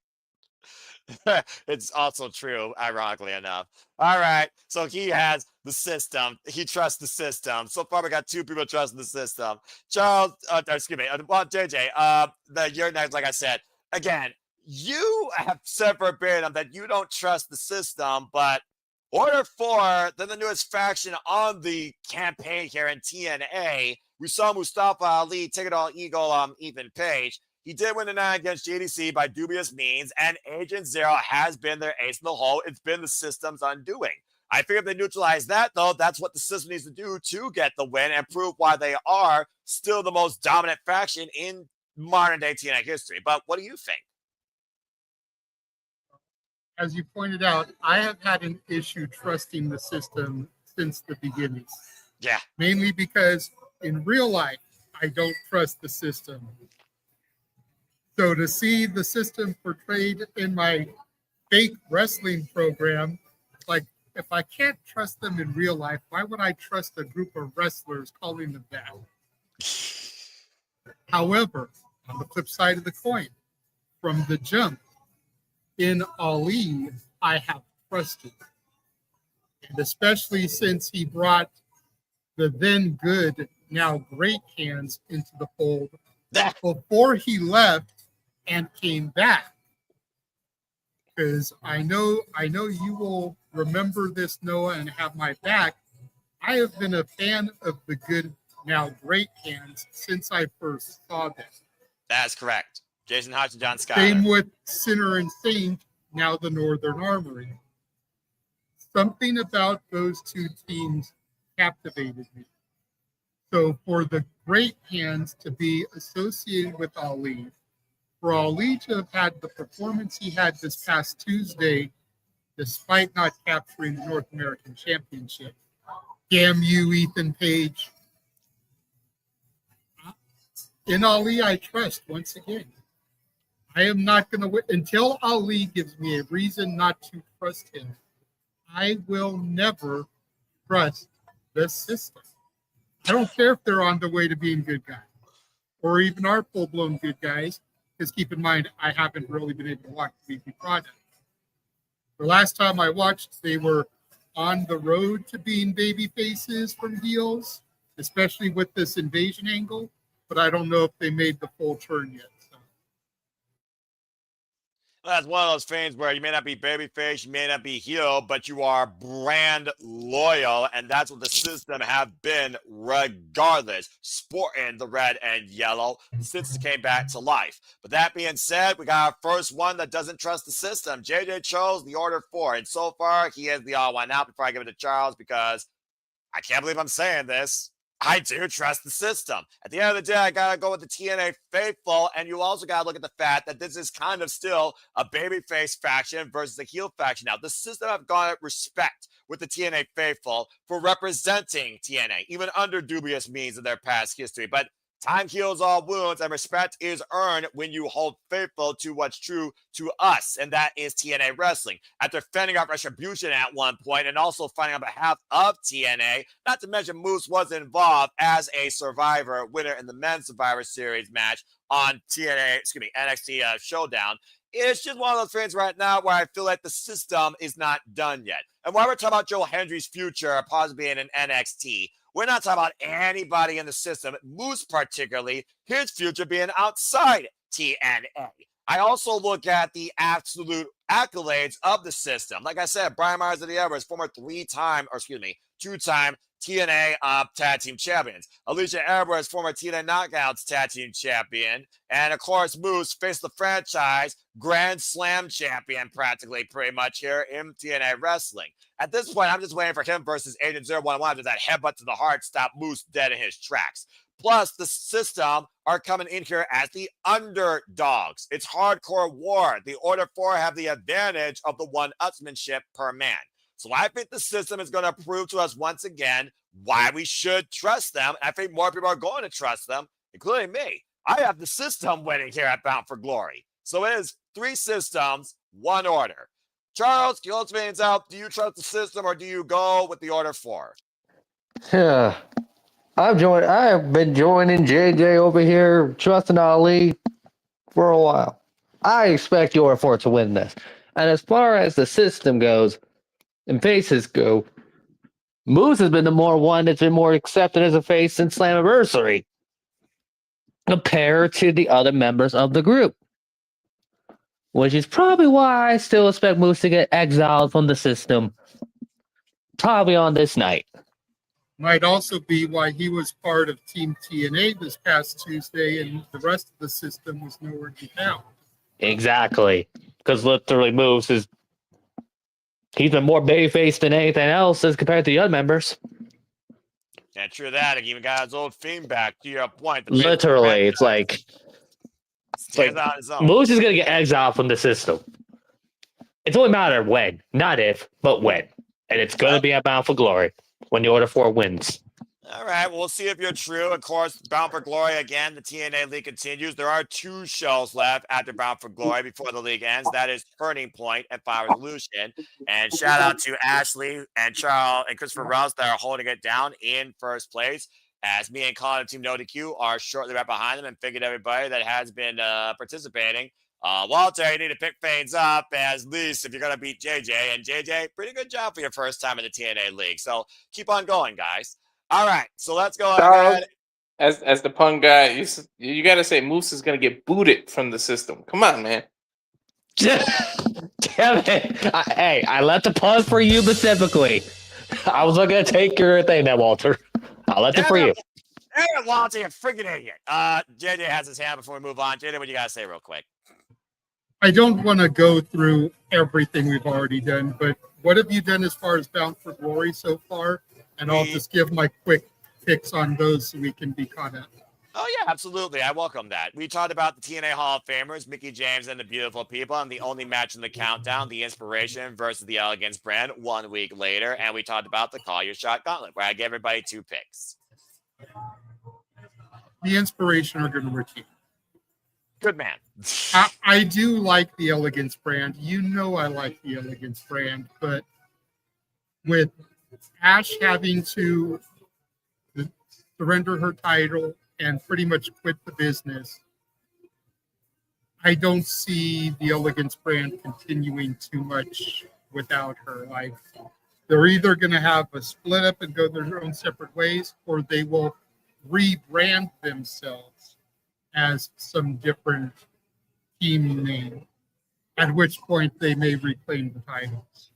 It's also true, ironically enough. All right. So he has the system. He trusts the system. So far, we got two people trusting the system. Charles, excuse me. Well, JJ, you're next, like I said. Again, you have said verbatim that you don't trust the system, but Order 4, then the newest faction on the campaign here in TNA. We saw Mustafa Ali take it all Eagle Ethan Page. He did win the night against JDC by dubious means, and Agent Zero has been their ace in the hole. It's been the system's undoing. I figure if they neutralize that, though, that's what the system needs to do to get the win and prove why they are still the most dominant faction in modern-day TNA history. But what do you think? As you pointed out, I have had an issue trusting the system since the beginning. Yeah. Mainly because in real life, I don't trust the system. So to see the system portrayed in my fake wrestling program, like if I can't trust them in real life, why would I trust a group of wrestlers calling them that? However, on the flip side of the coin, from the jump, in Ali, I have trusted. And especially since he brought the then good, now great hands into the fold before he left and came back. Because I know you will remember this, Noah, and have my back. I have been a fan of the good, now great hands since I first saw them. That's correct. Jason Hodge and John Scott. Same with Sinner and Saint, now the Northern Armory. Something about those two teams captivated me. So for the great hands to be associated with Ali, for Ali to have had the performance he had this past Tuesday, despite not capturing the North American Championship. Damn you, Ethan Page. In Ali, I trust once again. I am not going to win until Ali gives me a reason not to trust him. I will never trust the system. I don't care if they're on the way to being good guys or even are full-blown good guys, because keep in mind, I haven't really been able to watch the weekly product. The last time I watched, they were on the road to being baby faces from heels, especially with this invasion angle, but I don't know if they made the full turn yet. That's one of those things where you may not be babyface, you may not be heel, but you are brand loyal, and that's what the system have been regardless, sporting the red and yellow since it came back to life. But that being said, we got our first one that doesn't trust the system. JJ chose the Order 4, and so far, he is the odd one out before I give it to Charles, because I can't believe I'm saying this. I do trust the system. At the end of the day, I got to go with the TNA faithful, and you also got to look at the fact that this is kind of still a babyface faction versus a heel faction. Now, the system have got respect with the TNA faithful for representing TNA, even under dubious means in their past history. But time heals all wounds, and respect is earned when you hold faithful to what's true to us, and that is TNA wrestling. After fending off Retribution at one point and also fighting on behalf of TNA, not to mention Moose was involved as a Survivor winner in the Men's Survivor Series match on NXT Showdown. It's just one of those things right now where I feel like the system is not done yet. And while we're talking about Joe Hendry's future possibly being in NXT, we're not talking about anybody in the system, Moose particularly, his future being outside TNA. I also look at the absolute accolades of the system. Like I said, Brian Myers of the Evers, former two-time TNA Tag Team Champions. Alicia Edwards, former TNA Knockouts Tag Team Champion. And, of course, Moose faced the franchise Grand Slam Champion practically pretty much here in TNA Wrestling. At this point, I'm just waiting for him versus Agent 011 to that headbutt to the heart stop Moose dead in his tracks. Plus, the system are coming in here as the underdogs. It's hardcore war. The Order 4 have the advantage of the one-upsmanship per man. So I think the system is going to prove to us once again why we should trust them. And I think more people are going to trust them, including me. I have the system winning here at Bound for Glory. So it is 3 systems, 1 order. Charles, close things out. Do you trust the system or do you go with the Order 4? Yeah. I have been joining JJ over here, trusting Ali for a while. I expect the Order 4 to win this. And as far as the system goes, and faces go, Moose has been the more one that's been more accepted as a face since Slammiversary, compared to the other members of the group. Which is probably why I still expect Moose to get exiled from the system, probably on this night. Might also be why he was part of Team TNA this past Tuesday and the rest of the system was nowhere to be found. Exactly. Because literally Moose is... He's been more babyface than anything else as compared to the other members. Yeah, true that. He even got his old theme back, to your point. The Literally, it's like... Stands on his own. Moose is going to get exiled from the system. It's only a matter of when. Not if, but when. And it's going to be at Bound for Glory when the Order 4 wins. All right, we'll see if you're true. Of course, Bound for Glory, again, the TNA League continues. There are 2 shows left after Bound for Glory before the league ends. That is Turning Point and Fire Resolution. And shout out to Ashley and Charles and Christopher Rouse that are holding it down in first place, as me and Colin and Team NoDQ are shortly right behind them, and figured everybody that has been participating. Walter, you need to pick things up as least if you're going to beat JJ. And JJ, pretty good job for your first time in the TNA League. So keep on going, guys. All right, so let's go ahead. As the pun guy, you got to say Moose is going to get booted from the system. Come on, man. Damn it. I left the pun for you specifically. I was not going to take your thing there, Walter. I left it for you. Hey, Walter, you freaking idiot. JJ has his hand before we move on. JJ, what do you got to say real quick? I don't want to go through everything we've already done, but what have you done as far as Bound for Glory so far? And I'll just give my quick picks on those so we can be caught up. Oh, yeah, absolutely. I welcome that. We talked about the TNA Hall of Famers, Mickie James and the Beautiful People, and the only match in the countdown, the Inspiration versus the Elegance brand, 1 week later. And we talked about the Call Your Shot Gauntlet, where I gave everybody 2 picks. The Inspiration are going to retain. Good man. I do like the Elegance brand. You know I like the Elegance brand, but with Ash having to surrender her title and pretty much quit the business, I don't see the Elegance brand continuing too much without her. Like, they're either going to have a split up and go their own separate ways, or they will rebrand themselves as some different team name, at which point they may reclaim the titles.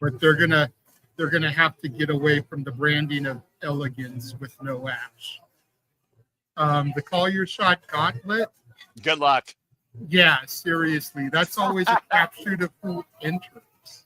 But they're gonna have to get away from the branding of Elegance with no Ash. The Call Your Shot Gauntlet. Good luck. Yeah, seriously, that's always a crapshoot of who enters.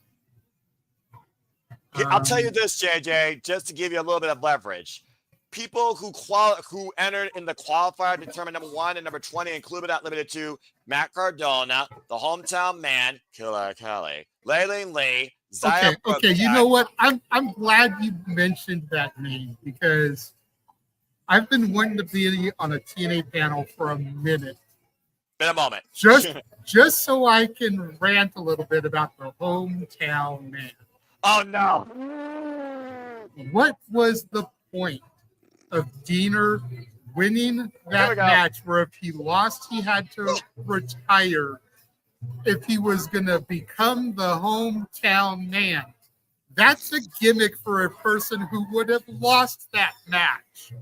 I'll tell you this, JJ, just to give you a little bit of leverage. People who entered in the qualifier determined number 1 and number 20, included but not limited to Matt Cardona, the Hometown Man, Killer Kelly, Layleen Lee, Zaya. Okay. You know what? I'm glad you mentioned that name, because I've been wanting to be on a TNA panel for a minute. In a moment. Just so I can rant a little bit about the Hometown Man. Oh no! What was the point of Diener winning that match, where if he lost, he had to retire if he was going to become the Hometown Man? That's a gimmick for a person who would have lost that match.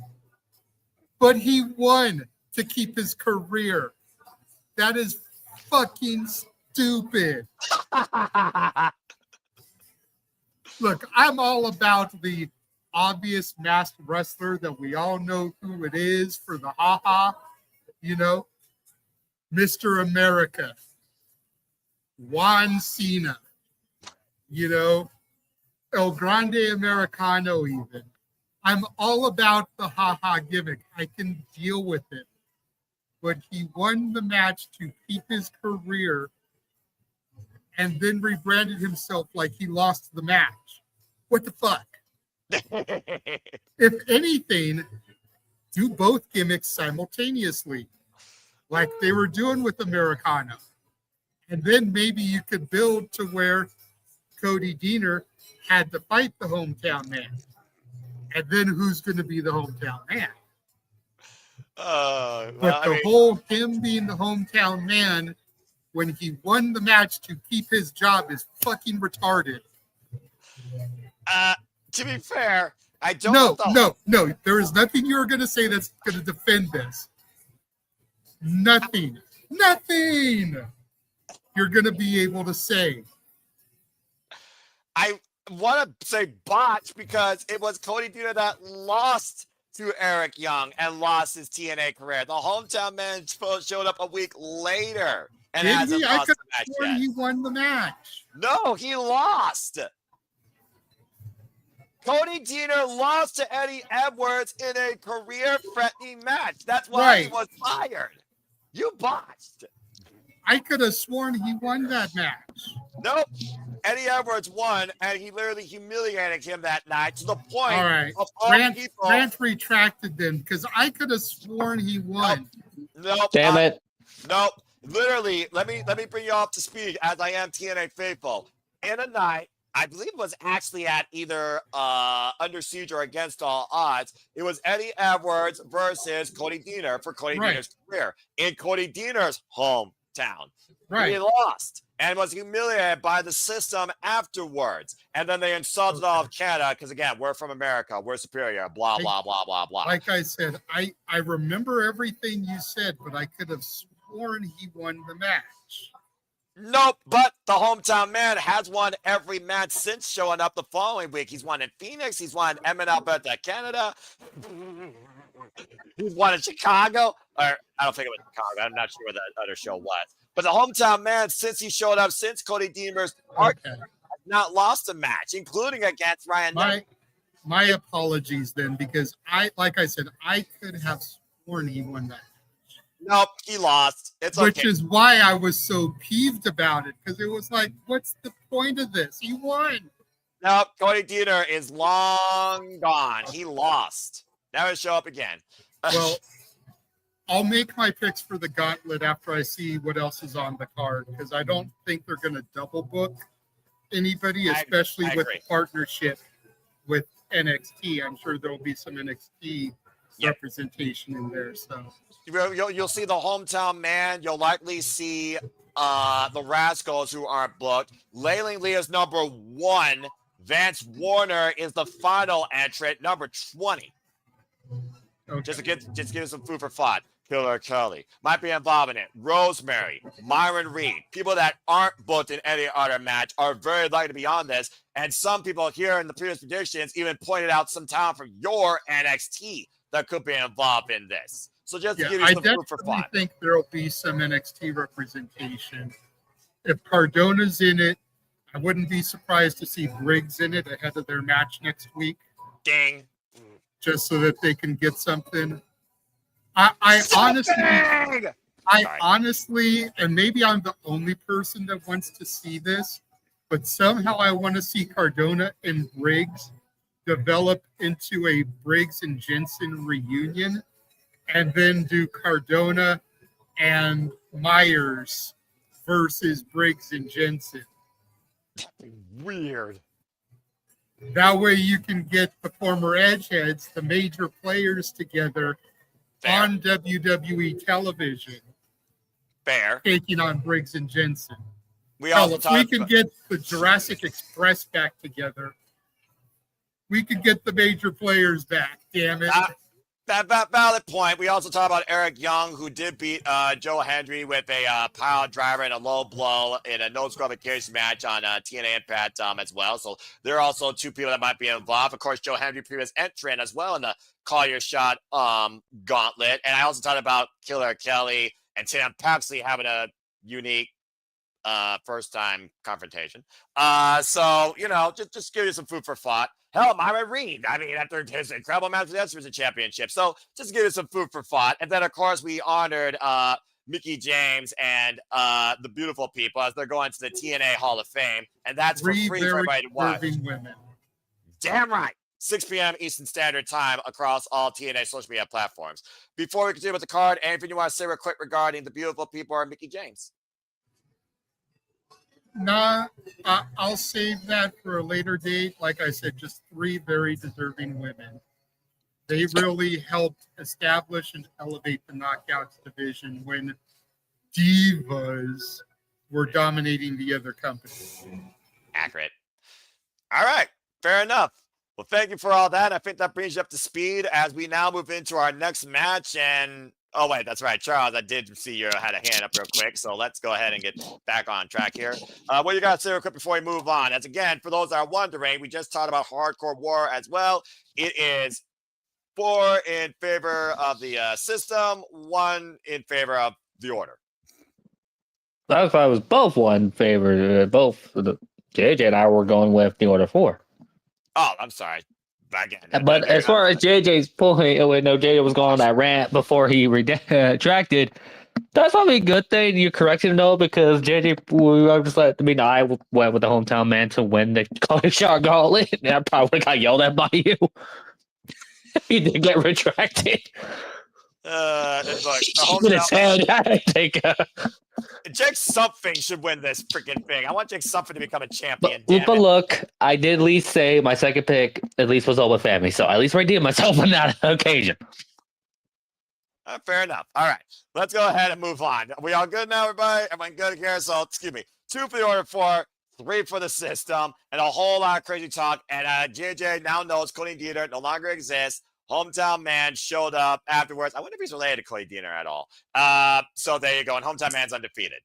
But he won to keep his career. That is fucking stupid. Look, I'm all about the obvious masked wrestler that we all know who it is for the ha-ha, Mr. America, Juan Cena, El Grande Americano even. I'm all about the ha-ha gimmick. I can deal with it. But he won the match to keep his career and then rebranded himself like he lost the match. What the fuck? If anything, do both gimmicks simultaneously, like they were doing with Americano. And then maybe you could build to where Cody Diener had to fight the Hometown Man. And then who's going to be the Hometown Man? But whole him being the Hometown Man when he won the match to keep his job is fucking retarded. To be fair, I don't No. There is nothing you're going to say that's going to defend this. Nothing you're going to be able to say. I want to say botch because it was Cody Deaner that lost to Eric Young and lost his TNA career. The hometown man showed up a week later and hasn't lost the match yet. He won the match. No, he lost. Cody Deaner lost to Eddie Edwards in a career-threatening match. That's why he was fired. You botched. I could have sworn he won that match. Nope. Eddie Edwards won, and he literally humiliated him that night to the point of all people. Grant retracted then, because I could have sworn he won. Nope. Damn it. Nope. Literally, let me bring you up to speed as I am TNA faithful. In a night, I believe it was actually at either Under Siege or Against All Odds. It was Eddie Edwards versus Cody Deaner for Cody Deaner's career in Cody Deaner's hometown. He lost and was humiliated by the system afterwards. And then they insulted all of Canada because, again, we're from America. We're superior. Blah, blah, blah, blah, blah. Like I said, I remember everything you said, but I could have sworn he won the match. Nope, but the hometown man has won every match since showing up the following week. He's won in Phoenix. He's won in Alberta, Canada. He's won in Chicago. Or I don't think it was Chicago. I'm not sure where the other show was. But the hometown man, since he showed up, since Cody Deaner's has not lost a match, including against Ryan. My apologies then, because like I said, I could have sworn he won that. Nope, he lost. It's okay. Which is why I was so peeved about it, because it was like, what's the point of this? He won. Nope, Cody Deaner is long gone. He lost. Never show up again. Well, I'll make my picks for the gauntlet after I see what else is on the card, because I don't think they're going to double book anybody, especially with the partnership with NXT. I'm sure there'll be some NXT representation in there. So you'll see the hometown man. You'll likely see the Rascals who aren't booked. Layling Lee is number 1. Vance Warner is the final entrant, number 20. Okay. Just to give some food for thought. Killer Kelly might be involved in it. Rosemary, Myron Reed, people that aren't booked in any other match are very likely to be on this. And some people here in the previous predictions even pointed out some talent from your NXT that could be involved in this. So just to give you some food for thought. I think there'll be some NXT representation. If Cardona's in it, I wouldn't be surprised to see Briggs in it ahead of their match next week. Ding. Just so that they can get something. I honestly, and maybe I'm the only person that wants to see this, but somehow I want to see Cardona and Briggs develop into a Briggs and Jensen reunion, and then do Cardona and Myers versus Briggs and Jensen. Weird. That way you can get the former Edgeheads, the major players together on WWE television. Taking on Briggs and Jensen. If we can get the Jurassic Express back together, we could get the major players back. Damn it. That valid point. We also talked about Eric Young, who did beat Joe Hendry with a pile driver and a low blow in a no disqualification match on TNA Impact as well. So there are also 2 people that might be involved. Of course, Joe Hendry, previous entrant as well in the Call Your Shot gauntlet. And I also talked about Killer Kelly and Tim Paxley having a unique first-time confrontation. So, just give you some food for thought. Hell, Myron Reed. I mean, after his incredible match with Edwards championship. So just give you some food for thought. And then, of course, we honored Mickie James and the beautiful people as they're going to the TNA Hall of Fame. And that's for free for everybody to watch. Women. Damn right. 6 p.m. Eastern Standard Time across all TNA social media platforms. Before we continue with the card, anything you want to say real quick regarding the beautiful people or Mickie James? Nah, I'll save that for a later date. Like I said, just 3 very deserving women. They really helped establish and elevate the Knockouts division when divas were dominating the other company. Accurate. All right. Fair enough. Well, thank you for all that. I think that brings you up to speed as we now move into our next match. And oh, wait, that's right, Charles. I did see you had a hand up real quick. So let's go ahead and get back on track here. What you got to say real quick before we move on? As again, for those that are wondering, we just talked about Hardcore War as well. It is 4 in favor of the system, 1 in favor of the order. That's why it was both one favor. Both JJ and I were going with the order 4. Oh, I'm sorry. Again, But as far as JJ's point, JJ was going on that rant before he retracted. That's probably a good thing you corrected him though, because JJ, I went with the hometown man to win the shot gauntlet, and I probably would have got yelled at by you. He did get retracted. Jake Something should win this freaking thing. I want Jake Something to become a champion. But look, I did at least say my second pick at least was all with family, so I at least redeemed myself on that occasion. Fair enough. All right, let's go ahead and move on. Are we all good now, everybody? Everyone good here? So, excuse me. 2 for the order 4, 3 for the system, and a whole lot of crazy talk. And JJ now knows Cody Dieter no longer exists. Hometown Man showed up afterwards. I wonder if he's related to Cody Dieter at all. So there you go. And Hometown Man's undefeated.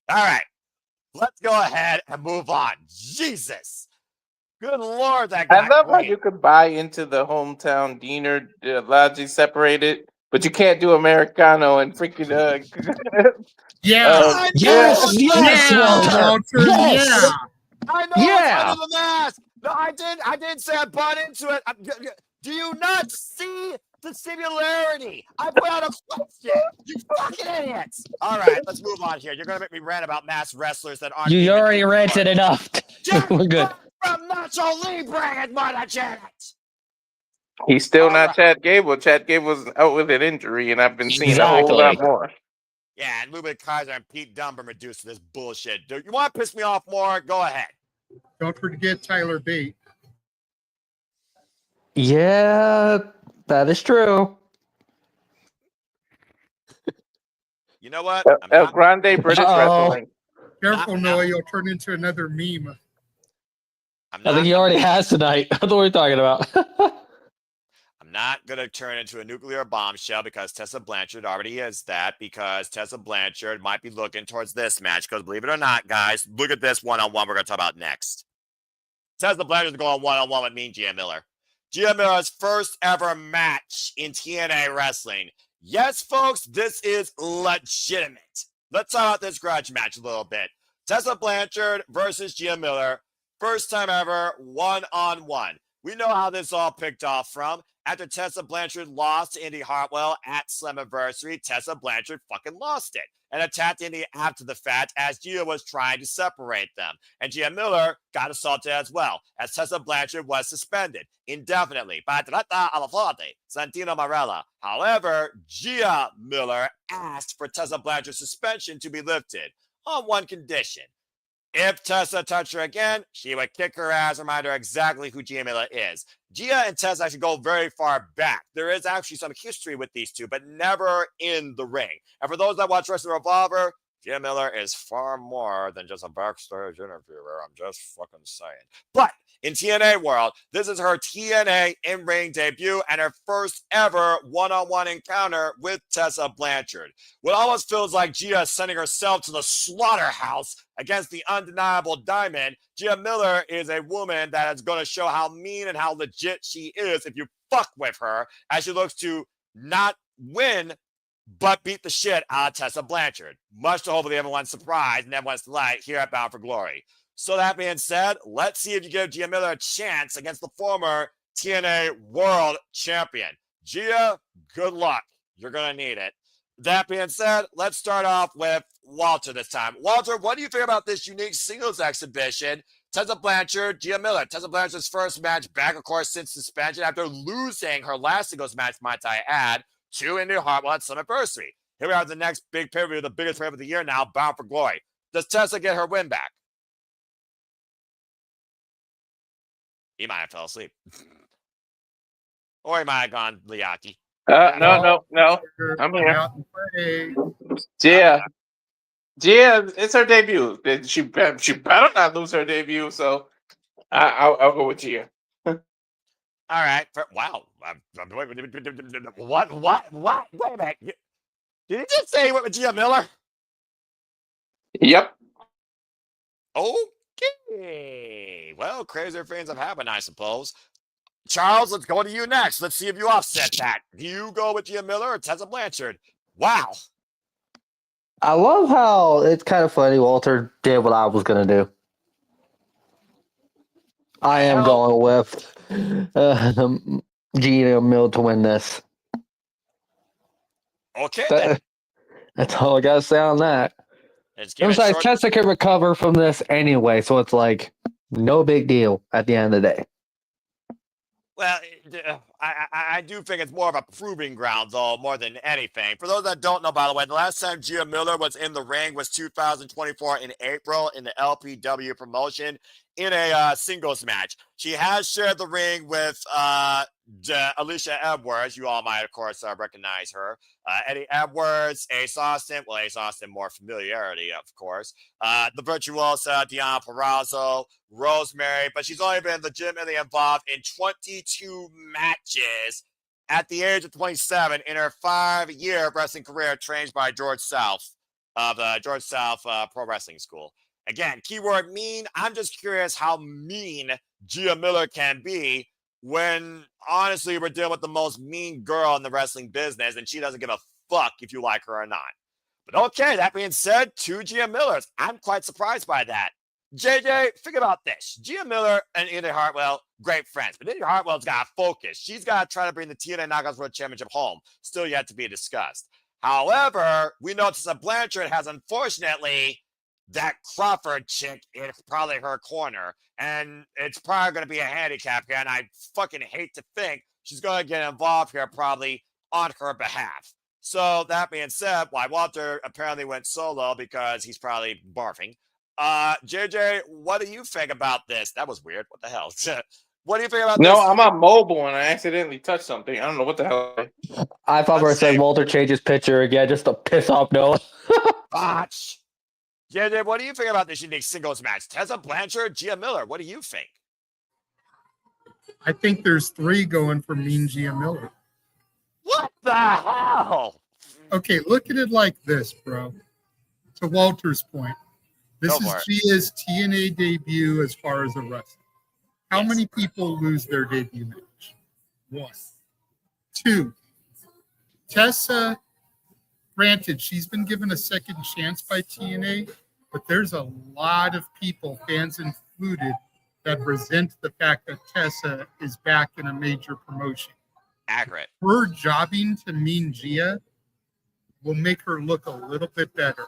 All right. Let's go ahead and move on. Jesus. Good Lord, that guy. I love how you could buy into the Hometown Diener logic separated, but you can't do Americano and freaking Walter. Yeah. I know. Yeah. Under the mask. No, I didn't say I bought into it. Do you not see the similarity? I put out a question. You fucking idiots. All right, let's move on here. You're going to make me rant about mass wrestlers that aren't. You already ranted enough. We're good. From Nacho Libre and Monaghan. He's still not Chad Gable. Chad Gable's out with an injury, and I've been seeing a whole lot more. Yeah, and Lubin Kaiser and Pete Dunne are reduced to this bullshit. Do you want to piss me off more? Go ahead. Don't forget Tyler Bate. Yeah, that is true. You know what? El Grande British Wrestling. Careful, Noah, you'll turn into another meme. I think he already has tonight. That's what we're talking about. I'm not going to turn into a nuclear bombshell because Tessa Blanchard already is that, because Tessa Blanchard might be looking towards this match. Because believe it or not, guys, look at this one-on-one we're going to talk about next. Tessa Blanchard's going one-on-one with me and Gia Miller. Gia Miller's first ever match in TNA wrestling. Yes, folks, this is legitimate. Let's talk about this grudge match a little bit. Tessa Blanchard versus Gia Miller. First time ever, one-on-one. We know how this all picked off from. After Tessa Blanchard lost to Indi Hartwell at Slammiversary, Tessa Blanchard fucking lost it and attacked Indi after the fact as Gia was trying to separate them. And Gia Miller got assaulted as well, as Tessa Blanchard was suspended indefinitely by Trata Alafate, Santino Marella. However, Gia Miller asked for Tessa Blanchard's suspension to be lifted on one condition. If Tessa touched her again, she would kick her ass, remind her exactly who Gia Miller is. Gia and Tessa actually go very far back. There is actually some history with these two, but never in the ring. And for those that watch Wrestling Revolver, Gia Miller is far more than just a backstage interviewer. I'm just fucking saying. But in TNA world, this is her TNA in-ring debut and her first ever one-on-one encounter with Tessa Blanchard. What almost feels like Gia is sending herself to the slaughterhouse against the undeniable Diamond. Gia Miller is a woman that is going to show how mean and how legit she is if you fuck with her, as she looks to not win but beat the shit out of Tessa Blanchard, much to hopefully everyone's surprise and everyone's delight here at Bound for Glory. So that being said, let's see if you give Gia Miller a chance against the former TNA World Champion. Gia, good luck. You're going to need it. That being said, let's start off with Walter this time. Walter, what do you think about this unique singles exhibition? Tessa Blanchard, Gia Miller. Tessa Blanchard's first match back, of course, since suspension after losing her last singles match, might I add, to Indi Hartwell at Slammiversary. Here we are at the next big pay-per-view, the biggest pay-per-view of the year now, Bound for Glory. Does Tessa get her win back? He might have fell asleep. Or he might have gone Liaki. No. I'm here. Yeah. Yeah, it's her debut. She better not lose her debut. So I'll go with Gia. All right. Wow. What? Wait a minute. Did he just say he went with Gia Miller? Yep. Okay. Well, crazier things have happened, I suppose. Charles, let's go to you next. Let's see if you offset that. Do you go with Gia Miller or Tessa Blanchard? Wow. I love how it's kind of funny. Walter did what I was gonna do. I am going with Gia Miller to win this. Okay, then. That's all I gotta say on that. Besides, Tessa can recover from this anyway, so it's like no big deal at the end of the day. Well, I do think it's more of a proving ground, though, more than anything. For those that don't know, by the way, the last time Gia Miller was in the ring was 2024 in April in the LPW promotion in a singles match. She has shared the ring with Alicia Edwards. You all might, of course, recognize her. Eddie Edwards, Ace Austin. Well, Ace Austin, more familiarity, of course. The Virtuosa, Diana Perazzo, Rosemary, but she's only been legitimately involved in 22 matches at the age of 27 in her 5-year wrestling career, trained by George South of George South Pro Wrestling School. Again, keyword mean. I'm just curious how mean Gia Miller can be when, honestly, we're dealing with the most mean girl in the wrestling business, and she doesn't give a fuck if you like her or not. But okay, that being said, 2 Gia Millers. I'm quite surprised by that. JJ, think about this. Gia Miller and Indi Hartwell, great friends. But Indi Hartwell's got to focus. She's got to try to bring the TNA Knockouts World Championship home. Still yet to be discussed. However, we know Tessa Blanchard has, unfortunately, that Crawford chick in probably her corner. And it's probably going to be a handicap here. And I fucking hate to think she's going to get involved here probably on her behalf. So that being said, why Walter apparently went solo because he's probably barfing. JJ, what do you think about this? That was weird. What the hell? What do you think about this? No, I'm on mobile and I accidentally touched something. I don't know what the hell. I thought we said Walter changed his picture again just to piss off Noah. Botch. JJ, what do you think about this unique singles match? Tessa Blanchard, Gia Miller. What do you think? I think there's 3 going for Mean Gia Miller. What the hell? Okay, look at it like this, bro. To Walter's point, this is Gia's TNA debut as far as a wrestler. How many people lose their debut match? 1. 2. Tessa, granted, she's been given a second chance by TNA, but there's a lot of people, fans included, that resent the fact that Tessa is back in a major promotion. Accurate. Her jobbing to Mean Gia will make her look a little bit better.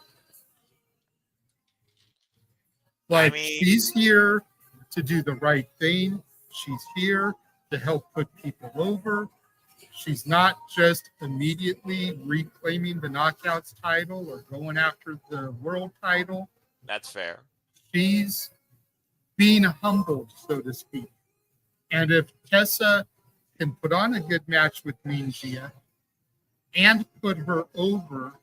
Like, she's here to do the right thing. She's here to help put people over. She's not just immediately reclaiming the Knockouts title or going after the world title. That's fair. She's being humbled, so to speak. And if Tessa can put on a good match with Mean Gia and put her over,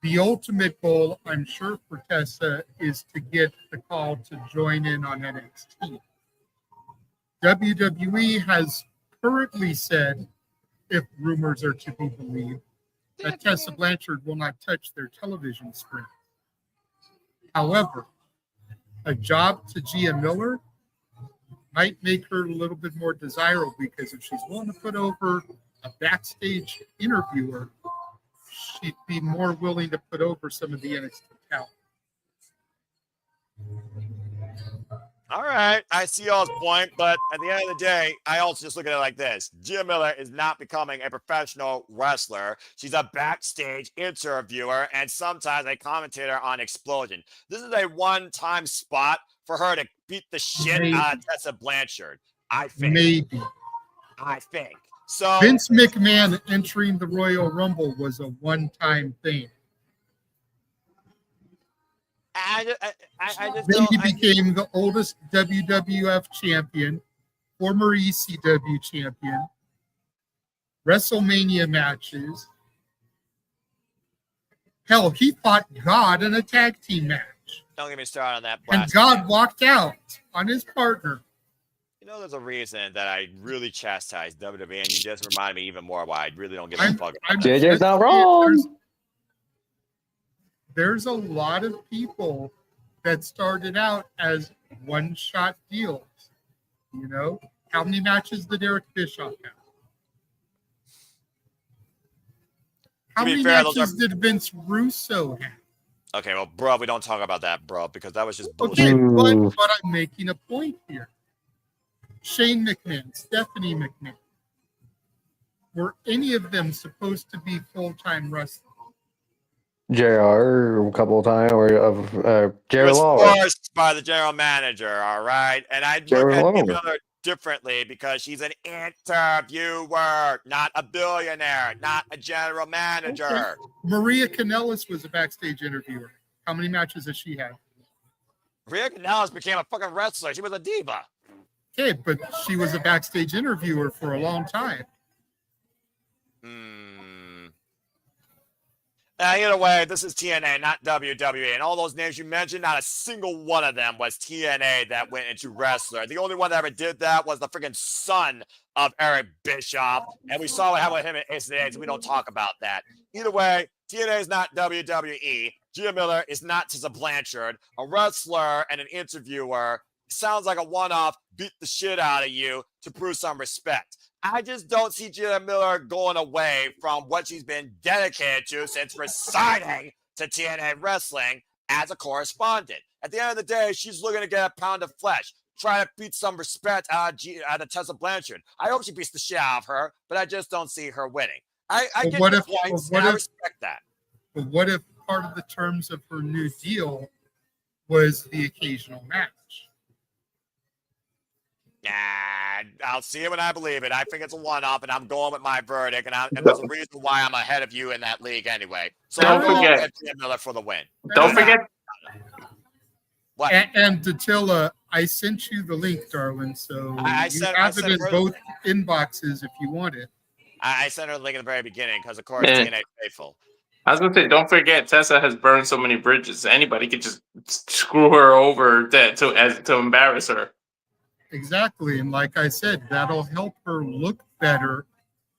the ultimate goal, I'm sure, for Tessa is to get the call to join in on NXT. WWE has currently said, if rumors are to be believed, that Tessa Blanchard will not touch their television screen. However, a job to Gia Miller might make her a little bit more desirable, because if she's willing to put over a backstage interviewer, she'd be more willing to put over some of the NXT talent. All right, I see y'all's point, but at the end of the day, I also just look at it like this. Gia Miller is not becoming a professional wrestler. She's a backstage interviewer and sometimes a commentator on Explosion. This is a one-time spot for her to beat the shit out of Tessa Blanchard, I think. Maybe. I think. So Vince McMahon entering the Royal Rumble was a one-time thing. Then he became the oldest WWF champion, former ECW champion, WrestleMania matches, Hell, he fought God in a tag team match. Don't get me started on that. And God walked out on his partner. You know, there's a reason that I really chastise WWE, and you just reminded me even more why I really don't give a fuck about that. JJ's not wrong. There's a lot of people that started out as one-shot deals. You know, how many matches did Eric Bischoff have? How many matches did Vince Russo have? Okay, well, bro, we don't talk about that, bro, because that was just Okay, bullshit. but I'm making a point here. Shane McMahon, Stephanie McMahon, were any of them supposed to be full-time wrestlers? JR a couple of times, or Jerry was Lawler. forced by the general manager, all right? And I look Jerry at Lawler. Miller differently because she's an interviewer, not a billionaire, not a general manager. Okay. Maria Kanellis was a backstage interviewer. How many matches has she had? Rhea Kanellis became a fucking wrestler. She was a diva. Okay, but she was a backstage interviewer for a long time. Either way, this is TNA, not WWE. And all those names you mentioned, not a single one of them was TNA that went into wrestler. The only one that ever did that was the freaking son of Eric Bischoff. And we saw what happened with him at Ace of Days. We don't talk about that. Either way, TNA is not WWE. Gia Miller is not Tessa Blanchard. A wrestler and an interviewer sounds like a one-off, beat the shit out of you to prove some respect. I just don't see Gia Miller going away from what she's been dedicated to since resigning to TNA Wrestling as a correspondent. At the end of the day, she's looking to get a pound of flesh, try to beat some respect out of Tessa Blanchard. I hope she beats the shit out of her, but I just don't see her winning. I get the points, and I respect that. But what if part of the terms of her new deal was the occasional match? I'll see it when I believe it. I think it's a one-off, and I'm going with my verdict, and there's a reason why I'm ahead of you in that league anyway. So don't forget Miller for the win. Don't forget. What? And Datilla, I sent you the link, darling. So you have it in both inboxes if you want it. I sent her the link at the very beginning because, of course, TNA faithful. I was gonna say, don't forget, Tessa has burned so many bridges. Anybody could just screw her over to embarrass her. Exactly. And like I said, that'll help her look better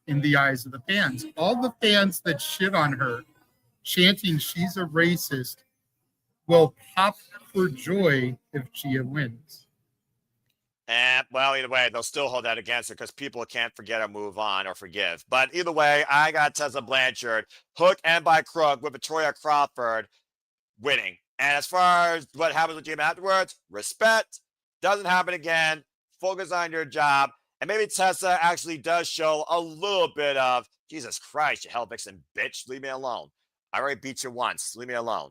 in the eyes of the fans. All the fans that shit on her, chanting she's a racist, will pop for joy if Gia wins. And, well, either way, they'll still hold that against her because people can't forget or move on or forgive. But either way, I got Tessa Blanchard, hook and by crook, with Victoria Crawford winning. And as far as what happens with Gia afterwards, respect. Doesn't happen again. Focus on your job. And maybe Tessa actually does show a little bit of, Jesus Christ, you hell vixen bitch. Leave me alone. I already beat you once. Leave me alone.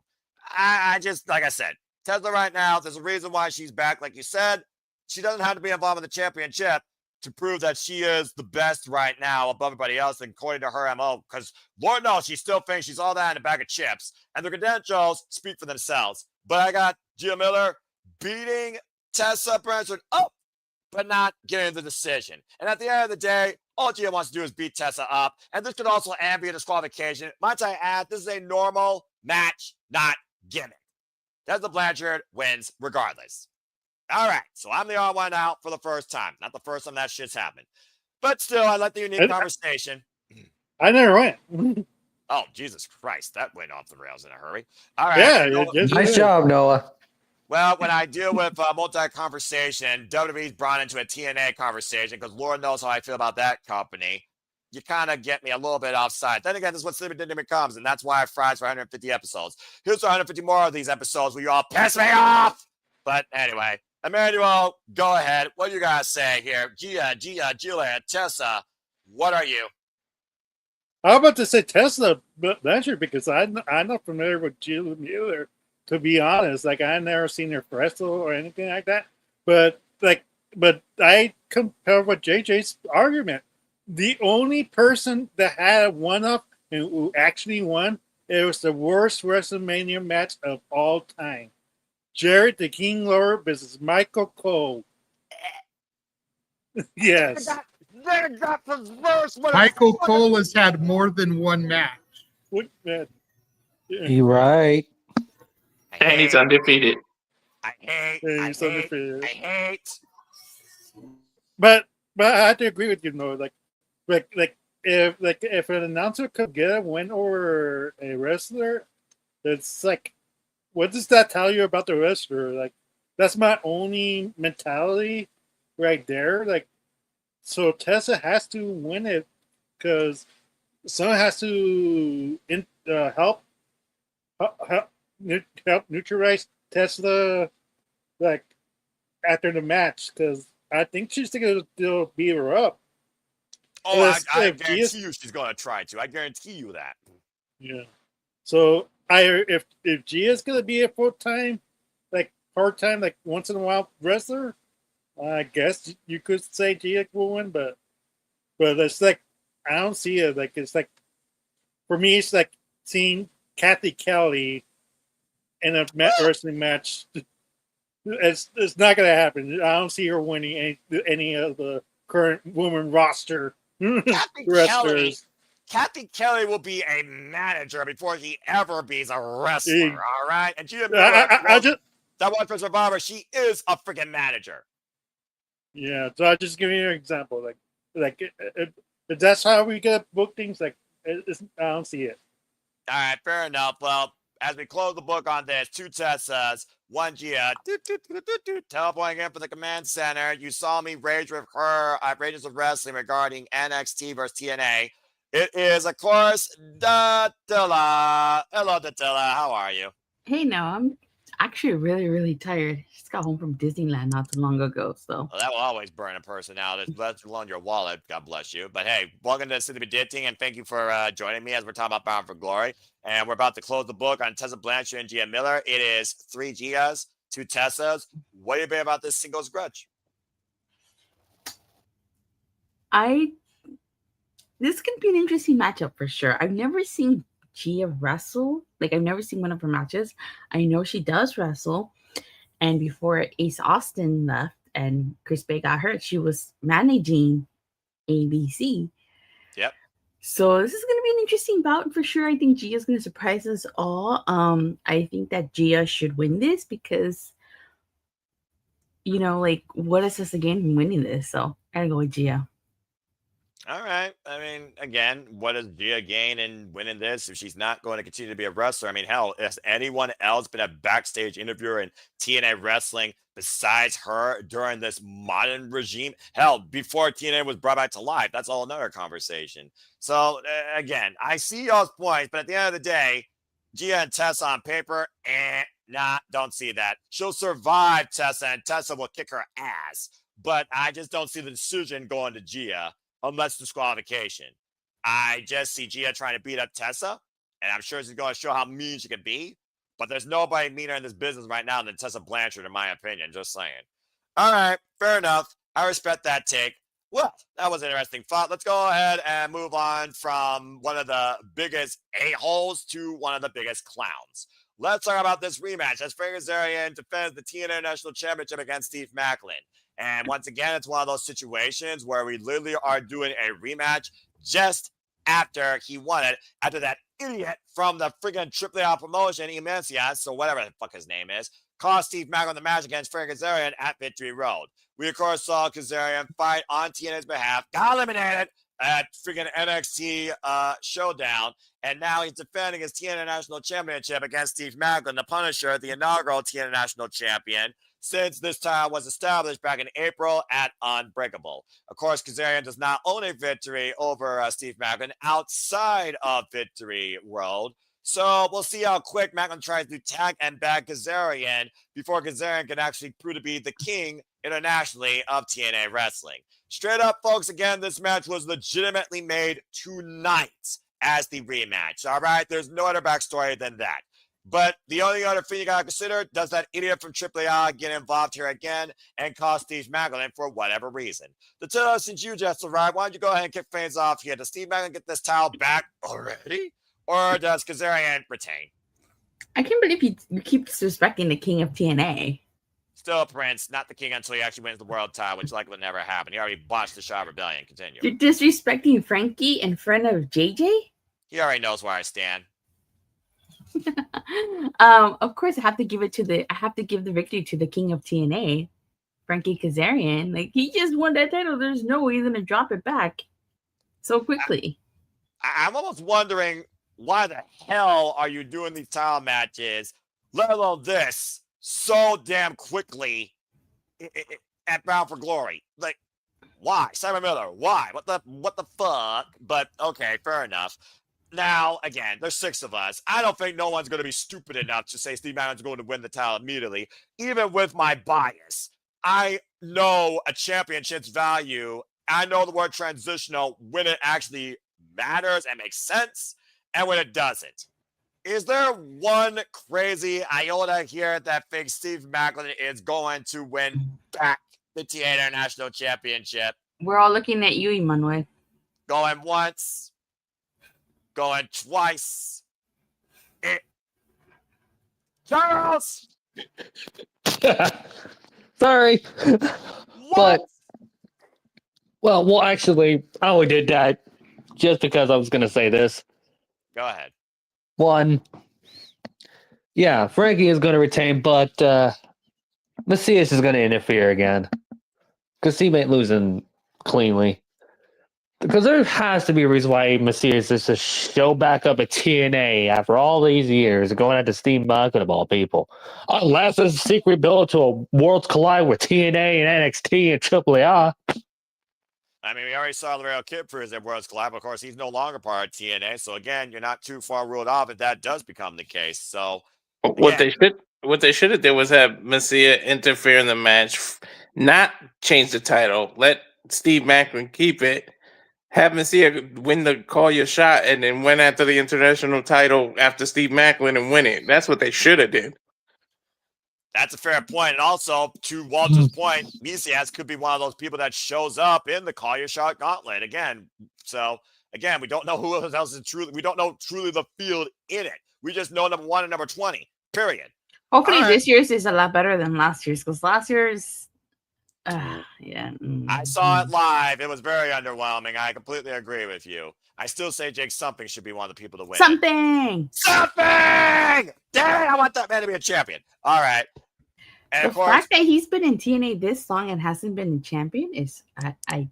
I just, like I said, Tessa right now, there's a reason why she's back. Like you said, she doesn't have to be involved in the championship to prove that she is the best right now above everybody else, and according to her MO, because Lord knows she still thinks she's all that in a bag of chips. And the credentials speak for themselves. But I got Gia Miller beating Tessa Blanchard up, but not getting the decision. And at the end of the day, all Gia wants to do is beat Tessa up. And this could also be a disqualification. Might I add, this is a normal match, not gimmick. Tessa Blanchard wins regardless. All right, so I'm the R1 out for the first time. Not the first time that shit's happened. But still, I like the unique conversation. I never went. Oh, Jesus Christ. That went off the rails in a hurry. All right. Yeah. Nice job, Noah. Well, when I deal with multi-conversation, WWE's brought into a TNA conversation because Lord knows how I feel about that company. You kind of get me a little bit offside. Then again, this is what Sleeping Dinner becomes, and that's why I fries for 150 episodes. Here's 150 more of these episodes where you all piss me off. But anyway, Emmanuel, go ahead. What do you guys say here? Gia, Tessa, what are you? I'm about to say Tessa Blanchard because I'm not familiar with Gia Miller. To be honest, like I've never seen her wrestle or anything like that. But I compare with JJ's argument. The only person that had one up and who actually won, it was the worst WrestleMania match of all time. Jarrett the King Lawler versus Michael Cole. Yes. Michael Cole has had more than one match. What, You right. And he's undefeated. I hate. Yeah, he's undefeated. I hate. But I have to agree with you, if an announcer could get a win over a wrestler, it's like, what does that tell you about the wrestler? Like, that's my only mentality right there. Like, so Tessa has to win it because someone has to help neutralize Tesla, like, after the match, because I think she's going to still beat her up. Oh, I guarantee you she's going to try to. I guarantee you that. Yeah. So if Gia's going to be a part-time, like once in a while wrestler, I guess you could say Gia will win, but it's like, I don't see it. Like, it's like, for me, it's like seeing Kathy Kelly in a wrestling match. It's not going to happen. I don't see her winning any of the current women roster wrestlers. Kathy Kelly will be a manager before she ever be a wrestler. All right, and she that one for Survivor. She is a freaking manager. Yeah, so I just give you an example. Like if that's how we get book things. Like, I don't see it. All right, fair enough. Well, as we close the book on this, 2 Tessas, 1 Gia, teleporting in for the command center. You saw me rage with her at Rages of Wrestling regarding NXT versus TNA. It is, of course, Datilla. Hello, Datilla. How are you? Hey, no, I'm actually really, really tired. Just got home from Disneyland not too long ago, so. Well, that will always burn a person out, let alone your wallet. God bless you. But hey, welcome to City Beditting, and thank you for joining me as we're talking about Bound for Glory. And we're about to close the book on Tessa Blanchard and Gia Miller. It is 3 Gias, 2 Tessas. What do you think about this singles grudge? This could be an interesting matchup for sure. I've never seen Gia wrestle. Like, I've never seen one of her matches. I know she does wrestle. And before Ace Austin left and Chris Bay got hurt, she was managing ABC. Yep. So this is going to be an interesting bout for sure. I think Gia's going to surprise us all. I think that Gia should win this because, like, what is this again from winning this? So I gotta go with Gia. All right. I mean, again, what does Gia gain in winning this if she's not going to continue to be a wrestler? I mean, hell, has anyone else been a backstage interviewer in TNA wrestling besides her during this modern regime? Hell, before TNA was brought back to life, that's all another conversation. So, again, I see y'all's points, but at the end of the day, Gia and Tessa on paper, don't see that. She'll survive Tessa, and Tessa will kick her ass. But I just don't see the decision going to Gia. Unless disqualification. I just see Gia trying to beat up Tessa, and I'm sure she's going to show how mean she can be, but there's nobody meaner in this business right now than Tessa Blanchard, in my opinion, just saying. All right, fair enough. I respect that take. Well, that was an interesting thought. Let's go ahead and move on from one of the biggest a-holes to one of the biggest clowns. Let's talk about this rematch as Frankie Kazarian defends the TNA International Championship against Steve Maclin. And once again, it's one of those situations where we literally are doing a rematch just after he won it, after that idiot from the friggin' AAA promotion, Emancias, so whatever the fuck his name is, cost Steve Maclin the match against Frankie Kazarian at Victory Road. We, of course, saw Kazarian fight on TNA's behalf, got eliminated at friggin' NXT Showdown, and now he's defending his TNA National Championship against Steve Maclin, the Punisher, the inaugural TNA National Champion, since this title was established back in April at Unbreakable. Of course, Kazarian does not own a victory over Steve Maclin outside of Victory Road. So we'll see how quick Maclin tries to tag and bag Kazarian before Kazarian can actually prove to be the king internationally of TNA wrestling. Straight up, folks, again, this match was legitimately made tonight as the rematch. All right, there's no other backstory than that. But the only other thing you got to consider, does that idiot from AAA get involved here again and cost Steve Maclin for whatever reason? The title, since you just arrived, why don't you go ahead and kick things off here? Does Steve Maclin get this title back already? Or does Kazarian retain? I can't believe you keep disrespecting the king of TNA. Still a prince, not the king until he actually wins the world title, which likely would never happen. He already botched the Shaw Rebellion. Continue. You're disrespecting Frankie in front of JJ? He already knows where I stand. Of course, I have to give the victory to the king of TNA, Frankie Kazarian. Like, he just won that title. There's no way he's gonna drop it back so quickly. I'm almost wondering why the hell are you doing these title matches, let alone this, so damn quickly at Bound for Glory? Like, why? Simon Miller, why? What the fuck? But okay, fair enough. Now, again, there's 6 of us. I don't think no one's going to be stupid enough to say Steve Maclin's going to win the title immediately, even with my bias. I know a championship's value. I know the word transitional when it actually matters and makes sense, and when it doesn't. Is there one crazy iota here that thinks Steve Maclin is going to win back the TNA International Championship? We're all looking at you, Emmanuel. Going once, going twice. Charles! Sorry. What? But, well, actually, I only did that just because I was going to say this. Go ahead. One, yeah, Frankie is going to retain, but Macias is going to interfere again. Because he ain't losing cleanly. Because there has to be a reason why Macias is to show back up at TNA after all these years, going out to Steve Maclin of all people. Unless it's a secret build to a Worlds Collide with TNA and NXT and AAA. I mean, we already saw Laredo Kid prove at Worlds Collide. Of course, he's no longer part of TNA. So again, you're not too far ruled off if that does become the case. So What they should have did was have Macias interfere in the match, not change the title, let Steve Maclin keep it, have Macias win the call your shot, and then win after the international title after Steve Maclin and win it. That's what they should have did. that's a fair point. And also, to Walter's point, Macias could be one of those people that shows up in the call your shot gauntlet again. So again, we don't know who else is truly. We don't know truly the field in it. We just know number 1 and number 20. Period. Hopefully, this year's is a lot better than last year's, because last year's, yeah. I saw it live. It was very underwhelming. I completely agree with you. I still say Jake Something should be one of the people to win. Something! Damn it, I want that man to be a champion. All right. And The of course, fact that he's been in TNA this long and hasn't been a champion is, I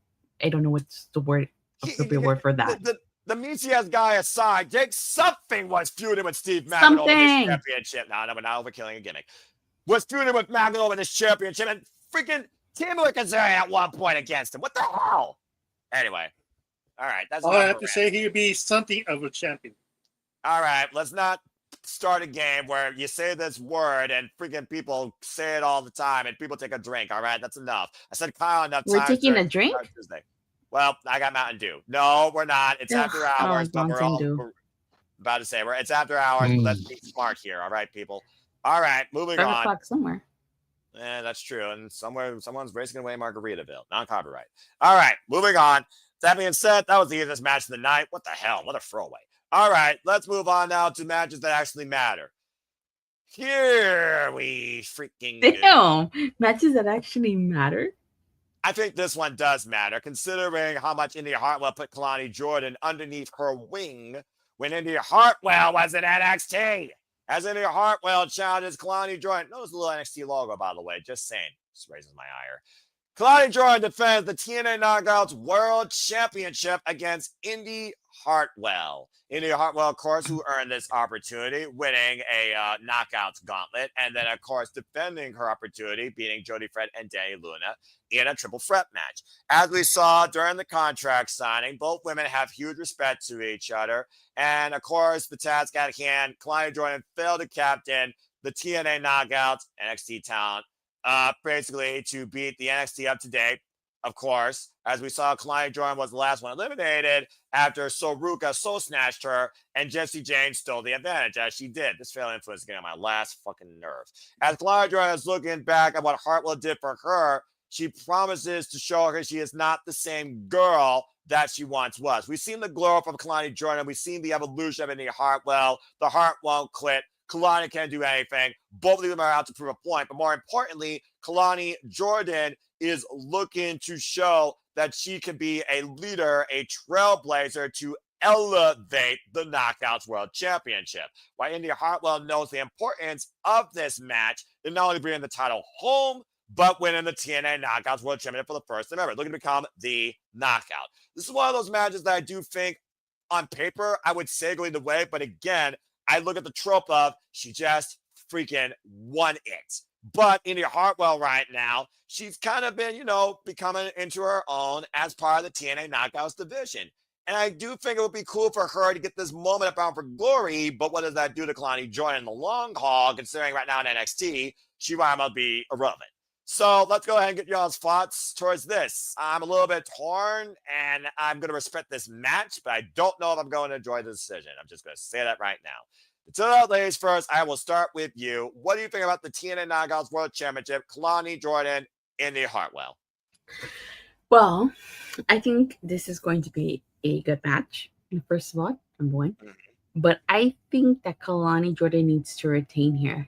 don't know what's the word, appropriate word for that. The Macias guy aside, Jake Something was feuding with Steve Maclin over this championship. No, we're not overkilling a gimmick. Was feuding with Maclin over this championship and freaking Team Kazarian at one point against him. What the hell? Anyway. All right. That's all I have to say. He would be something of a champion. All right. Let's not start a game where you say this word and freaking people say it all the time and people take a drink. All right. That's enough. I said Kyle enough times. We're taking a drink? Tuesday. Well, I got Mountain Dew. No, we're not. It's after hours, but we're about to say it's after hours, but let's be smart here. All right, people. All right, moving on. 5 o'clock somewhere. Yeah, that's true. And someone's racing away Margaritaville. Non-copyright. All right, moving on. That being said, that was the easiest match of the night. What the hell? What a throwaway. All right, let's move on now to matches that actually matter. Here we freaking go. Matches that actually matter? I think this one does matter, considering how much Indi Hartwell put Kelani Jordan underneath her wing when Indi Hartwell was in NXT. As Indi Hartwell challenges Kelani Jordan. Notice the little NXT logo, by the way. Just saying. Just raises my ire. Kelani Jordan defends the TNA Knockouts World Championship against Indi Hartwell. Indi Hartwell, of course, who earned this opportunity, winning a Knockouts gauntlet, and then, of course, defending her opportunity, beating Jody Fred and Danny Luna in a triple threat match. As we saw during the contract signing, both women have huge respect to each other. And, of course, the task at hand, Kelani Jordan failed to captain the TNA Knockouts, NXT talent, basically to beat the NXT up to date. Of course, as we saw, Kelani Jordan was the last one eliminated after Soruka snatched her, and Jessie Jane stole the advantage, as she did. This failed influence is getting on my last fucking nerve. As Kelani Jordan is looking back at what Hartwell did for her, she promises to show her she is not the same girl that she once was. We've seen the glow from Kelani Jordan. We've seen the evolution of Indi Hartwell. The heart won't quit. Kelani can't do anything. Both of them are out to prove a point. But more importantly, Kelani Jordan is looking to show that she can be a leader, a trailblazer to elevate the Knockouts World Championship. While Indi Hartwell knows the importance of this match in not only bringing the title home, but winning the TNA Knockouts World Championship for the first time ever, looking to become the Knockout. This is one of those matches that I do think, on paper, I would say go either way, but again, I look at the trope of she just freaking won it. But Indi Hartwell right now, she's kind of been, becoming into her own as part of the TNA Knockouts division. And I do think it would be cool for her to get this moment of Bound for Glory, but what does that do to Kelani Jordan in the long haul, considering right now in NXT, she might be irrelevant. So let's go ahead and get y'all's thoughts towards this. I'm a little bit torn, and I'm going to respect this match, but I don't know if I'm going to enjoy the decision. I'm just going to say that right now. So, ladies first, I will start with you. What do you think about the TNA Knockouts World Championship, Kelani Jordan, Indi Hartwell? Well, I think this is going to be a good match, first of all, number one. But I think that Kelani Jordan needs to retain here.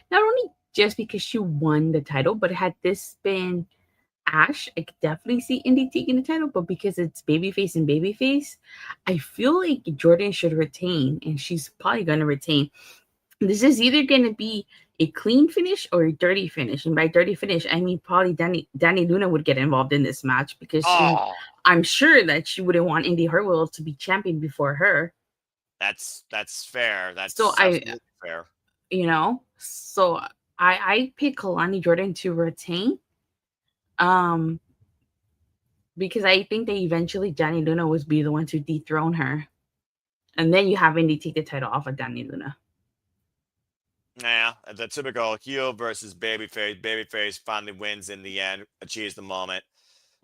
Not only just because she won the title, but had this been Ash, I could definitely see Indi taking the title, but because it's babyface and babyface, I feel like Jordan should retain, and she's probably going to retain. This is either going to be a clean finish or a dirty finish, and by dirty finish, I mean probably Dani Luna would get involved in this match because I'm sure that she wouldn't want Indi Hartwell to be champion before her. That's fair. That's so fair. So I pick Kelani Jordan to retain. Because I think that eventually Dani Luna would be the one to dethrone her. And then you have Indi take the title off of Dani Luna. Yeah, the typical heel versus babyface. Babyface finally wins in the end, achieves the moment.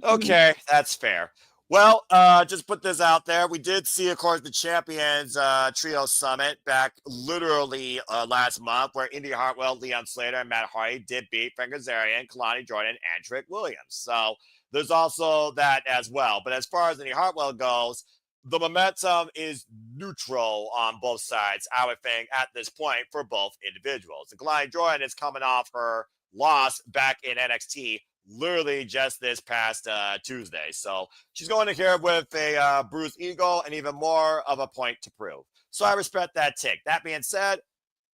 Okay, that's fair. Well, just put this out there. We did see, of course, the Champions Trio Summit back literally last month, where Indi Hartwell, Leon Slater, and Matt Hardy did beat Frank Kazarian, Kelani Jordan, and Trick Williams. So there's also that as well. But as far as Indi Hartwell goes, the momentum is neutral on both sides, I would think, at this point for both individuals. And Kelani Jordan is coming off her loss back in NXT literally just this past Tuesday. So she's going to here with a bruised ego and even more of a point to prove. So I respect that take. That being said,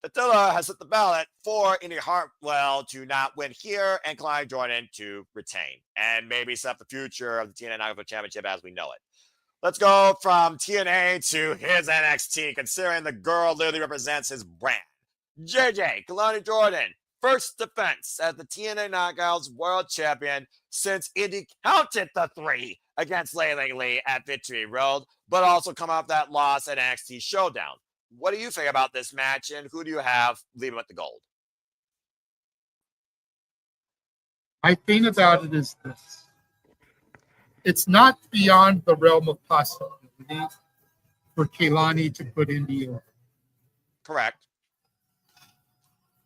Attila has hit the ballot for Indi Hartwell to not win here and Kelani Jordan to retain and maybe set up the future of the TNA Knockouts Championship as we know it. Let's go from TNA to his NXT, considering the girl literally represents his brand. JJ, Kelani Jordan, first defense as the TNA Knockouts World Champion since Indi counted the 3 against Layla Lee at Victory Road, but also come off that loss at NXT Showdown. What do you think about this match, and who do you have leaving with the gold? My thing about it is this. It's not beyond the realm of possibility for Kelani to put Indi over. Correct.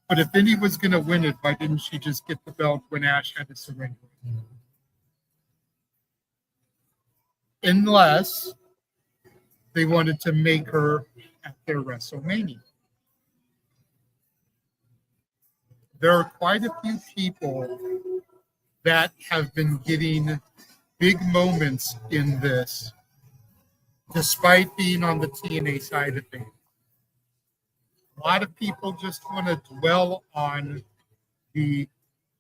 But if Indi was going to win it, why didn't she just get the belt when Ash had to surrender? Unless they wanted to make her at their WrestleMania. There are quite a few people that have been getting big moments in this, despite being on the TNA side of things. A lot of people just want to dwell on the,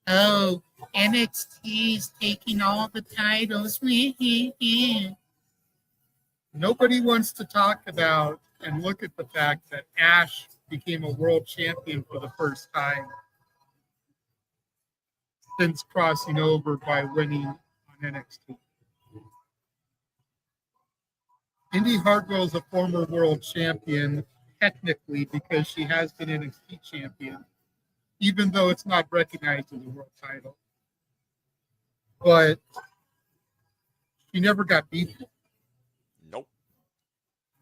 NXT's taking all the titles. Nobody wants to talk about and look at the fact that Ash became a world champion for the first time since crossing over by winning on NXT. Indi Hartwell is a former world champion, technically, because she has been NXT champion, even though it's not recognized as a world title. But she never got beaten. Nope.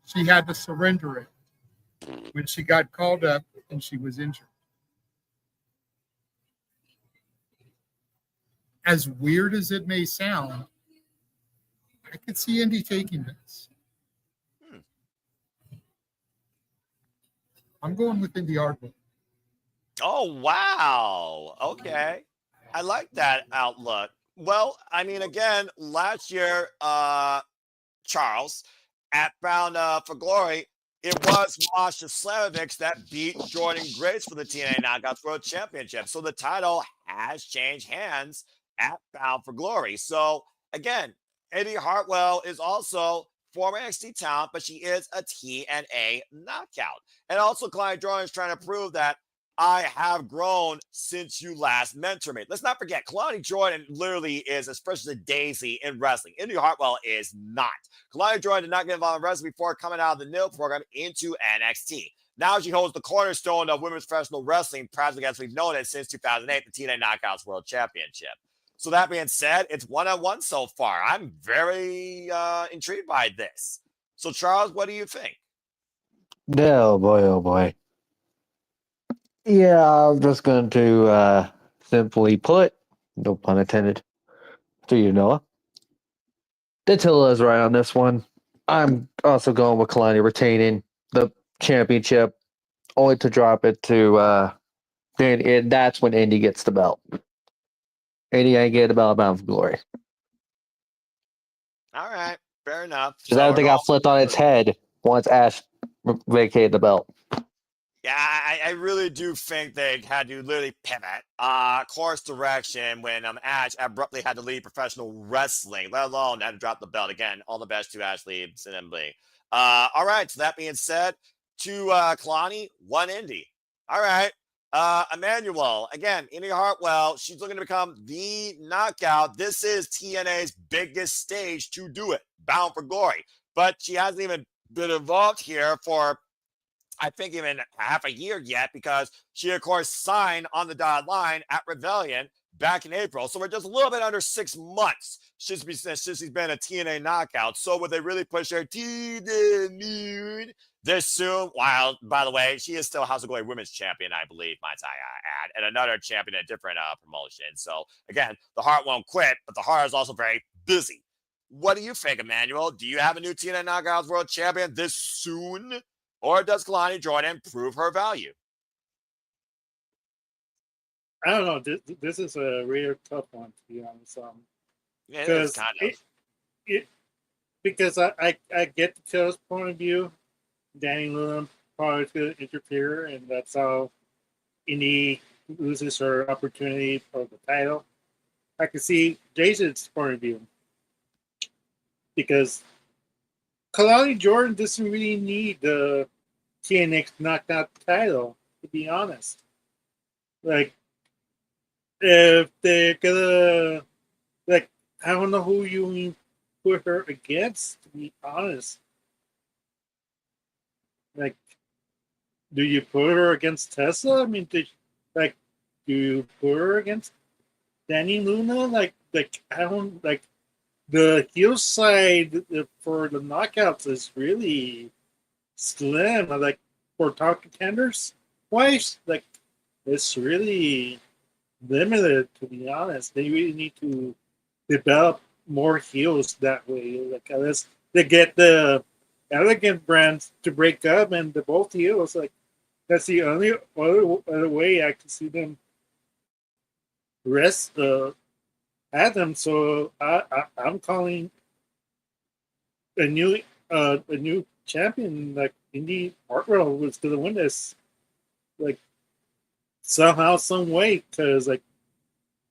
She had to surrender it when she got called up and she was injured. As weird as it may sound, I could see Indi taking this. I'm going with Indi Hartwell. Oh, wow. Okay. I like that outlook. Well, I mean, again, last year, Charles, at Bound for Glory, it was Masha Slamovich that beat Jordan Grace for the TNA Knockouts World Championship. So the title has changed hands at Bound for Glory. So again, Indi Hartwell is also former NXT talent, but she is a TNA knockout. And also, Kelani Jordan is trying to prove that I have grown since you last mentored me. Let's not forget, Kelani Jordan literally is as fresh as a daisy in wrestling. Indi Hartwell is not. Kelani Jordan did not get involved in wrestling before coming out of the NIL program into NXT. Now she holds the cornerstone of women's professional wrestling, practically as we've known it since 2008, the TNA Knockouts World Championship. So that being said, it's 1-on-1 so far. I'm very intrigued by this. So Charles, what do you think? Oh boy, oh boy. Yeah, I'm just going to simply put, no pun intended, to you, Noah. Attila is right on this one. I'm also going with Kelani retaining the championship, only to drop it to then that's when Indi gets the belt. Indi ain't get the belt Bound for Glory. All right, fair enough. Because everything got flipped on its head once Ash vacated the belt. Yeah, I really do think they had to literally pivot course direction when Ash abruptly had to leave professional wrestling, let alone had to drop the belt. Again, all the best to Ashley and Emily. All right, so that being said, to Kelani, 1 Indi. All right. Emmanuel, again, Indi Hartwell, she's looking to become the knockout. This is TNA's biggest stage to do it, Bound for Glory. But she hasn't even been involved here for, I think, even half a year yet, because she, of course, signed on the dotted line at Rebellion back in April. So we're just a little bit under 6 months since she's been a TNA knockout. So would they really push her to the moon this soon? While, by the way, she is still House of Glory Women's Champion, I believe, might I add, and another champion in a different promotion. So again, the heart won't quit, but the heart is also very busy. What do you think, Emmanuel? Do you have a new TNA Knockouts World Champion this soon? Or does Kelani Jordan prove her value? I don't know. This is a real tough one, to be honest. Yeah, it is kind of. Because I get the Taylor's point of view. Danny Luna probably going to interfere, and that's how Indi loses her opportunity for the title. I can see Jason's point of view, because Kelani Jordan doesn't really need the TNA knockout title, to be honest. Like, if they're gonna, like, I don't know who you put her against, to be honest. Like, do you put her against Tessa? I mean, do you put her against Danny Luna? Like, I don't, like, the heel side for the knockouts is really slim. Like, for top contenders, wise, like, it's really limited, to be honest. They really need to develop more heels that way. Like, unless they get the Elegant brands to break up and the both heels, like, that's the only other way I can see them rest at them. So I'm calling a new champion, like Indi Hartwell, was going to win this, like, somehow, some way, because, like,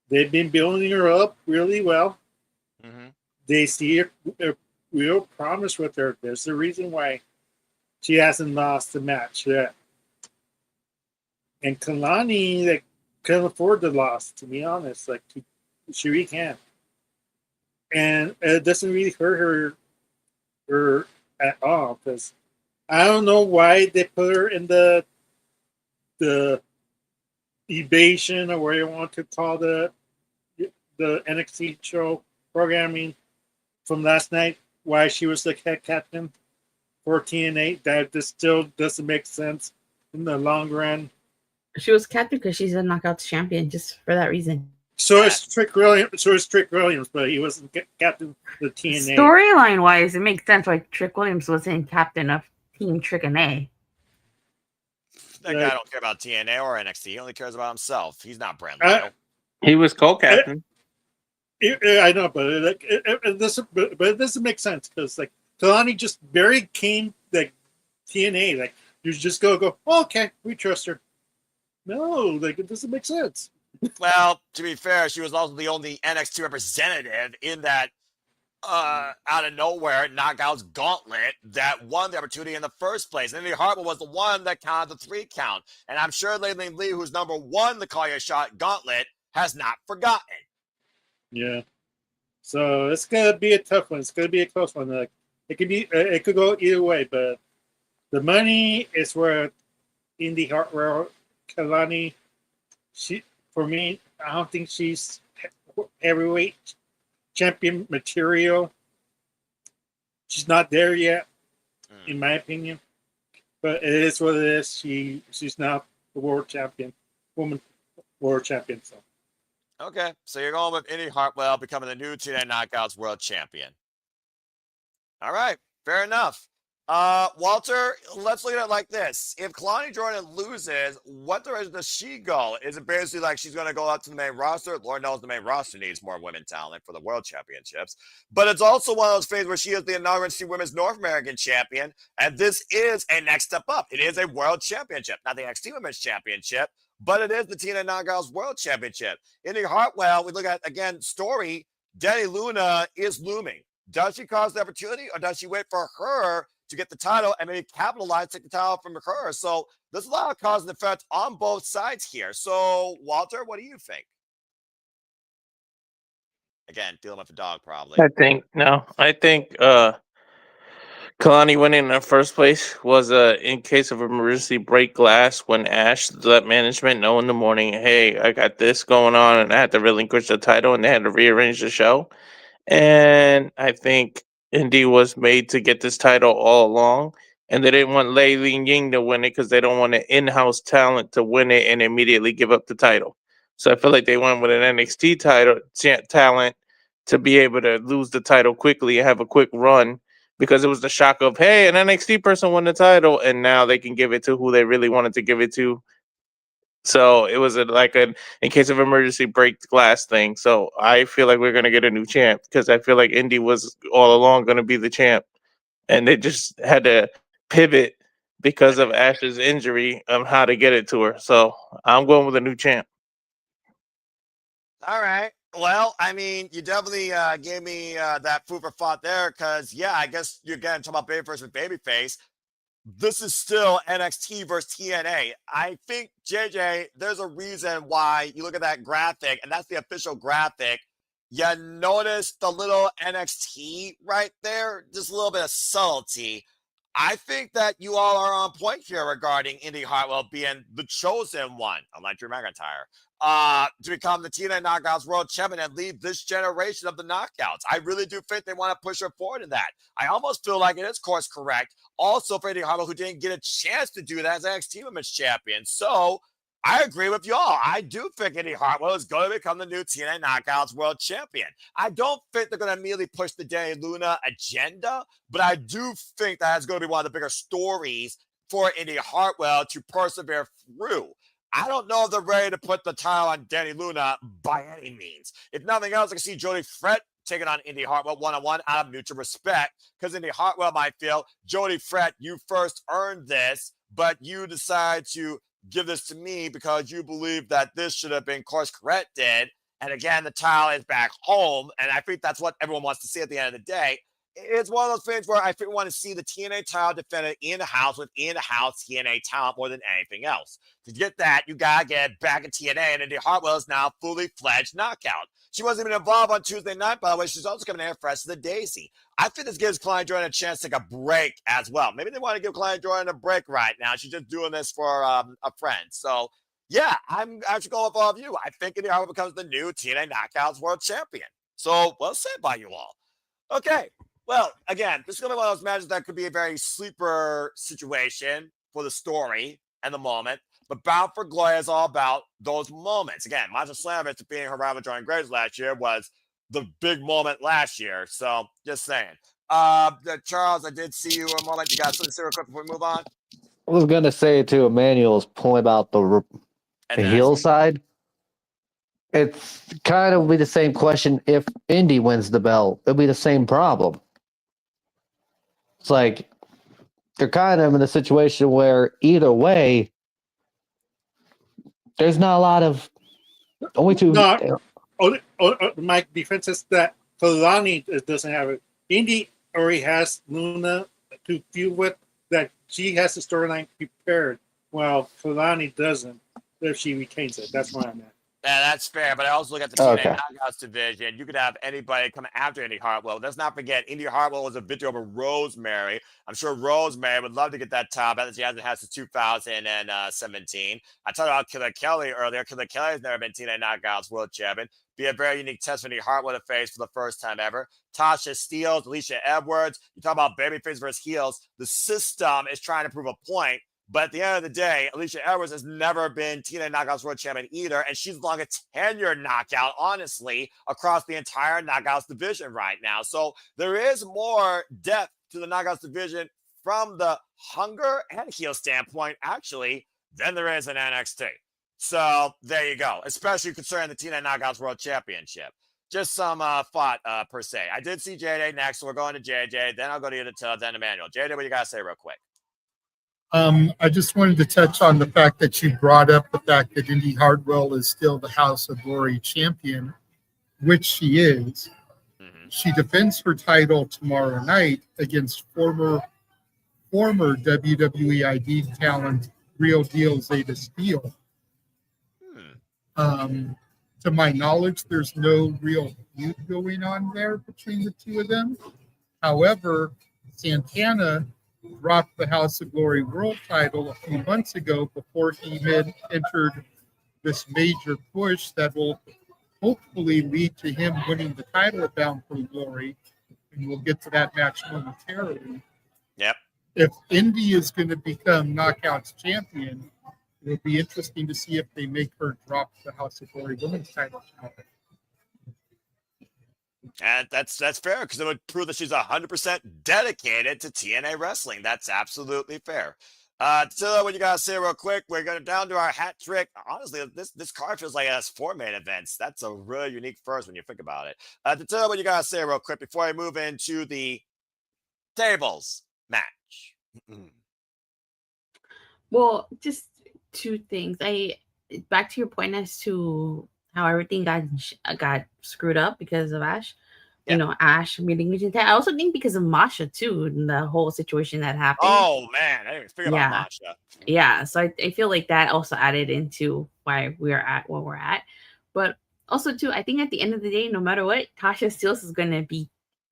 they've been building her up really well. Mm-hmm. They see a real promise with her. There's a reason why she hasn't lost the match yet. And Kelani, like, couldn't afford the loss, to be honest. Like, she really can't. And it doesn't really hurt her at all, because I don't know why they put her in the evasion, or whatever you want to call the NXT show programming from last night, why she was the head captain for TNA. That just still doesn't make sense in the long run. She was captain because she's a knockouts champion, just for that reason. So is Trick Williams, but he wasn't captain of the TNA. Storyline wise, it makes sense why Trick Williams wasn't captain of Team Trick and A. That guy don't care about TNA or NXT. He only cares about himself. He's not brand loyal. He was co-captain. I know, but it doesn't make sense, because, like, Kelani just very came like TNA. Like you just go. Oh, okay, we trust her. No, like it doesn't make sense. Well, to be fair, she was also the only NXT representative in that out of nowhere knockouts gauntlet that won the opportunity in the first place. Indi Hartwell was the one that counted the 3 count. And I'm sure Layleen Lee, who's number 1 the call your shot gauntlet, has not forgotten. Yeah. So it's gonna be a tough one. It's gonna be a close one. Like it could go either way, but the money is where Indi Hartwell, Kelani. For me, I don't think she's heavyweight champion material. She's not there yet, in my opinion. But it is what it is. She's now the world champion, woman world champion. So. Okay, so you're going with Indi Hartwell becoming the new TNA Knockouts world champion. All right, fair enough. Walter, let's look at it like this. If Kelani Jordan loses, what direction does she go? Is it basically like she's going to go out to the main roster? Lord knows the main roster needs more women talent for the world championships. But it's also one of those things where she is the inaugural Women's North American champion, and this is a next step up. It is a world championship, not the NXT Women's Championship, but it is the TNA Knockouts World Championship. Indi Hartwell, we look at, again, story, Dani Luna is looming. Does she cause the opportunity, or does she wait for her to get the title and maybe capitalize, take the title from her? So there's a lot of cause and effect on both sides here. So, Walter, what do you think? Again, dealing with a dog probably. I think Kalani winning in the first place was in case of emergency break glass when Ash let management know in the morning, hey, I got this going on and I had to relinquish the title and they had to rearrange the show. And I think Indi was made to get this title all along, and they didn't want Lei Ling Ying to win it because they don't want an in-house talent to win it and immediately give up the title. So I feel like they went with an NXT talent to be able to lose the title quickly and have a quick run, because it was the shock of, hey, an NXT person won the title, and now they can give it to who they really wanted to give it to. So it was like an in case of emergency break glass thing. So I feel like we're going to get a new champ, because I feel like Indi was all along going to be the champ. And they just had to pivot because of Ash's injury on how to get it to her. So I'm going with a new champ. All right. Well, I mean, you definitely gave me that food for thought there, because, yeah, I guess you're getting talking about babyface with babyface. This is still NXT versus TNA. I think, JJ, there's a reason why you look at that graphic, and that's the official graphic. You notice the little NXT right there, just a little bit of subtlety. I think that you all are on point here regarding Indi Hartwell being the chosen one, unlike Drew McIntyre, to become the TNA Knockouts World Champion and lead this generation of the Knockouts. I really do think they want to push her forward in that. I almost feel like it is course correct. Also for Indi Hartwell, who didn't get a chance to do that as NXT Women's Champion. So I agree with y'all. I do think Indi Hartwell is going to become the new TNA Knockouts World Champion. I don't think they're going to immediately push the Dani Luna agenda, but I do think that is going to be one of the bigger stories for Indi Hartwell to persevere through. I don't know if they're ready to put the title on Dani Luna by any means. If nothing else, I can see Jody Fret taking on Indi Hartwell one-on-one out of mutual respect, because Indi Hartwell might feel, Jody Fret, you first earned this, but you decide to give this to me because you believe that this should have been course corrected. And again, the title is back home. And I think that's what everyone wants to see at the end of the day. It's one of those things where I think we want to see the TNA title defended in-house with in-house TNA talent more than anything else. To get that, you got to get back in TNA, and Indi Hartwell is now fully fledged knockout. She wasn't even involved on Tuesday night, by the way. She's also coming in fresh as the Daisy. I think this gives Kelani Jordan a chance to take a break as well. Maybe they want to give Kelani Jordan a break right now. She's just doing this for a friend. So, yeah, I'm actually going with all of you. I think Indi Hartwell becomes the new TNA Knockouts World Champion. So, well said by you all. Okay. Well, again, this is going to be one of those matches that could be a very sleeper situation for the story and the moment. But Bound for Glory is all about those moments. Again, Masha Slamovich beating her rival Jordan Graves last year was the big moment last year. So, just saying. Charles, I did see you a moment. You got something to say real quick before we move on? I was going to say, too, Emmanuel's point about the heel side. It's kind of be the same question if Indi wins the belt. It'll be the same problem. It's like they're kind of in a situation where either way, there's not a lot of only two. No, my defense is that Kelani doesn't have it. Indi already has Luna to deal with, that she has the storyline prepared, while Kelani doesn't if she retains it. That's why I'm at. Yeah, that's fair, but I also look at the TNA Knockouts division. You could have anybody come after Indi Hartwell. Let's not forget, Indi Hartwell was a victory over Rosemary. I'm sure Rosemary would love to get that top that she hasn't had since 2017. I talked about Killer Kelly earlier. Killer Kelly has never been TNA Knockouts World Champion. Be a very unique test for Indi Hartwell to face for the first time ever. Tasha Steelz, Alicia Edwards. You talk about babyface versus heels. The system is trying to prove a point. But at the end of the day, Alicia Edwards has never been TNA Knockouts World Champion either, and she's long a tenured knockout, honestly, across the entire Knockouts division right now. So there is more depth to the Knockouts division from the hunger and heel standpoint, actually, than there is in NXT. So there you go, especially concerning the TNA Knockouts World Championship. Just some thought, per se. I did see JJ next, so we're going to JJ. Then I'll go to you, then Emmanuel. JJ, what you got to say real quick? I just wanted to touch on the fact that you brought up the fact that Indi Hartwell is still the House of Glory champion, which she is. Mm-hmm. She defends her title tomorrow night against former WWE ID talent, Real Deal Zeta Steel. To my knowledge, there's no real feud going on there between the two of them. However, Santana dropped the House of Glory World title a few months ago before he entered this major push that will hopefully lead to him winning the title at Bound for Glory. And we'll get to that match momentarily. Yep. If Indi is going to become Knockouts champion, it'll be interesting to see if they make her drop the House of Glory Women's title. And that's fair, because it would prove that she's 100% dedicated to TNA wrestling. That's absolutely fair. So what you got to say real quick? We're going down to our hat trick. Honestly, this card feels like it has 4 main events. That's a really unique first when you think about it. To tell what you got to say real quick before I move into the tables match. Well, just 2 things. Back to your point as to how everything got screwed up because of Ash. Yeah. You know, Ash meeting Agent. I also think because of Masha too, and the whole situation that happened. Oh man, I didn't even figure about Masha. Yeah, so I feel like that also added into why we're at where we're at. But also too, I think at the end of the day, no matter what, Tasha Steelz is going to be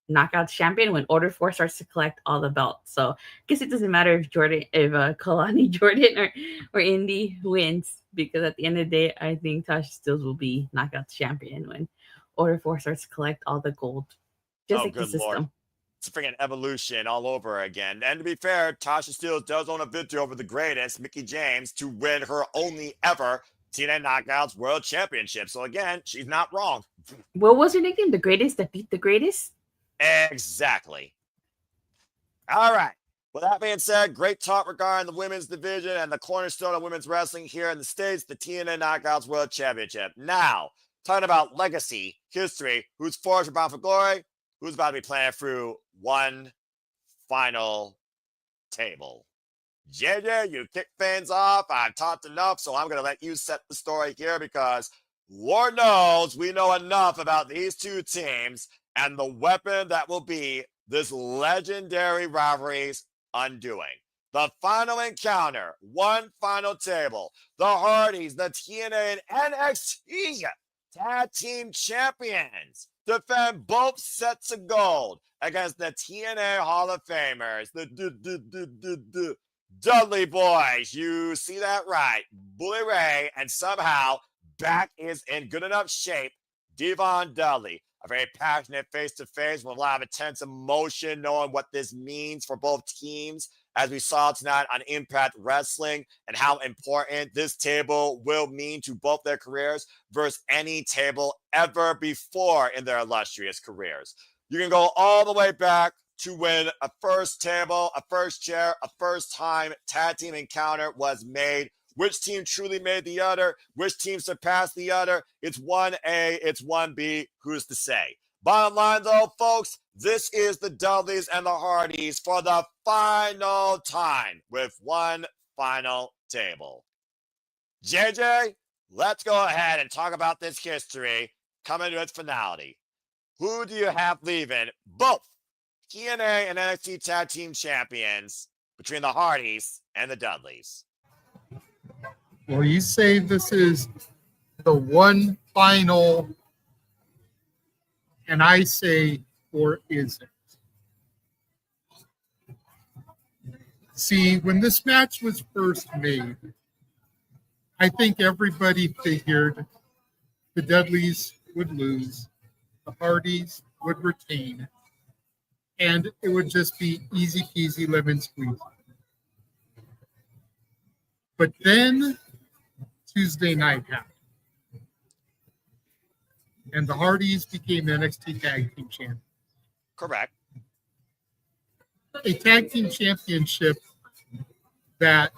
Knockout champion when Order 4 starts to collect all the belts. So I guess it doesn't matter if Kelani Jordan or Indi wins, because at the end of the day, I think Tasha Steelz will be Knockout champion when Order 4 starts to collect all the gold. Just like the system. Lord. It's a freaking evolution all over again. And to be fair, Tasha Steelz does own a victory over the greatest, Mickie James, to win her only ever TNA Knockouts World Championship. So again, she's not wrong. What was her nickname? The greatest that beat the greatest? Exactly. All right. With that being said, great talk regarding the women's division and the cornerstone of women's wrestling here in the States, the TNA Knockouts World Championship. Now, talking about legacy, history, who's forged for Bound for Glory, who's about to be playing through one final table. JJ, you kick things off. I've talked enough, so I'm going to let you set the story here, because Lord knows we know enough about these two teams and the weapon that will be this legendary rivalry's undoing. The final encounter, one final table. The Hardys, the TNA and NXT Tag Team Champions, defend both sets of gold against the TNA Hall of Famers, the Dudley Boys. You see that right. Bully Ray, and somehow back is in good enough shape, Devon Dudley. A very passionate face-to-face with a lot of intense emotion, knowing what this means for both teams, as we saw tonight on Impact Wrestling, and how important this table will mean to both their careers versus any table ever before in their illustrious careers. You can go all the way back to when a first table, a first chair, a first-time tag team encounter was made. Which team truly made the other? Which team surpassed the other? It's 1A, it's 1B. Who's to say? Bottom line, though, folks, this is the Dudleys and the Hardys for the final time with one final table. JJ, let's go ahead and talk about this history coming to its finality. Who do you have leaving both TNA and NXT Tag Team Champions between the Hardys and the Dudleys? Well, you say this is the one final, and I say, or is it? See, when this match was first made, I think everybody figured the Dudleys would lose, the Hardys would retain, and it would just be easy peasy lemon squeeze. But then Tuesday night happened, and the Hardys became NXT Tag Team Champions. Correct. A tag team championship that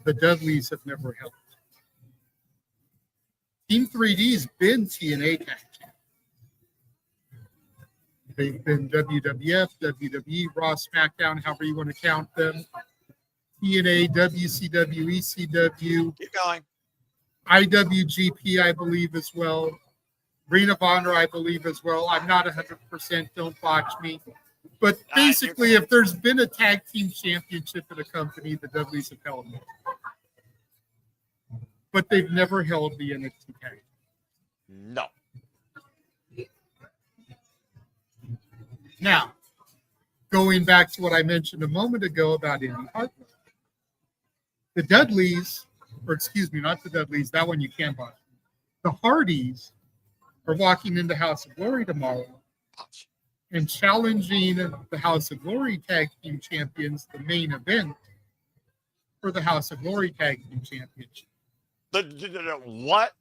the Dudleys have never held. Team 3D's been TNA tag champions. They've been WWF, WWE, Raw, SmackDown, however you want to count them. TNA, WCW, ECW. Keep going. IWGP, I believe, as well. Ring of Honor, I believe, as well. I'm not 100%, don't box me. But basically, if there's been a tag team championship in a company, the Dudleys have held it. But they've never held the NXT tag. No. Now, going back to what I mentioned a moment ago about Indi Hartwell. The Dudleys, or excuse me, not the Dudleys, that one you can't buy. The Hardys are walking into House of Glory tomorrow and challenging the House of Glory Tag Team Champions, the main event for the House of Glory Tag Team Championship. What?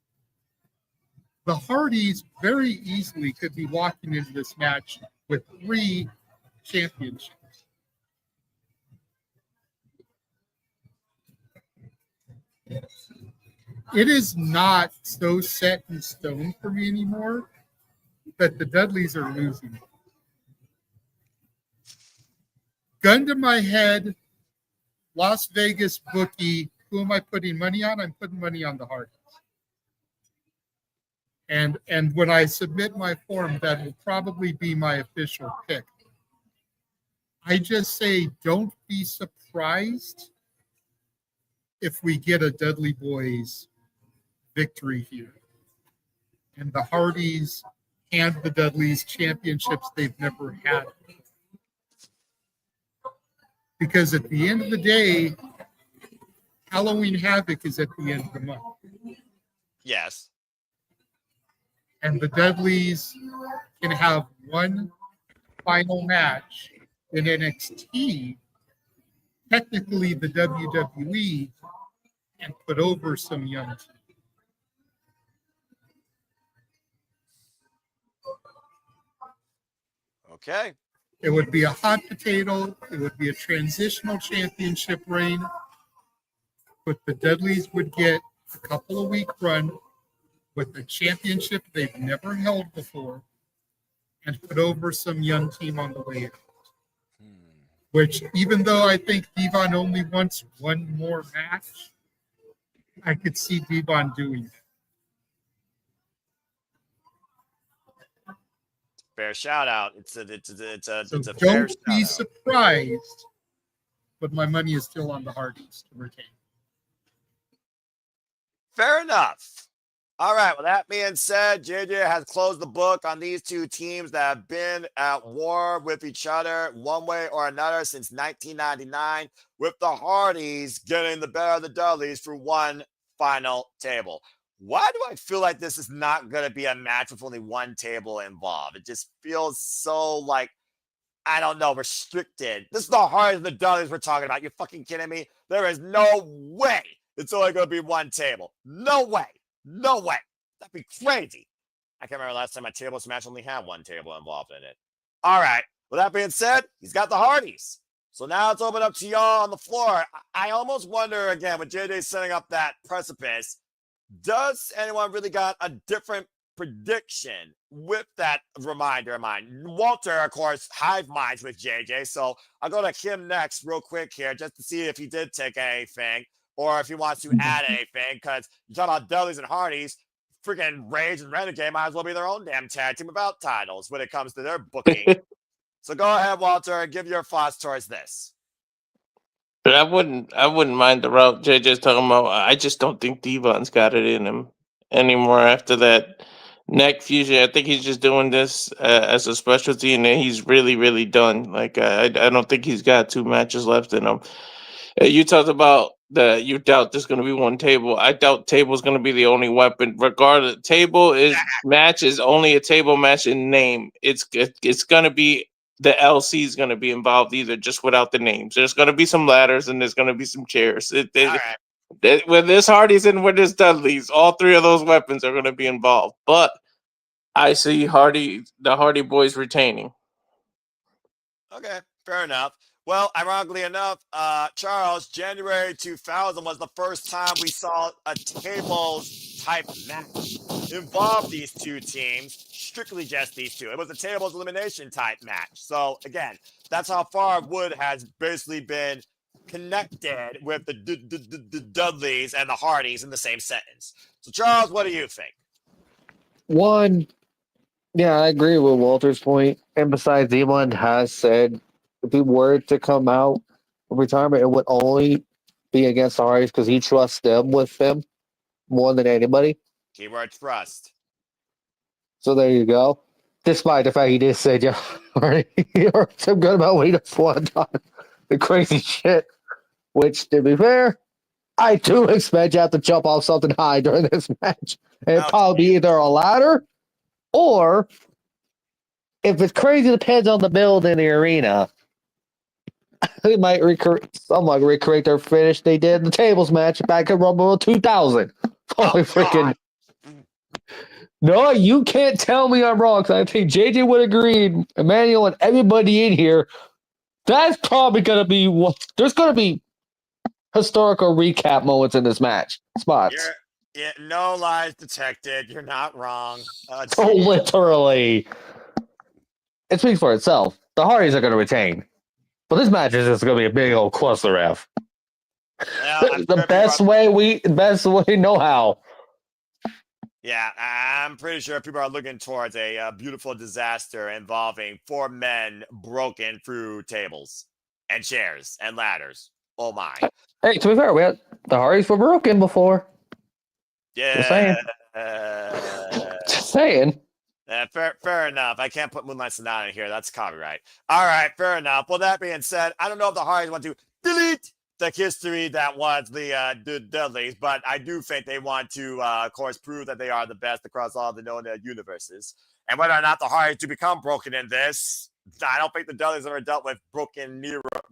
The Hardys very easily could be walking into this match with 3 championships. It is not so set in stone for me anymore that the Dudleys are losing. Gun to my head, Las Vegas bookie, who am I putting money on? I'm putting money on the Hardys. And when I submit my form, that will probably be my official pick. I just say, don't be surprised if we get a Dudley Boys victory here. And the Hardys hand the Dudleys championships they've never had. Because at the end of the day, Halloween Havoc is at the end of the month. Yes. And the Dudleys can have one final match in NXT, technically the WWE, and put over some young teams. Okay. It would be a hot potato. It would be a transitional championship reign. But the Dudleys would get a couple of week run with a championship they've never held before and put over some young team on the way out. Which, even though I think Devon only wants one more match, I could see Devon doing it. Fair shout out. It's a So fair don't be surprised, but my money is still on the Hardys to retain. Fair enough. All right. Well, that being said, JJ has closed the book on these two teams that have been at war with each other one way or another since 1999, with the Hardys getting the better of the Dudleys for one final table. Why do I feel like this is not going to be a match with only one table involved? It just feels so like, I don't know, restricted. This is the Hardys and the Dudleys we're talking about. You fucking kidding me? There is no way it's only going to be one table. No way. No way. That'd be crazy. I can't remember last time my tables match only had one table involved in it. All right. With that being said, he's got the Hardys. So now it's open up to y'all on the floor. I almost wonder, again, with JJ setting up that precipice, does anyone really got a different prediction with that reminder in mind. Walter, of course, hive minds with JJ, so I'll go to him next real quick here just to see if he did take anything or if he wants to add anything, because you talk about Dudleys and Hardys, freaking Rage and Renegade might as well be their own damn tag team without titles when it comes to their booking. So go ahead, Walter, and give your thoughts towards this. But I wouldn't mind the route JJ's talking about. I just don't think Devon's got it in him anymore after that neck fusion. I think he's just doing this as a specialty, and then he's really, really done. Like I don't think he's got 2 matches left in him. You talked about that you doubt there's going to be one table. I doubt table's going to be the only weapon. Regardless, table match is only a table match in name. It's going to be the LC is going to be involved either, just without the names. There's going to be some ladders and there's going to be some chairs. When there's Hardys and when there's Dudleys, all 3 of those weapons are going to be involved. But I see the Hardy Boys retaining. Okay, fair enough. Well, ironically enough, Charles, January 2000 was the first time we saw a tables type match involve these 2 teams, strictly just these 2. It was a tables elimination type match. So again, that's how far Wood has basically been connected with the Dudleys and the Hardys in the same sentence. So Charles, what do you think? One, yeah, I agree with Walter's point. And besides, Devon has said if he were to come out of retirement, it would only be against the Hardys because he trusts them with him more than anybody. Keyword trust. So there you go. Despite the fact he did say, yeah, you're so good about waiting for one time. The crazy shit. Which, to be fair, I do expect you have to jump off something high during this match. And it'd probably be either a ladder or, if it's crazy, depends on the build in the arena. They might recreate their finish they did in the tables match back in Rumble 2000. Holy freaking. No, you can't tell me I'm wrong, because I think JJ would agree, Emmanuel and everybody in here, that's probably going to be what there's going to be historical recap moments in this match. Spots. No lies detected. You're not wrong. So literally. It speaks for itself. The Hardys are going to retain. But this match is just going to be a big old cluster F. The best way we know how. Yeah, I'm pretty sure people are looking towards a beautiful disaster involving 4 men broken through tables and chairs and ladders. Oh my. Hey, to be fair, the Hardys were broken before. Yeah. Just saying. Just saying. Fair enough. I can't put Moonlight Sonata in here. That's copyright. All right, fair enough. Well, that being said, I don't know if the Hardys want to delete the history that was the Dudleys, but I do think they want to, of course, prove that they are the best across all the known universes. And whether or not the Hardys do become broken in this, I don't think the Dudleys ever dealt with broken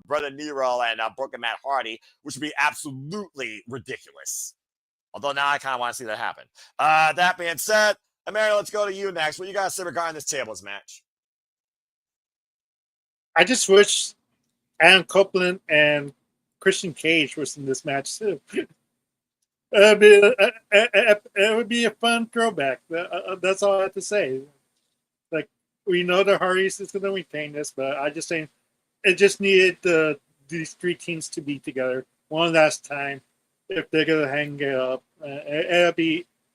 Brother Nero and broken Matt Hardy, which would be absolutely ridiculous. Although now I kind of want to see that happen. That being said, Amanda, let's go to you next. What you got to say regarding this tables match? I just wish Adam Copeland and Christian Cage was in this match too. It would be a fun throwback. That's all I have to say. Like, we know the Hardys is going to retain this, but I just think it just needed these 3 teams to be together one last time if they're going to hang it up.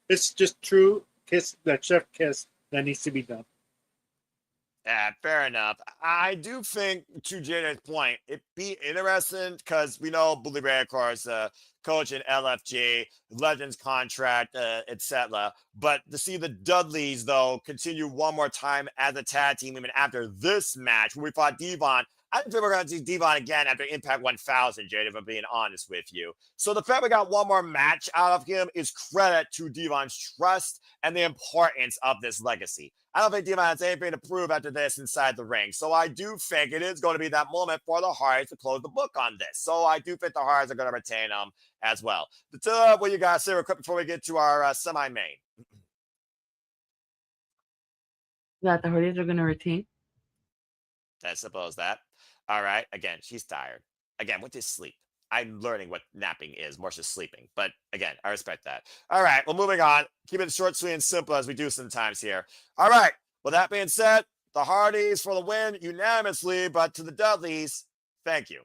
It's just true kiss, that chef kiss that needs to be done. Yeah, fair enough. I do think, to Jada's point, it'd be interesting because we know Bully Ray, of course, coach in LFG, Legends contract, etc. But to see the Dudleys, though, continue one more time as a tag team, even after this match, when we fought Devon, I think we're going to see Devon again after Impact 1000, Jada, if I'm being honest with you. So the fact we got one more match out of him is credit to Devon's trust and the importance of this legacy. I don't think Devon has anything to prove after this inside the ring. So I do think it is going to be that moment for the Hardys to close the book on this. So I do think the Hardys are going to retain them as well. What you guys say real quick before we get to our semi-main? That the Hardys are going to retain? I suppose that. All right. Again, she's tired. Again, with this sleep. I'm learning what napping is, more just sleeping. But again, I respect that. All right, well, moving on. Keep it short, sweet, and simple as we do sometimes here. All right, well, that being said, the Hardys for the win unanimously, but to the Dudleys, thank you.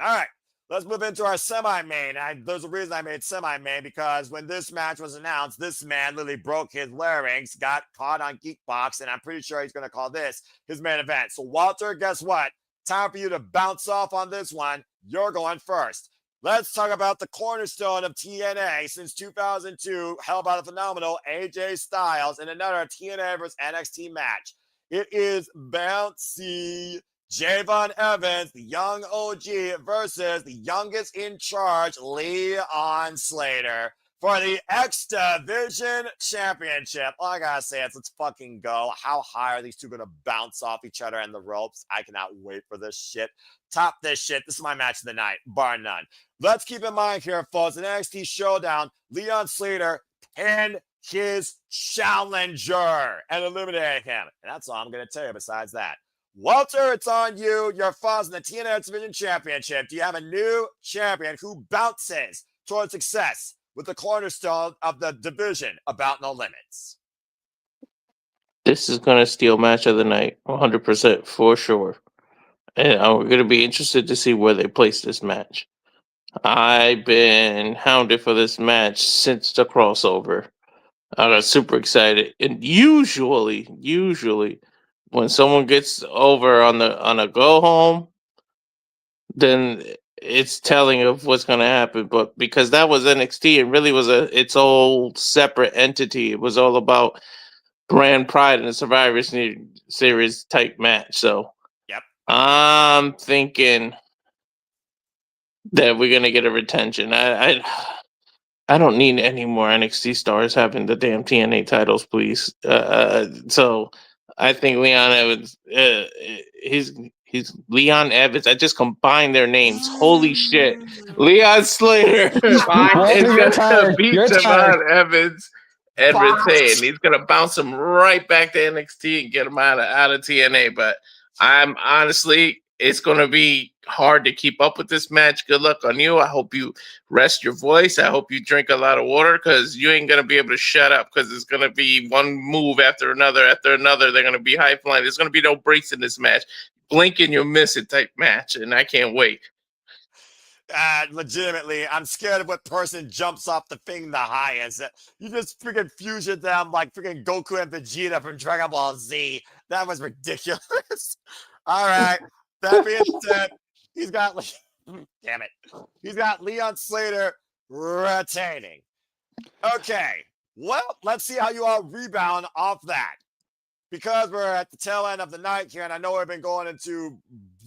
All right, let's move into our semi-main. There's a reason I made semi-main, because when this match was announced, this man literally broke his larynx, got caught on Geekbox, and I'm pretty sure he's going to call this his main event. So, Walter, guess what? Time for you to bounce off on this one. You're going first. Let's talk about the cornerstone of TNA since 2002, held by the phenomenal AJ Styles in another TNA versus NXT match. It is Bouncy Javon Evans, the young OG, versus the youngest in charge, Leon Slater, for the X Division Championship. All I gotta say is let's fucking go. How high are these two gonna bounce off each other in the ropes? I cannot wait for this shit. Top this shit. This is my match of the night, bar none. Let's keep in mind here, folks, in NXT Showdown, Leon Slater pinned his challenger and eliminated him. And that's all I'm gonna tell you besides that. Walter, it's on you. You're first in the TNA Division Championship. Do you have a new champion who bounces towards success with the cornerstone of the division about no limits? This is going to steal match of the night, 100% for sure. And I'm going to be interested to see where they place this match. I've been hounded for this match since the crossover. I got super excited. And usually, when someone gets over on a go home, then it's telling of what's going to happen. But because that was NXT, it really was its whole separate entity. It was all about brand pride in a Survivor Series type match. So yep, I'm thinking that we're going to get a retention. I don't need any more NXT stars having the damn TNA titles, please. So I think Leon Evans, he's Leon Evans. I just combined their names. Holy shit. Leon Slater is going to beat Javon Evans and retain. He's going to bounce him right back to NXT and get him out of TNA. But I'm honestly, it's going to be hard to keep up with this match. Good luck on you. I hope you rest your voice. I hope you drink a lot of water, because you ain't going to be able to shut up, because it's going to be one move after another. They're going to be high flying. There's going to be no breaks in this match. Blink and you'll miss it type match, and I can't wait. Legitimately, I'm scared of what person jumps off the thing the highest. You just freaking fusion them like freaking Goku and Vegeta from Dragon Ball Z. That was ridiculous. All right. That being said, he's got Leon Slater retaining. Okay, well, let's see how you all rebound off that. Because we're at the tail end of the night here, and I know we've been going into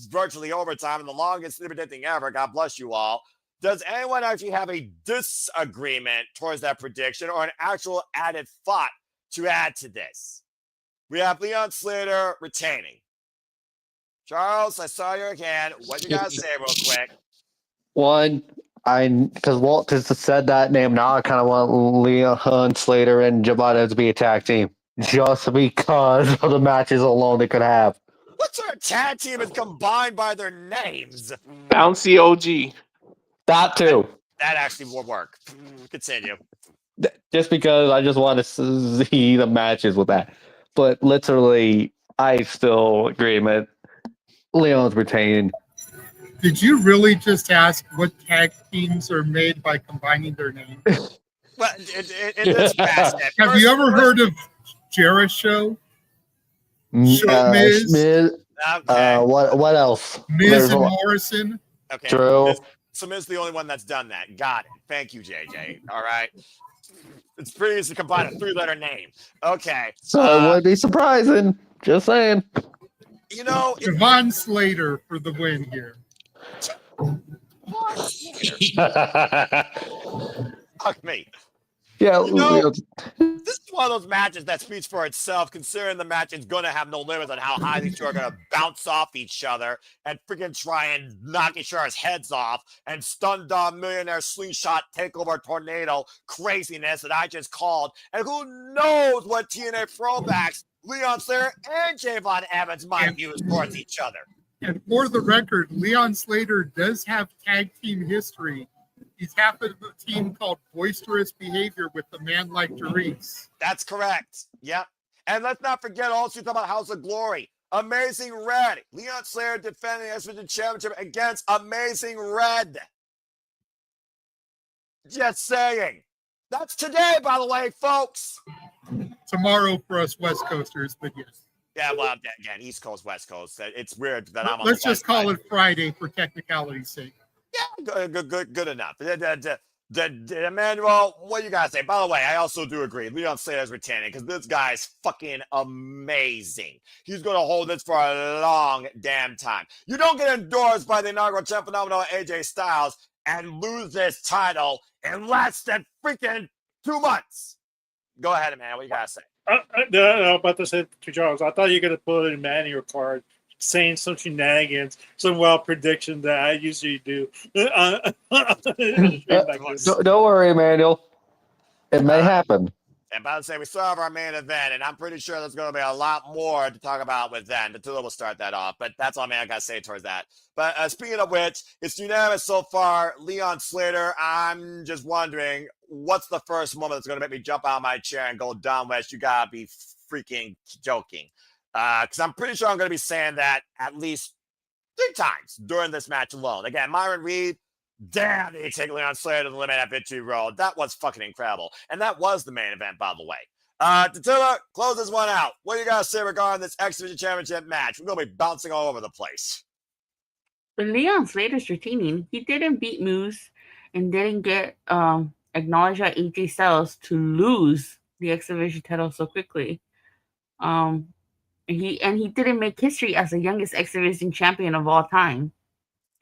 virtually overtime and the longest predicting ever. God bless you all. Does anyone actually have a disagreement towards that prediction, or an actual added thought to add to this? We have Leon Slater retaining. Charles, I saw your hand. What you gotta say real quick? One, because Walt has said that name, now I kind of want Leon Slater and Javon to be a tag team, just because of the matches alone they could have. What sort of tag team is combined by their names? Bouncy OG. That too. That actually will work. Continue. Just because I just want to see the matches with that. But literally, I still agree with Leon's retaining. Did you really just ask what tag teams are made by combining their names? Well, it is fascinating. Have you ever heard of Jericho? Miz? Okay. What else? Miz and Morrison? Okay. True. So Miz is the only one that's done that. Got it. Thank you, JJ. All right. It's pretty easy to combine a 3-letter name. Okay. So it would be surprising. Just saying. You know, Javon Slater for the win here. Fuck me. Yeah, you know, this is one of those matches that speaks for itself, considering the match is going to have no limits on how high these two are going to bounce off each other and freaking try and knock each other's heads off and stun Dom Millionaire Slingshot Takeover Tornado craziness that I just called. And who knows what TNA throwbacks Leon Slater and Javon Evans might use towards each other. And for the record, Leon Slater does have tag team history. He's half of the team called Boisterous Behavior with the man like Therese. That's correct. Yep. And let's not forget also talk about House of Glory. Amazing Red. Leon Slater defending the X-Division Championship against Amazing Red. Just saying. That's today, by the way, folks. Tomorrow for us West Coasters, but yes. Yeah, well, again, East Coast, West Coast. It's weird that I'm on Let's the just West call side. it Friday for technicality's sake. Yeah, good enough. Emmanuel, what you guys say? By the way, I also do agree. Leon Slater's retaining because this guy's fucking amazing. He's going to hold this for a long damn time. You don't get endorsed by the inaugural champ phenomenal AJ Styles and lose this title in less than freaking 2 months. Go ahead, man. What you got to say? I was about to say to Charles, I thought you were going to put it in manual card saying some shenanigans, some wild prediction that I usually do. Like this. Don't worry, Emmanuel. It may happen. And by the way, we still have our main event, and I'm pretty sure there's going to be a lot more to talk about with then. Attila will start that off, but that's all I got to say towards that. But speaking of which, it's unanimous so far. Leon Slater, I'm just wondering, what's the first moment that's going to make me jump out of my chair and go, Don West, you got to be freaking joking. Because I'm pretty sure I'm going to be saying that at least 3 times during this match alone. Again, Myron Reed, damn, did he take Leon Slater to the limit at Victory Road. That was fucking incredible. And that was the main event, by the way. Tatilla, close this one out. What do you got to say regarding this X-Division Championship match? We're going to be bouncing all over the place. When Leon Slater's retaining, he didn't beat Moose and didn't get acknowledged by AJ Styles to lose the X-Division title so quickly. He didn't make history as the youngest X-Division champion of all time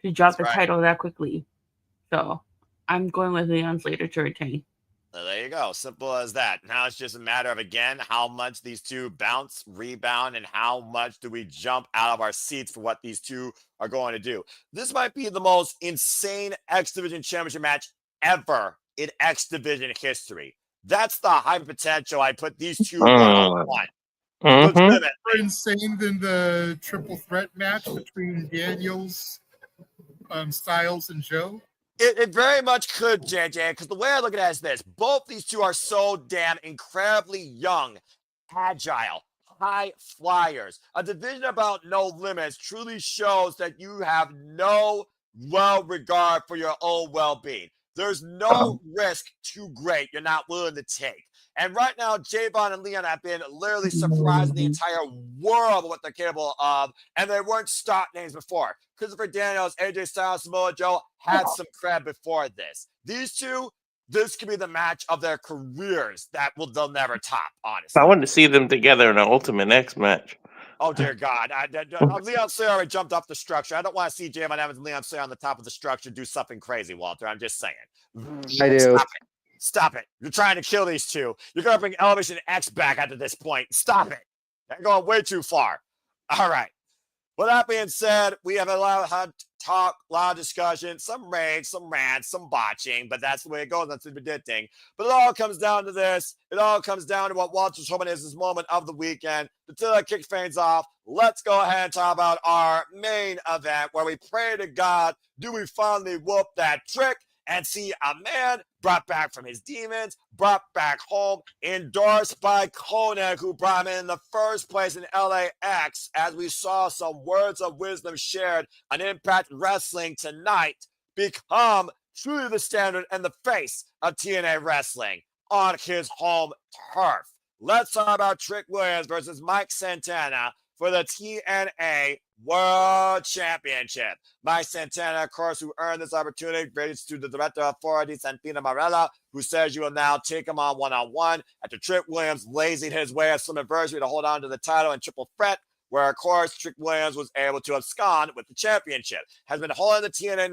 to drop the title that quickly. So I'm going with Leon Slater to retain. So there you go. Simple as that. Now it's just a matter of, again, how much these two bounce, rebound, and how much do we jump out of our seats for what these two are going to do. This might be the most insane X Division Championship match ever in X Division history. That's the hyper potential I put these two one-on-one. More insane than the triple threat match between Daniels, Styles, and Joe? It very much could, JJ, because the way I look at it is this. Both these two are so damn incredibly young, agile, high flyers. A division about no limits truly shows that you have no regard for your own well-being. There's no risk too great you're not willing to take. And right now, Javon and Leon have been literally surprising the entire world with what they're capable of, and they weren't stock names before. Christopher Daniels, AJ Styles, Samoa Joe had some cred before this. These two, this could be the match of their careers that they'll never top, honestly. I wanted to see them together in an Ultimate X match. Oh, dear God. Leon Slater already jumped off the structure. I don't want to see Javon Evans and Leon Slater on the top of the structure do something crazy, Walter. I'm just saying. I do. Stop it. You're trying to kill these two. You're going to bring Elevation X back after this point. Stop it. You're going way too far. All right. With that being said, we have a lot of talk, a lot of discussion, some rage, some rants, some botching, but that's the way it goes. That's the predicting. But it all comes down to this. It all comes down to what Walter's hoping is this moment of the weekend. Until I kick things off, let's go ahead and talk about our main event where we pray to God, do we finally whoop that trick and see a man brought back from his demons, brought back home, endorsed by Koenig, who brought him in the first place in LAX, as we saw some words of wisdom shared on Impact Wrestling tonight, become truly the standard and the face of TNA Wrestling on his home turf. Let's talk about Trick Williams versus Mike Santana for the TNA World Championship. Mike Santana, of course, who earned this opportunity, raised to the Director of Authority, Santina Marella, who says you will now take him on one-on-one after Trick Williams lazied his way at Slammiversary to hold on to the title in triple threat, where, of course, Trick Williams was able to abscond with the championship. Has been holding the TNA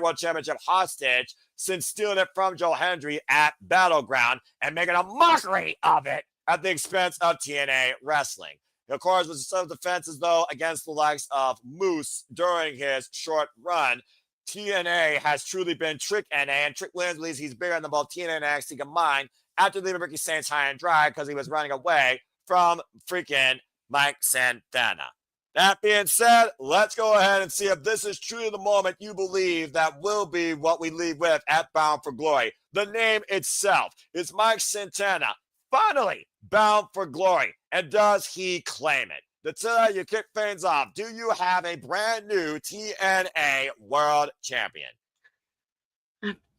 World Championship hostage since stealing it from Joe Hendry at Battleground and making a mockery of it at the expense of TNA Wrestling. Of course, with some defenses, though, against the likes of Moose during his short run, TNA has truly been Trick NA, and Trick Williams believes he's bigger than both TNA and NXT combined after leaving Ricky Saints high and dry because he was running away from freaking Mike Santana. That being said, let's go ahead and see if this is truly the moment you believe that will be what we leave with at Bound for Glory. The name itself is Mike Santana, finally bound for glory. And does he claim it? Until you kick things off, do you have a brand new TNA World Champion?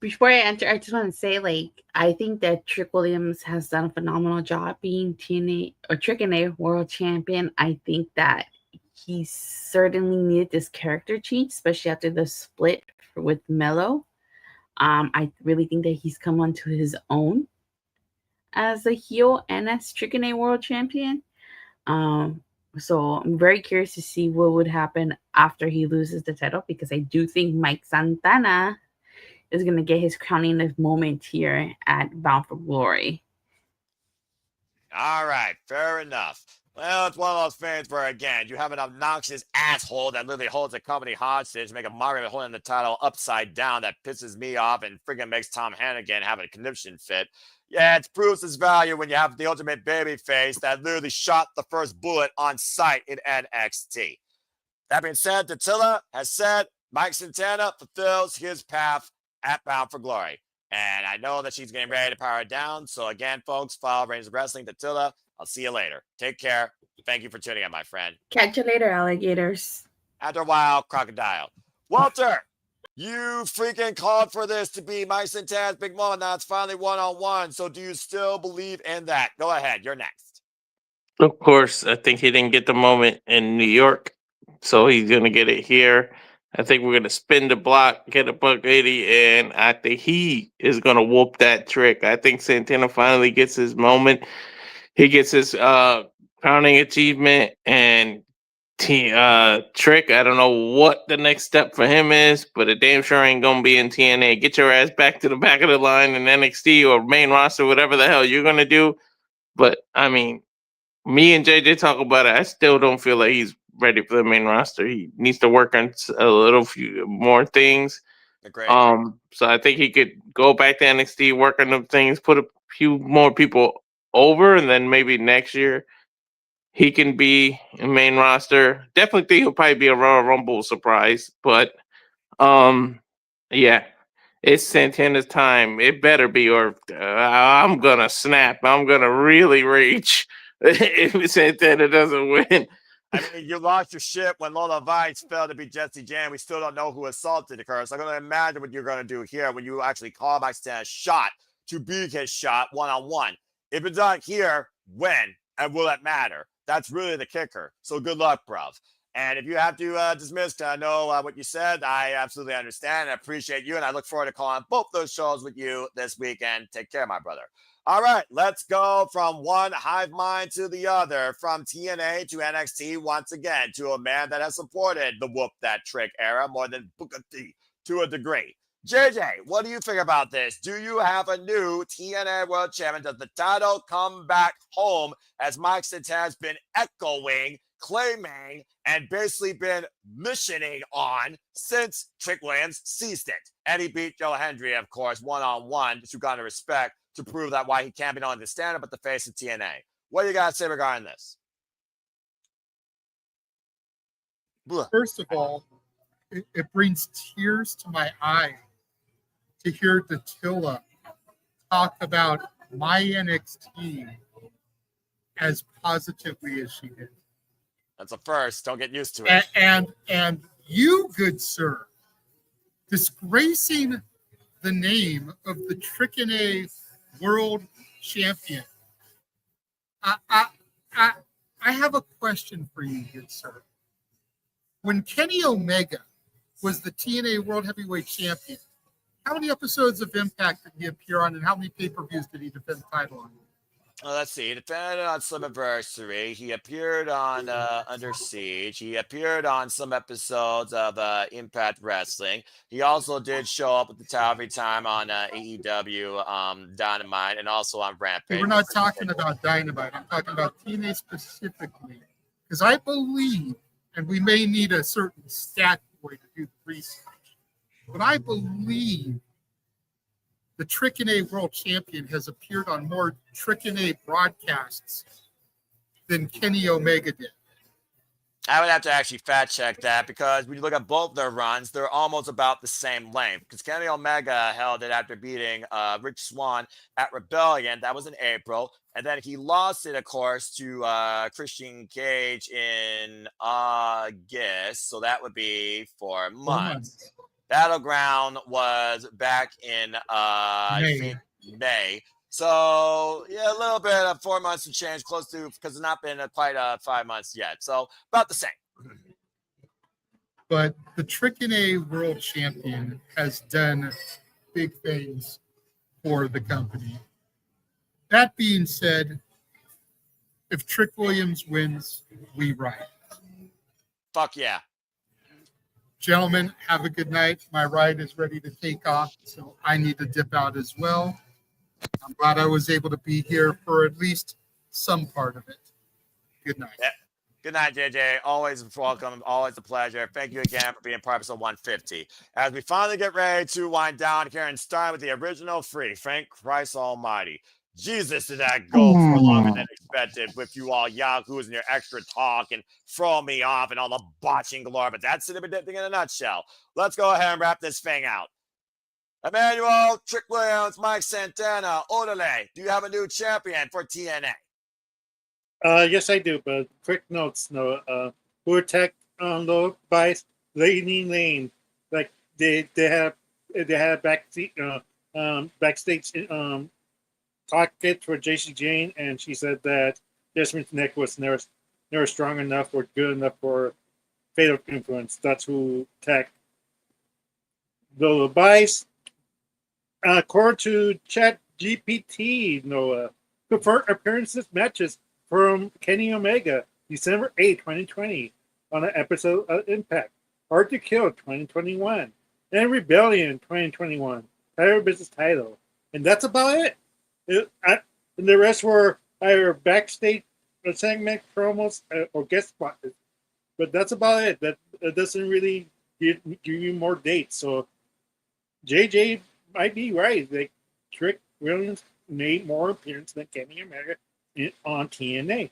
Before I enter, I just want to say, I think that Trick Williams has done a phenomenal job being TNA World Champion. I think that he certainly needed this character change, especially after the split with Mello. I really think that he's come onto his own as a heel and as TNA World Champion. So I'm very curious to see what would happen after he loses the title, because I do think Mike Santana is going to get his crowning moment here at Bound for Glory. All right, fair enough. Well, it's one of those things where, again, you have an obnoxious asshole that literally holds the company hostage, make a mockery of holding the title upside down that pisses me off and freaking makes Tom Hannigan have a conniption fit. Yeah, it proves its value when you have the ultimate babyface that literally shot the first bullet on sight in NXT. That being said, Dattila has said Mike Santana fulfills his path at Bound for Glory. And I know that she's getting ready to power it down. So again, folks, follow Reigns of Wrestling, Dattila. I'll see you later. Take care. Thank you for tuning in, my friend. Catch you later, alligators. After a while, crocodile. Walter, you freaking called for this to be Mike Santana's big moment. Now it's finally one-on-one. So do you still believe in that? Go ahead. You're next. Of course, I think he didn't get the moment in New York, so he's going to get it here. I think we're going to spin the block, get a $180, and I think he is going to whoop that Trick. I think Santana finally gets his moment. He gets his crowning achievement, and Trick, I don't know what the next step for him is, but it damn sure ain't going to be in TNA. Get your ass back to the back of the line in NXT or main roster, whatever the hell you're going to do. But, I mean, me and JJ talk about it. I still don't feel like he's ready for the main roster. He needs to work on a few more things. Great. So I think he could go back to NXT, work on them things, put a few more people over, and then maybe next year he can be a main roster. Definitely think he'll probably be a Royal Rumble surprise, but yeah, it's Santana's time. It better be, or I'm gonna snap. I'm gonna really reach if Santana doesn't win. I mean, you lost your shit when Lola Vice fell to be Jessie J. We still don't know who assaulted her. So I'm going to imagine what you're going to do here when you actually call Mike Santana's shot to be his shot one-on-one. If it's not here, when and will it matter? That's really the kicker. So good luck, bruv. And if you have to dismiss, I know what you said. I absolutely understand. I appreciate you. And I look forward to calling both those shows with you this weekend. Take care, my brother. All right, let's go from one hive mind to the other, from TNA to NXT once again, to a man that has supported the Whoop That Trick era more than Booker T to a degree. JJ, what do you think about this? Do you have a new TNA World Champion? Does the title come back home, as Mike Santana has been echoing, claiming, and basically been missioning on since Trick Williams ceased it? And he beat Joe Hendry, of course, one-on-one, which you got to respect, to prove that why he can't be not only the stand-up, but the face of TNA. What do you got to say regarding this? First of all, it brings tears to my eye to hear Dattila talk about my NXT as positively as she did. That's a first. Don't get used to it. And you, good sir, disgracing the name of the TNA World Champion. I have a question for you, good sir. When Kenny Omega was the TNA World Heavyweight Champion, how many episodes of Impact did he appear on, and how many pay-per-views did he defend the title on? Well, let's see. He defended on Slammiversary. He appeared on Under Siege. He appeared on some episodes of Impact Wrestling. He also did show up with the title every time on AEW Dynamite, and also on Rampage. We're not talking about Dynamite. I'm talking about TNA specifically, because I believe, and we may need a certain stat boy to do the research, but I believe the TNA World Champion has appeared on more TNA broadcasts than Kenny Omega did. I would have to actually fact check that because when you look at both their runs, they're almost about the same length. Because Kenny Omega held it after beating Rich Swann at Rebellion. That was in April. And then he lost it, of course, to Christian Cage in August. So that would be 4 months. Battleground was back in, I think, May. So, yeah, a little bit of 4 months to change, close to, because it's not been quite 5 months yet. So, about the same. But the TNA World Champion has done big things for the company. That being said, if Trick Williams wins, we ride. Fuck yeah. Gentlemen, have a good night. My ride is ready to take off, so I need to dip out as well. I'm glad I was able to be here for at least some part of it. Good night. Yeah. Good night, JJ. Always welcome. Always a pleasure. Thank you again for being part of episode 150. As we finally get ready to wind down here and start with the original free, Frank Christ Almighty. Jesus, did that go for longer than expected with you all yahoos and your extra talk and throwing me off and all the botching galore. But that's the thing in a nutshell. Let's go ahead and wrap this thing out. Emmanuel, Trick Williams, Mike Santana, Odele, do you have a new champion for TNA? Yes, I do. But quick notes, no. Who were attacked on the by Lady Lane? Like they had backstage pocket for JC Jane, and she said that Jasmine's neck was never strong enough or good enough for Fatal Influence. That's who attacked the Bice. According to Chat GPT, Noah, confirmed appearances matches from Kenny Omega, December 8, 2020, on an episode of Impact. Hard to Kill, 2021. And Rebellion, 2021. Title Business title. And that's about it. And the rest were either backstage segment promos or guest spots. But that's about it. That doesn't really give you more dates. So JJ might be right. Like Trick Williams made more appearances than Kenny Omega on TNA.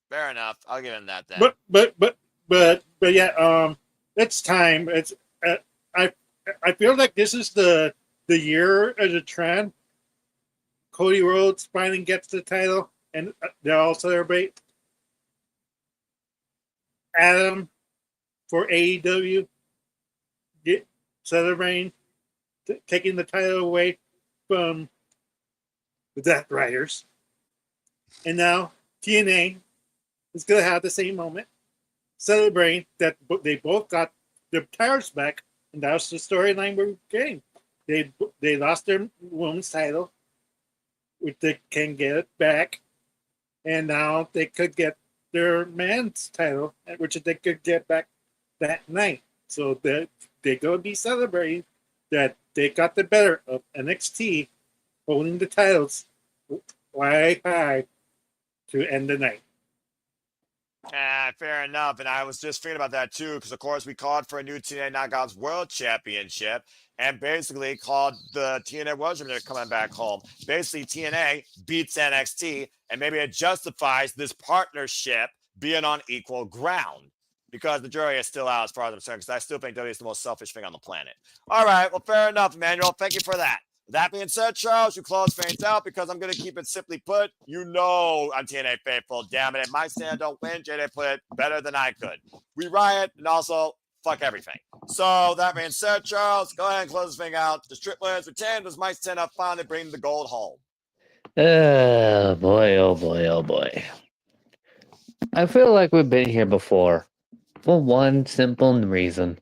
Fair enough. I'll give him that then. But yeah, it's time. It's I feel like this is the year of the trend. Cody Rhodes finally gets the title, and they all celebrate. Adam for AEW celebrating taking the title away from the Death Riders. And now TNA is going to have the same moment, celebrating that they both got their titles back, and that was the storyline we're getting. They lost their women's title, which they can get it back, and now they could get their men's title, which they could get back that night. So they're going to be celebrating that they got the better of NXT holding the titles way high to end the night. Fair enough. And I was just thinking about that too, because of course we called for a new TNA Knockouts World Championship and basically called the TNA World Championship coming back home. Basically, TNA beats NXT, and maybe it justifies this partnership being on equal ground. Because the jury is still out as far as I'm concerned, because I still think WWE is the most selfish thing on the planet. All right, well, fair enough, Emmanuel. Thank you for that. That being said, Charles, you close things out because I'm going to keep it simply put. You know I'm TNA faithful, damn it. My stand don't win. JJ put it better than I could. We riot and also fuck everything. So that being said, Charles, go ahead and close this thing out. The Strip Williams retained was my stand up finally bringing the gold home. Oh boy, oh boy, oh boy. I feel like we've been here before. For one simple reason.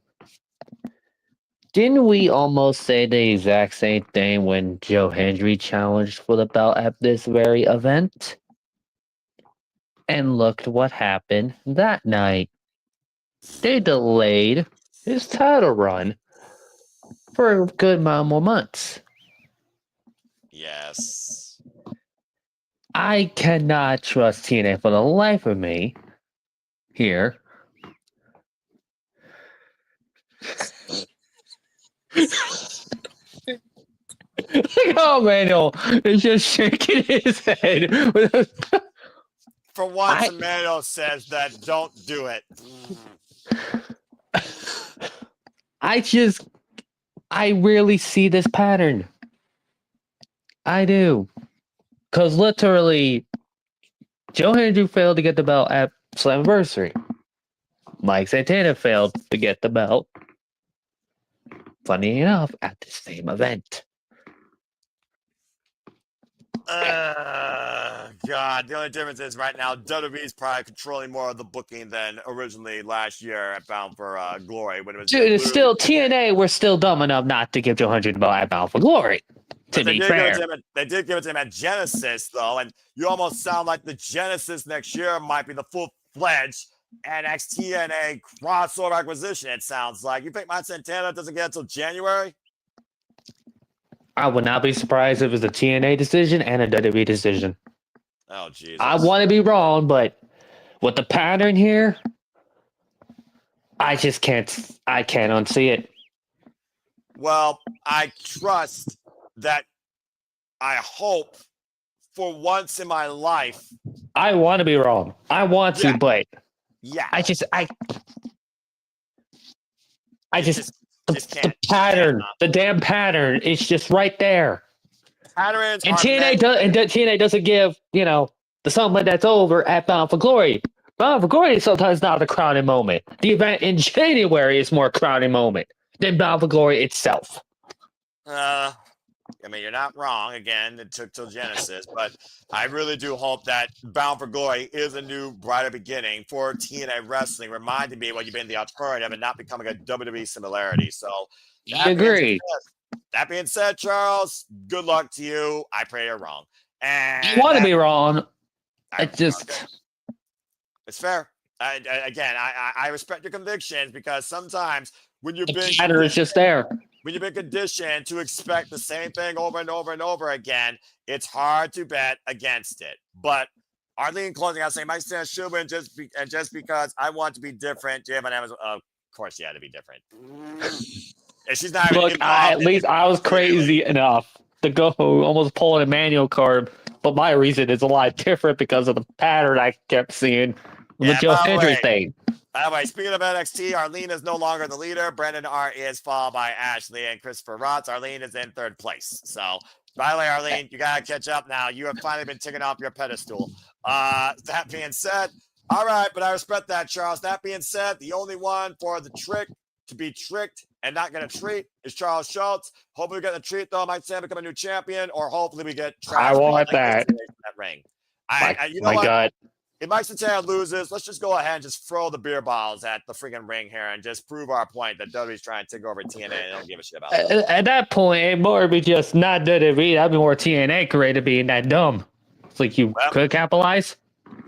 Didn't we almost say the exact same thing when Joe Hendry challenged for the belt at this very event? And look what happened that night. They delayed his title run for a good amount more months. Yes. I cannot trust TNA for the life of me here. Look how Manuel is just shaking his head. for once, Emmanuel says that don't do it. I rarely see this pattern. I do. Because literally, Joe Hendry failed to get the belt at Slammiversary. Mike Santana failed to get the belt, funny enough, at the same event. God, the only difference is right now WWE is probably controlling more of the booking than originally last year at Bound for Glory. When it was Dude, it's still TNA. We're still dumb enough not to give Joe Hendry the belt at Bound for Glory. To be fair, they did give it to him at Genesis, though, and you almost sound like the Genesis next year might be the full-fledged NXT crossover acquisition. It sounds like. You think Mike Santana doesn't get until January? I would not be surprised if it was a TNA decision and a WWE decision. Oh, Jesus. I want to be wrong, but with the pattern here, I just can't unsee it. Well, I trust that I hope for once in my life. I want to be wrong. I want to, but yeah. The pattern, the damn pattern, it's just right there. Patterns and TNA doesn't give, the something that's over at Bound for Glory. Bound for Glory is sometimes not the crowning moment. The event in January is more crowning moment than Bound for Glory itself. You're not wrong. Again, it took till Genesis, but I really do hope that Bound for Glory is a new, brighter beginning for TNA wrestling, reminding me what you've been the alternative and not becoming a WWE similarity. So, agree. That being said, Charles, good luck to you. I pray you're wrong. And you want to be wrong. It's fair. I respect your convictions because sometimes when you've been pattern is just there. When you've been conditioned to expect the same thing over and over and over again, it's hard to bet against it. But Arlene closing out saying, Mike Santana should win just because I want to be different. Do you have an Amazon? Of course, you had to be different. And she's not even involved. At least I was crazy enough to go almost pull an Emmanuel card, but my reason is a lot different because of the pattern I kept seeing with the Joe Hendry thing. By the way, speaking of NXT, Arlene is no longer the leader. Brandon R. is followed by Ashley and Christopher Rotz. Arlene is in third place. So, by the way, Arlene, you got to catch up now. You have finally been taken off your pedestal. That being said, all right, but I respect that, Charles. That being said, the only one for the trick to be tricked and not get a treat is Charles Schultz. Hopefully we get a treat, though. Might Sam become a new champion, or hopefully we get I want that. Ring. You know what? God. If Mike Santana loses, let's just go ahead and just throw the beer bottles at the freaking ring here and just prove our point that WWE's trying to take over TNA and they don't give a shit about it. At that point, it more be just not WWE. That'd be more TNA creative being that dumb. It's like you could capitalize.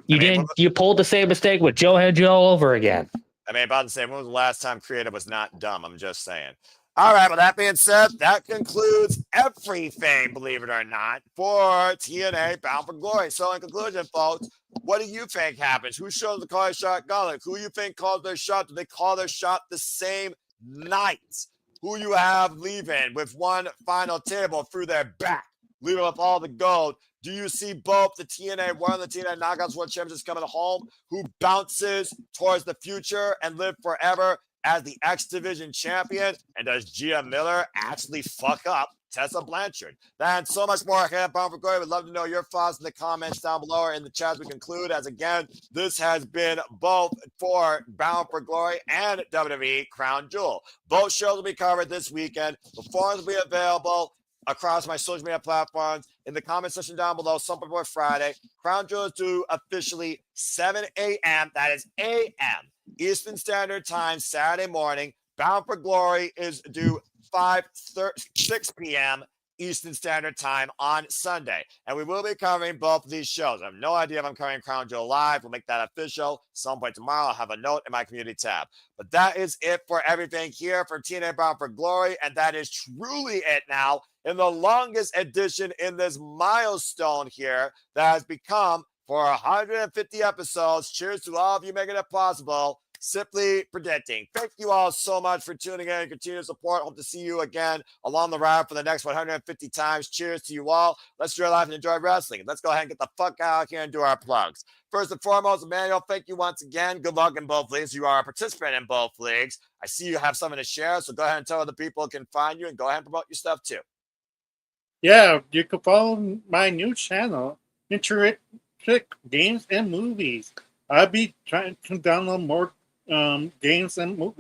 You pulled the same mistake with Joe Hendry all over again. About to say, when was the last time creative was not dumb? I'm just saying. All right, well, that being said, that concludes everything, believe it or not, for TNA Bound for Glory. So, in conclusion, folks, what do you think happens? Who shows the call their shot gauntlet? Who you think calls their shot? Do they call their shot the same night? Who you have leaving with one final table through their back, leaving with all the gold? Do you see both the TNA, one of the TNA Knockouts World Champions coming home, who bounces towards the future and live forever as the X Division champion? And does Gia Miller actually fuck up Tessa Blanchard? That and so much more here at Bound for Glory. We'd love to know your thoughts in the comments down below or in the chat as we conclude. As again, this has been both for Bound for Glory and WWE Crown Jewel. Both shows will be covered this weekend. The forums will be available across my social media platforms. In the comment section down below, some before Friday. Crown Jewel is due officially 7 a.m. That is a.m. Eastern Standard Time, Saturday morning. Bound for Glory is due 6 p.m. Eastern Standard Time on Sunday. And we will be covering both of these shows. I have no idea if I'm covering Crown Jewel live. We'll make that official. Some point tomorrow, I'll have a note in my community tab. But that is it for everything here for TNA Bound for Glory. And that is truly it now in the longest edition in this milestone here that has become for 150 episodes. Cheers to all of you making it possible. Simply Predicting. Thank you all so much for tuning in and continued support. Hope to see you again along the ride for the next 150 times. Cheers to you all. Let's enjoy life and enjoy wrestling. Let's go ahead and get the fuck out here and do our plugs. First and foremost, Emmanuel, thank you once again. Good luck in both leagues. You are a participant in both leagues. I see you have something to share, so go ahead and tell other people can find you and go ahead and promote your stuff too. Yeah, you can follow my new channel, Trick Games and Movies. I'll be trying to download more games and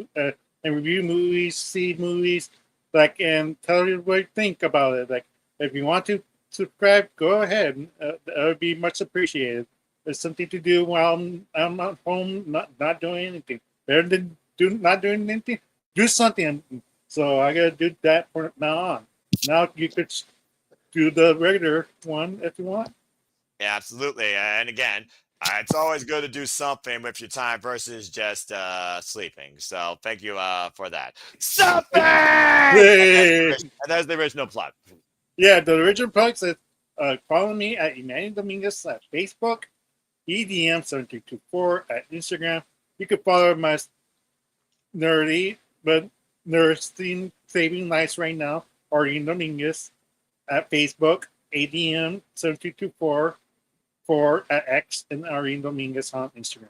review movies, see movies, and tell you what you think about it. Like, if you want to subscribe, go ahead. That would be much appreciated. It's something to do while I'm at home, not doing anything. Better than not doing anything, do something. So I gotta do that from now on. Now you could do the regular one if you want. Yeah, absolutely. And again, it's always good to do something with your time versus just sleeping. So thank you for that. Something! And there's the original plug. Yeah, the original plug says, follow me at Emmanuel Dominguez at Facebook, EDM7324 at Instagram. You can follow my nerdy, but nursing saving lives right now, Arlene Dominguez at Facebook, ADM7224 at X, and Arlene Dominguez on Instagram.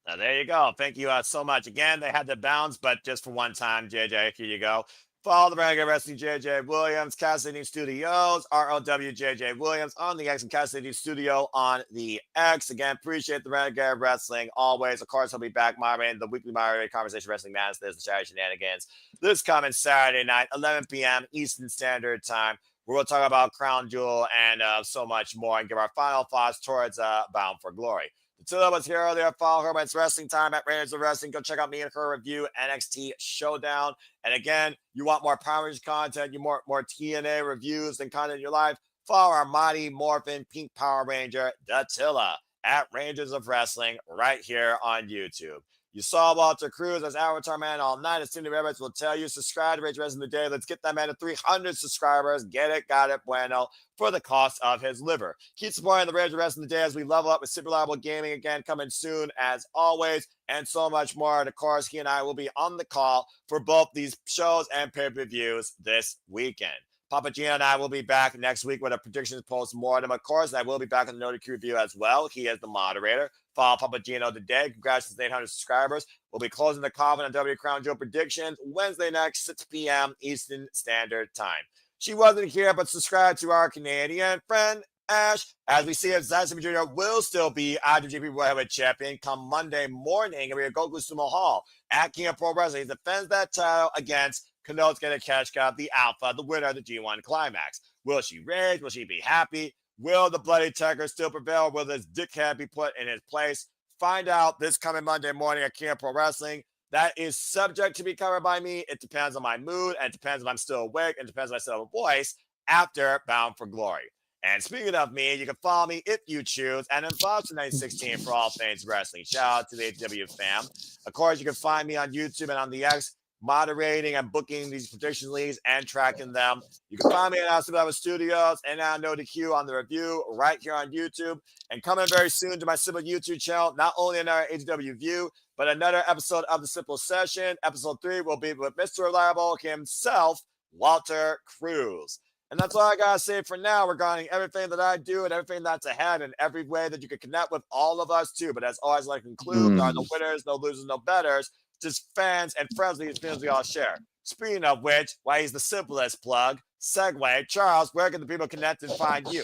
Now, there you go. Thank you so much. Again, they had to bounce, but just for one time, JJ, here you go. Follow the Renegade Wrestling JJ Williams, Cassie Studios, ROWJJ Williams on the X, and Cassie Studio on the X. Again, appreciate the Renegade Wrestling always. Of course, he'll be back moderating the weekly moderated Conversation Wrestling Madness. There's the Saturday Shenanigans this coming Saturday night, 11 p.m. Eastern Standard Time. We're going to talk about Crown Jewel and so much more and give our final thoughts towards Bound for Glory. The two of us here earlier, follow her when it's wrestling time at Raiders of Wrestling. Go check out me and her review NXT Showdown. And again, you want more Power Rangers content, you more TNA reviews and content in your life, follow our Mighty Morphin Pink Power Ranger, Dattila, at Rangers of Wrestling right here on YouTube. You saw Walter Cruz as Avatar Man all night. As Cindy Roberts will tell you, subscribe to Rage Wrestling Today. Let's get that man to 300 subscribers. Get it, got it, bueno, for the cost of his liver. Keep supporting the Rage Wrestling Today as we level up with Super Reliable Gaming again, coming soon as always, and so much more. And of course, he and I will be on the call for both these shows and pay-per-views this weekend. Papa Gino and I will be back next week with a predictions post-mortem. Of course, I will be back on the Noted Q review as well. He is the moderator. Follow Papa Gino today. Congrats to 800 subscribers. We'll be closing the coffin on W Crown Jewel predictions Wednesday night, 6 p.m. Eastern Standard Time. She wasn't here, but subscribe to our Canadian friend, Ash. As we see, Zack Sabre Jr. will still be IWGP World Heavyweight Champion come Monday morning. And we have Goku Sumo Hall at King of Pro Wrestling. He defends that title against Konosuke Takeshita, the Alpha, the winner of the G1 Climax. Will she rage? Will she be happy? Will the Bloody Tiger still prevail? Will this dickhead be put in his place? Find out this coming Monday morning at King of Pro Wrestling. That is subject to be covered by me. It depends on my mood, and it depends if I'm still awake, and it depends if I still have a voice after Bound for Glory. And speaking of me, you can follow me if you choose, and then follow to 916 for all things wrestling. Shout out to the HW fam. Of course, you can find me on YouTube and on the X, moderating and booking these prediction leagues and tracking them. You can find me at Asuka Studios and now Know the Q on the review right here on YouTube. And coming very soon to my Simple YouTube channel, not only another HW View, but another episode of the Simple Session. Episode 3 will be with Mr. Reliable himself, Walter Cruz. And that's all I got to say for now regarding everything that I do and everything that's ahead and every way that you can connect with all of us too. But as always, like to conclude, there are no winners, no losers, no betters. Just fans and friendly experiences we all share. Speaking of which, why he's the simplest plug, segue. Charles, where can the people connect and find you?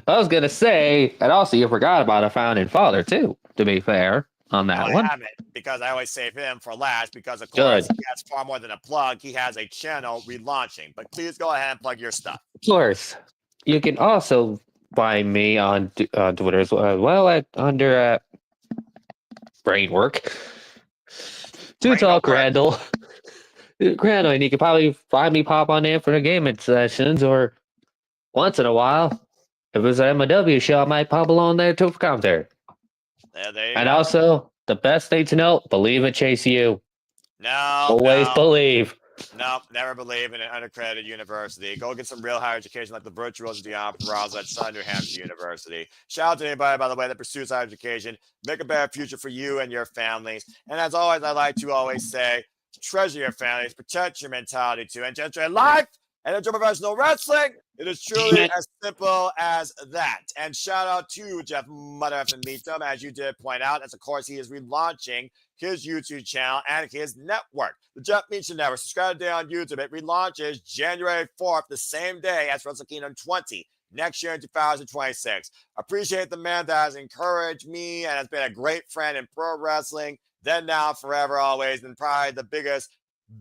I was going to say, and also you forgot about a founding father too, to be fair on that one. I haven't, because I always save him for last, because of course he has far more than a plug. He has a channel relaunching. But please go ahead and plug your stuff. Of course. You can also find me on Twitter as well under Brainwork. To talk Randall. Randall, and you can probably find me pop on there for the gaming sessions, or once in a while, if it was an MLW show, I might pop along there to commentary. And also, the best thing to know, believe in Chase U. No. Always believe. No, never believe in an unaccredited university. Go get some real higher education like the virtuals of the Emperors at Southern New Hampshire University. Shout out to anybody, by the way, that pursues higher education. Make a better future for you and your families. And as always, I like to always say, treasure your families, protect your mentality too, and enjoy life and enjoy professional wrestling. It is truly as simple as that. And shout out to Jeff Mother and Meetum, as you did point out, as of course he is relaunching his YouTube channel and his network, the Jeff Meetum Network. Subscribe today on YouTube. It relaunches January 4th, the same day as Wrestle Kingdom 20 next year in 2026. Appreciate the man that has encouraged me and has been a great friend in pro wrestling, then, now, forever, always, and probably the biggest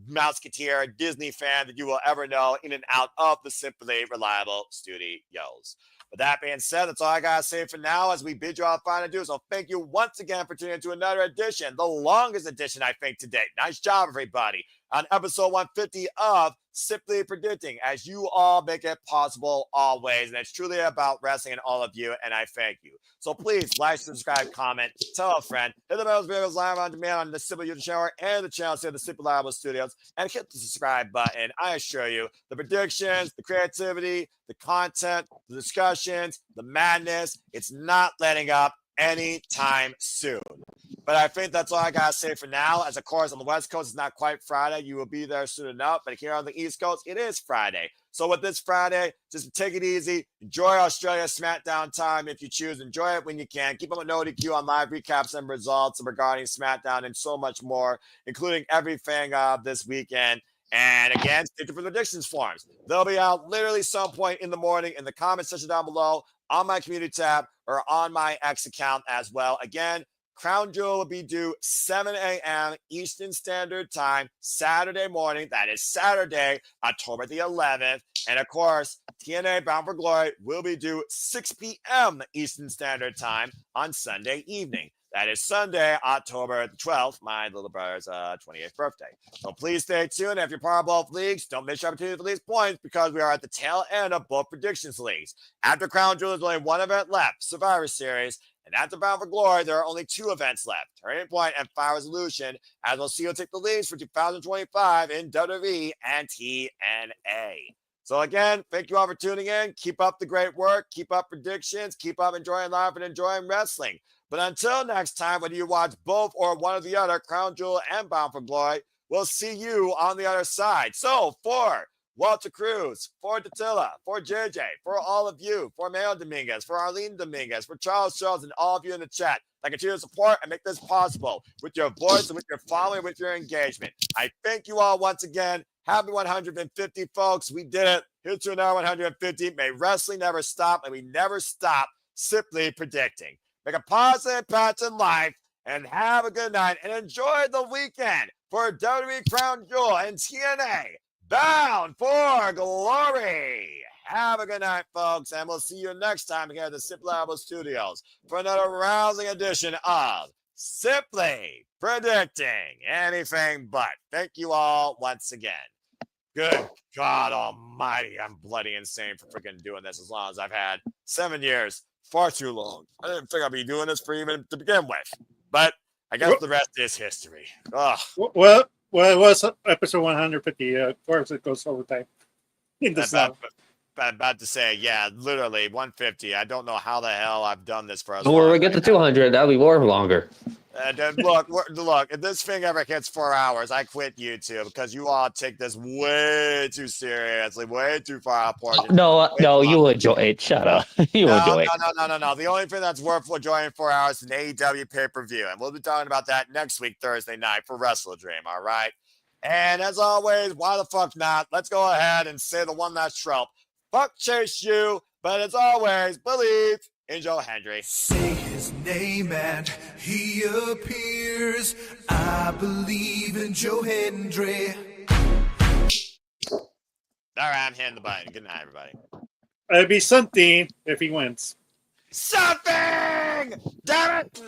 Mouseketeer Disney fan that you will ever know in and out of the Simply Reliable Studios. With that being said, that's all I gotta say for now as we bid you all fine to do. So thank you once again for tuning into another edition, the longest edition I think to date. Nice job, everybody, on episode 150 of Simply Predicting, as you all make it possible always. And it's truly about wrestling and all of you, and I thank you. So please like, subscribe, comment, tell a friend, hit the bells, videos live on demand on the Simply YouTube channel and the channel here, the Simply Reliable Studios, and hit the subscribe button. I assure you, the predictions, the creativity, the content, the discussions, the madness, it's not letting up anytime soon. But I think that's all I gotta say for now. As of course, on the West Coast, it's not quite Friday. You will be there soon enough. But here on the East Coast, it is Friday. So with this Friday, just take it easy. Enjoy Australia SmackDown time if you choose. Enjoy it when you can. Keep up with NoDQ on live recaps and results regarding SmackDown and so much more, including everything this weekend. And again, stick to predictions forms. They'll be out literally some point in the morning in the comment section down below, on my community tab, or on my X account as well. Again, Crown Jewel will be due 7 a.m. Eastern Standard Time, Saturday morning. That is Saturday, October the 11th. And of course, TNA Bound for Glory will be due 6 p.m. Eastern Standard Time on Sunday evening. That is Sunday, October the 12th, my little brother's 28th birthday. So please stay tuned. If you're part of both leagues, don't miss your opportunity for these points because we are at the tail end of both predictions leagues. After Crown Jewel, there's only one event left, Survivor Series. And after Bound for Glory, there are only two events left, Turning Point and Fire Resolution, as we'll see who take the leads for 2025 in WWE and TNA. So again, thank you all for tuning in. Keep up the great work. Keep up predictions. Keep up enjoying life and enjoying wrestling. But until next time, whether you watch both or one or the other, Crown Jewel and Bound for Glory, we'll see you on the other side. So for Walter Cruz, for Datilla, for JJ, for all of you, for Mayo Dominguez, for Arlene Dominguez, for Charles Schultz, and all of you in the chat that continue to support and make this possible with your voice and with your following, with your engagement. I thank you all once again. Happy 150, folks. We did it. Here's to another 150. May wrestling never stop, and we never stop simply predicting. Make a positive patch in life, and have a good night, and enjoy the weekend for WWE Crown Jewel and TNA. Bound for Glory. Have a good night, folks, and we'll see you next time here at the Simply Reliable Studios for another rousing edition of Simply Predicting Anything But. Thank you all once again. Good God Almighty, I'm bloody insane for freaking doing this as long as I've had 7 years. Far too long. I didn't think I'd be doing this for even to begin with, but I guess the rest is history. Ugh. Well, it was episode 150. Of course, it goes over time. I'm about to say, yeah, literally 150. I don't know how the hell I've done this for as Before we get to 200, that'll be more longer. Look, if this thing ever hits 4 hours, I quit YouTube because you all take this way too seriously, way too far out portion. No, you enjoy it. Shut up. Enjoy it. No. The only thing that's worth enjoying 4 hours is an AEW pay-per-view, and we'll be talking about that next week, Thursday night, for Wrestle Dream, all right? And as always, why the fuck not? Let's go ahead and say the one last trope. Fuck chase you, but as always, believe in Joe Hendry. Say his name and he appears. I believe in Joe Hendry. All right, I'm hitting the button. Good night, everybody. It'd be something if he wins. Something! Damn it!